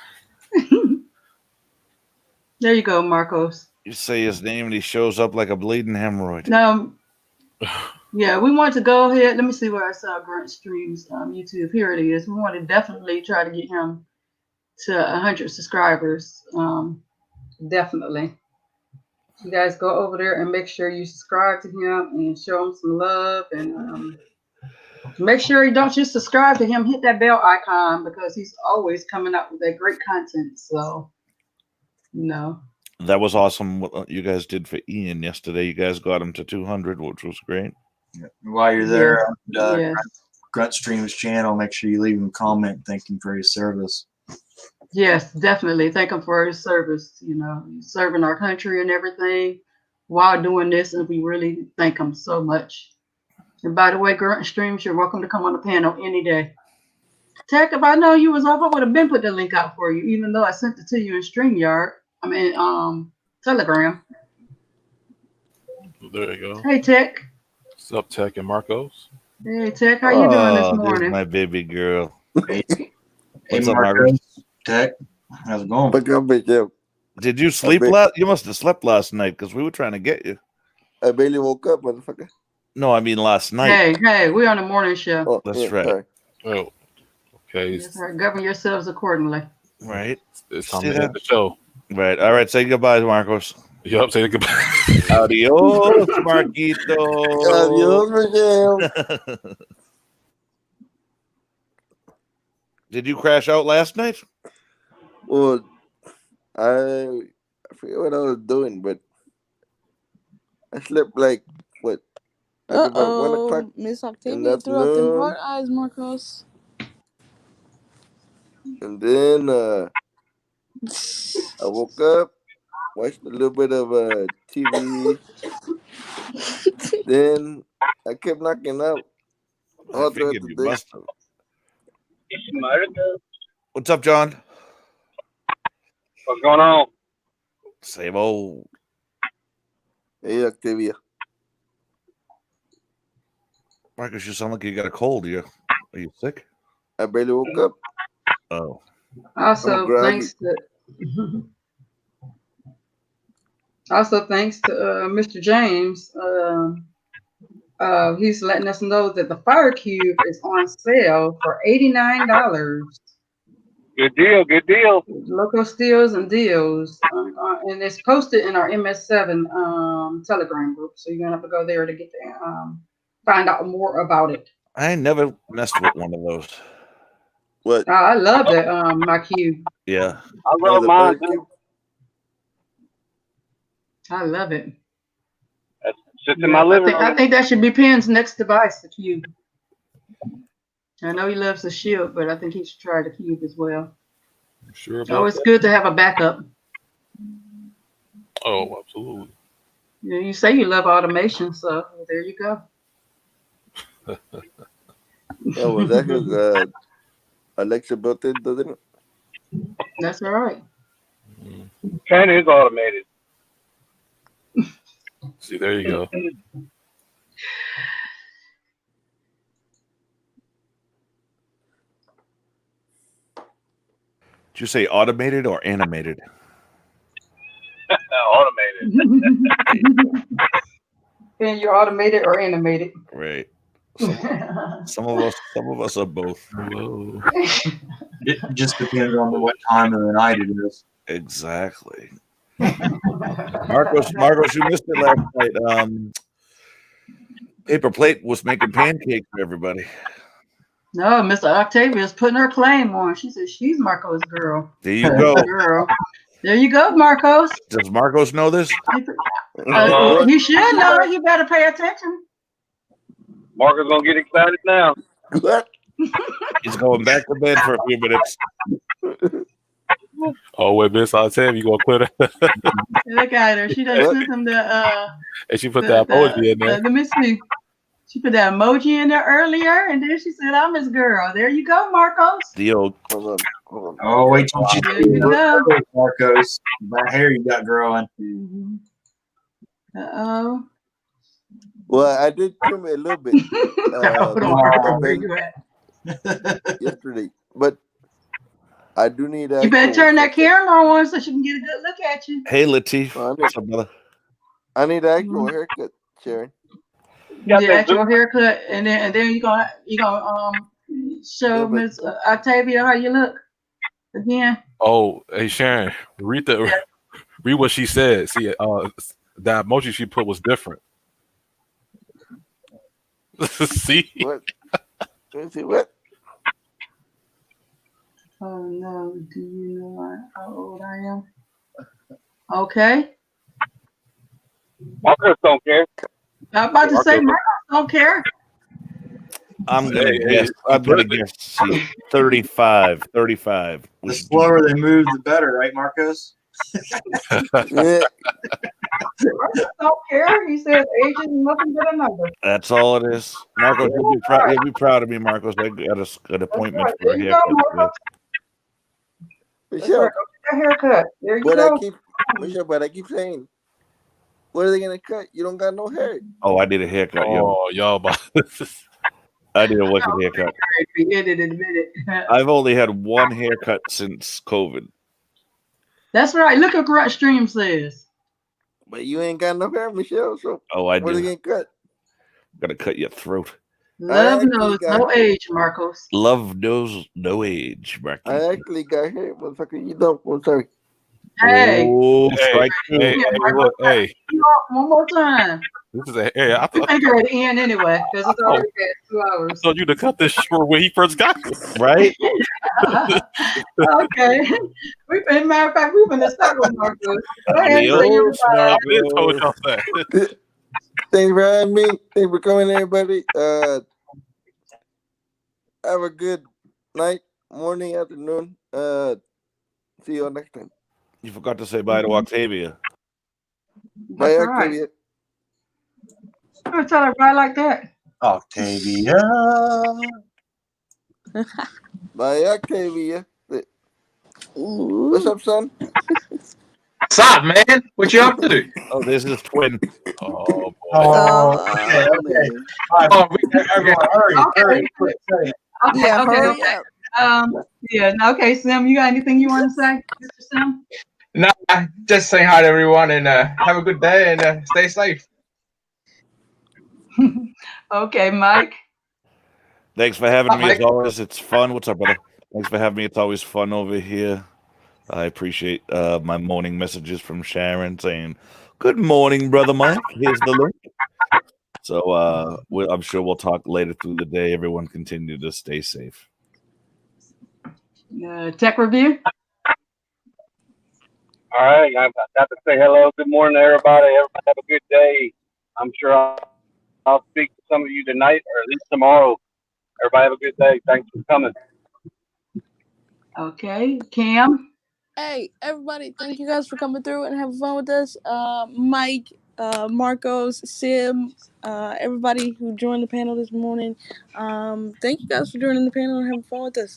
A: There you go, Marcos.
H: You say his name and he shows up like a bleeding hemorrhoid.
A: No. Yeah, we want to go ahead. Let me see where I saw Grunt Streams YouTube. Here it is. We want to definitely try to get him to 100 subscribers. Definitely. You guys go over there and make sure you subscribe to him and show him some love, and make sure you don't just subscribe to him. Hit that bell icon because he's always coming up with that great content. So,
H: That was awesome what you guys did for Ian yesterday. You guys got him to 200, which was great.
D: While you're there,
A: Yes.
D: Grunt Stream's channel, make sure you leave him a comment thanking for his service.
A: Yes, definitely. Thank him for his service, serving our country and everything while doing this. And we really thank him so much. And by the way, Grunt Streams, you're welcome to come on the panel any day. Tech, if I know you was off, I would have been put the link out for you, even though I sent it to you in StreamYard. I mean, Telegram.
B: There you go.
A: Hey, Tech.
B: What's up, Tech and Marcos?
A: Hey, Tech. How you doing this morning?
H: There's my baby girl.
D: Hey,
H: What's up,
D: Marco,
H: Marcos?
D: Tech, how's it going?
I: Back up, back up.
H: Did you sleep last? You must have slept last night because we were trying to get you.
I: I barely woke up, motherfucker.
H: No, I mean last night.
A: Hey, we're on the morning show.
I: Oh,
H: That's
I: yeah,
H: right.
I: sorry.
B: Oh, okay.
A: That's right. Govern yourselves accordingly.
H: Right.
B: It's time
H: See
B: to
H: that?
B: end the show.
H: Right. All right. Say goodbye, Marcos.
B: Yup, say goodbye.
H: Adios, Marquito.
I: Adios, Miguel.
H: Did you crash out last night?
I: Well, I forget what I was doing, but I slept like what? Like about 1 o'clock.
F: Miss
I: in
F: Octavia
I: the
F: threw up them
I: afternoon.
F: heart eyes, Marcos.
I: And then I woke up, watched a little bit of TV. Then I kept knocking out
H: I
I: all throughout
H: figured
I: the
H: you
I: day.
H: must have. What's up, John?
C: What's going on?
H: Same old.
I: Hey, Octavia.
H: Marcus, you sound like you got a cold. Are you sick?
I: I barely woke up.
H: Oh.
A: Also,
I: groggy.
A: thanks to Mr. James. He's letting us know that the Fire Cube is on sale for $89.
C: Good deal, good deal.
A: Local steals and deals, and it's posted in our MS7 Telegram group. So you're gonna have to go there to get find out more about it.
H: I never messed with one of those.
I: What?
A: I love that my cube.
H: Yeah.
C: I love
I: the
C: mine
I: Fire
C: too.
I: Cube?
A: I love it.
C: It sits in my living room.
A: I think that should be Penn's next device, the cube. I know he loves the Shield, but I think he should try the cube as well.
B: Sure
A: Oh,
B: about
A: it's good to have a backup.
B: Oh, absolutely.
A: Yeah, you say you love automation, so there you go.
I: Yeah, well, that has Alexa built in, doesn't it?
A: That's all right.
C: Fan is automated.
B: See, there you go.
H: Did you say automated or animated?
C: Automated.
A: And you're automated or animated.
H: Right. Some of us are both.
B: Hello.
D: It just depends on what time of the night it is.
H: Exactly. Marcos, you missed it last night. Paper Plate was making pancakes for everybody.
A: No, Mr. Octavia's putting her claim on. She says she's Marco's girl.
H: There you go.
A: Girl. There you go, Marcos.
H: Does Marcos know this?
A: You should know. You better pay attention.
C: Marcus gonna get excited now.
I: What?
H: He's going back to bed for a few minutes.
B: Oh, wait, Miss Octavia, you gonna quit her?
A: Look at her. She done sent him the
B: And she put that emoji in there.
A: let me see. She put that emoji in there earlier, and then she said, "I'm his girl." There you go, Marcos.
H: The old
I: Hold on.
D: Oh, wait till she
A: There you go.
D: Marcos. That hair you got growing.
A: Uh-oh.
I: Well, I did trim it a little bit
A: Hold on, Marcos, where you at?
I: yesterday, but I do need
A: You better turn that camera on so she can get a good look at you.
H: Hey Latif.
I: Oh, I need-
H: What's up, brother?
I: I need an actual haircut, Sharon.
C: got
A: The
C: that
A: actual haircut, and then you gonna show
I: Yeah, but-
A: Miss Octavia how you look again.
B: Oh, hey Sharon, read what she said. See, that emoji she put was different. See,
I: What? Let me see what?
A: Oh no! Do you know how old I am? Okay.
C: Marcos don't care.
A: I'm about to say
C: Marcos.
A: Marcos don't care.
H: I'm gonna
B: Hey,
H: guess. I'm gonna guess. See, 35. 35.
D: The
H: Which
D: slower they move, the better, right, Marcos?
I: Yeah.
A: Marcos don't care. He says age is nothing but a number.
H: that's all it is. Marcos,
A: That's right.
H: you'll be proud of me, Marcos. I got an
A: That's
H: appointment
A: right.
H: for
A: There
H: a
A: you go,
H: haircut today.
A: Marcos. That's right.
I: Michelle,
A: Go get that haircut. There you
I: but I
A: go.
I: keep Michelle, but I keep saying, what are they gonna cut? You don't got no hair.
H: Oh, I need a haircut, yo.
B: oh, y'all about
H: I need a wicked haircut.
A: We get it in a minute.
H: I've only had one haircut since COVID.
A: That's right. Look at what Stream says.
I: But you ain't got no hair, Michelle. So
H: Oh, I
I: what are they
H: do.
I: gonna cut?
H: Gotta cut your throat.
A: Love
I: actually
A: knows
I: got
A: no age, Marcos.
H: Love knows no age, Marky.
I: I actually got hair, motherfucker. You don't. I'm sorry.
A: Hey.
H: Oh,
B: hey,
H: strike two.
B: hey, look, hey.
A: You off one more time.
B: This is a hey.
A: We think you're at the end anyway, because it's already past 2
B: I
A: hours.
B: told you to cut this short when he first got here.
H: Right?
A: Okay. Matter of fact, we've been to start with Marcos. Go ahead and say your
H: Adios,
A: goodbye.
B: I been told
H: Marcos.
B: y'all that.
I: Thanks for having me. Thanks for coming, everybody. Have a good night, morning, afternoon. See you all next time.
H: You forgot to say bye to Octavia.
I: Bye,
A: That's right.
I: Octavia.
A: I'm going to tell everybody like that.
D: Octavia.
I: Bye, Octavia.
F: Ooh.
I: What's up, son?
J: What's up, man? What you up to?
H: Oh, this is twin.
B: Oh boy.
D: Oh, okay, okay.
F: Man.
D: All right,
J: Oh, we
D: everyone, hurry,
A: Okay.
D: hurry, quick, say it.
A: Okay,
F: Yeah,
A: okay,
F: hurry
A: okay.
F: up.
A: Yeah, no, okay, Sim, you got anything you want to say, Mr. Sim?
J: nah, just saying hi to everyone and have a good day and stay safe.
A: Okay, Mike.
H: Thanks for having
J: Hi,
H: me as
J: Mike.
H: always. It's fun. What's up, brother? Thanks for having me. It's always fun over here. I appreciate my morning messages from Sharon saying, "Good morning, brother Mike. Here's the link." So I'm sure we'll talk later through the day. Everyone continue to stay safe.
A: Tech review.
C: All right, I've got to say hello. Good morning, everybody. Everybody have a good day. I'm sure I'll speak to some of you tonight or at least tomorrow. Everybody have a good day. Thanks for coming.
A: Okay, Cam.
F: Hey, everybody, thank you guys for coming through and having fun with us. Mike, Marcos, Sim, everybody who joined the panel this morning. Thank you guys for joining the panel and having fun with us.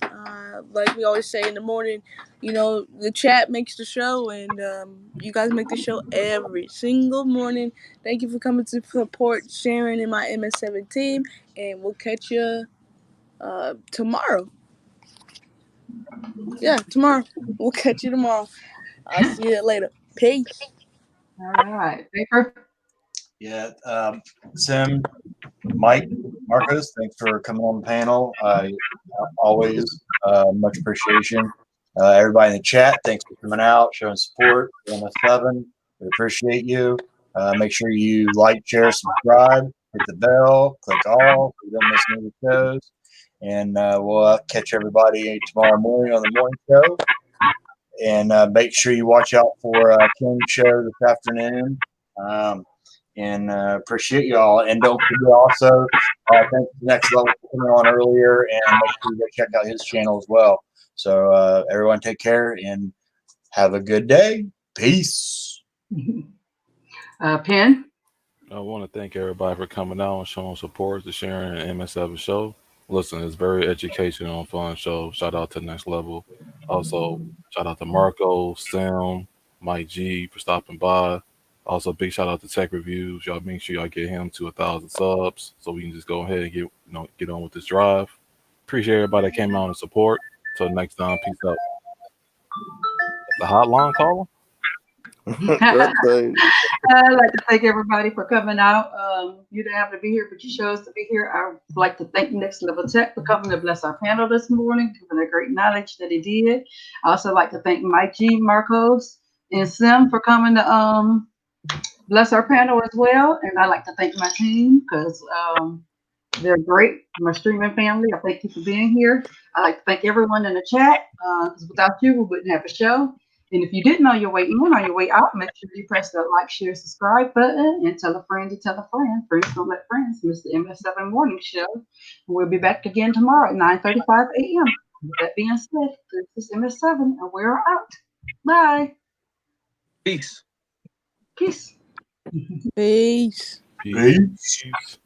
F: Like we always say in the morning, you know, the chat makes the show, and you guys make the show every single morning. Thank you for coming to support Sharon and my MS7 team, and we'll catch you tomorrow. Yeah, tomorrow. We'll catch you tomorrow. I'll see you later. Peace.
A: All right, Paper.
D: Yeah, Sim, Mike, Marcos, thanks for coming on the panel. Always much appreciation. Everybody in the chat, thanks for coming out, showing support. MS7, we appreciate you. Make sure you like, share, subscribe, hit the bell, click all so you don't miss any of the shows. And we'll catch everybody tomorrow morning on the morning show. And make sure you watch out for Ken's show this afternoon. And appreciate y'all. And don't forget also, thanks to Next Level for coming on earlier, and make sure you go check out his channel as well. So everyone take care and have a good day. Peace.
A: Penn.
B: I want to thank everybody for coming out and showing support to Sharon and MS7 show. Listen, it's very educational and fun show. Shout out to Next Level. Also, shout out to Marco, Sam, Mike G for stopping by. Also, big shout out to Tech Reviews. Y'all make sure y'all get him to 1,000 subs so we can just go ahead and get on with this drive. Appreciate everybody that came out and support. Till next time, peace out. The hotline caller.
A: I'd like to thank everybody for coming out. You didn't have to be here, but you chose to be here. I would like to thank Next Level Tech for coming to bless our panel this morning, giving the great knowledge that he did. I also like to thank Mike G, Marcos, and Sim for coming to bless our panel as well. And I'd like to thank my team because they're great. My streaming family, I thank you for being here. I'd like to thank everyone in the chat because without you, we wouldn't have a show. And if you didn't know your way in or your way out, make sure you press the like, share, subscribe button and tell a friend to tell a friend. Friends don't let friends miss the MS7 Morning Show. We'll be back again tomorrow at 9:35 a.m. With that being said, this is MS7 and we're out. Bye.
J: Peace.
A: Peace.
F: Peace.
B: Peace.
D: Peace.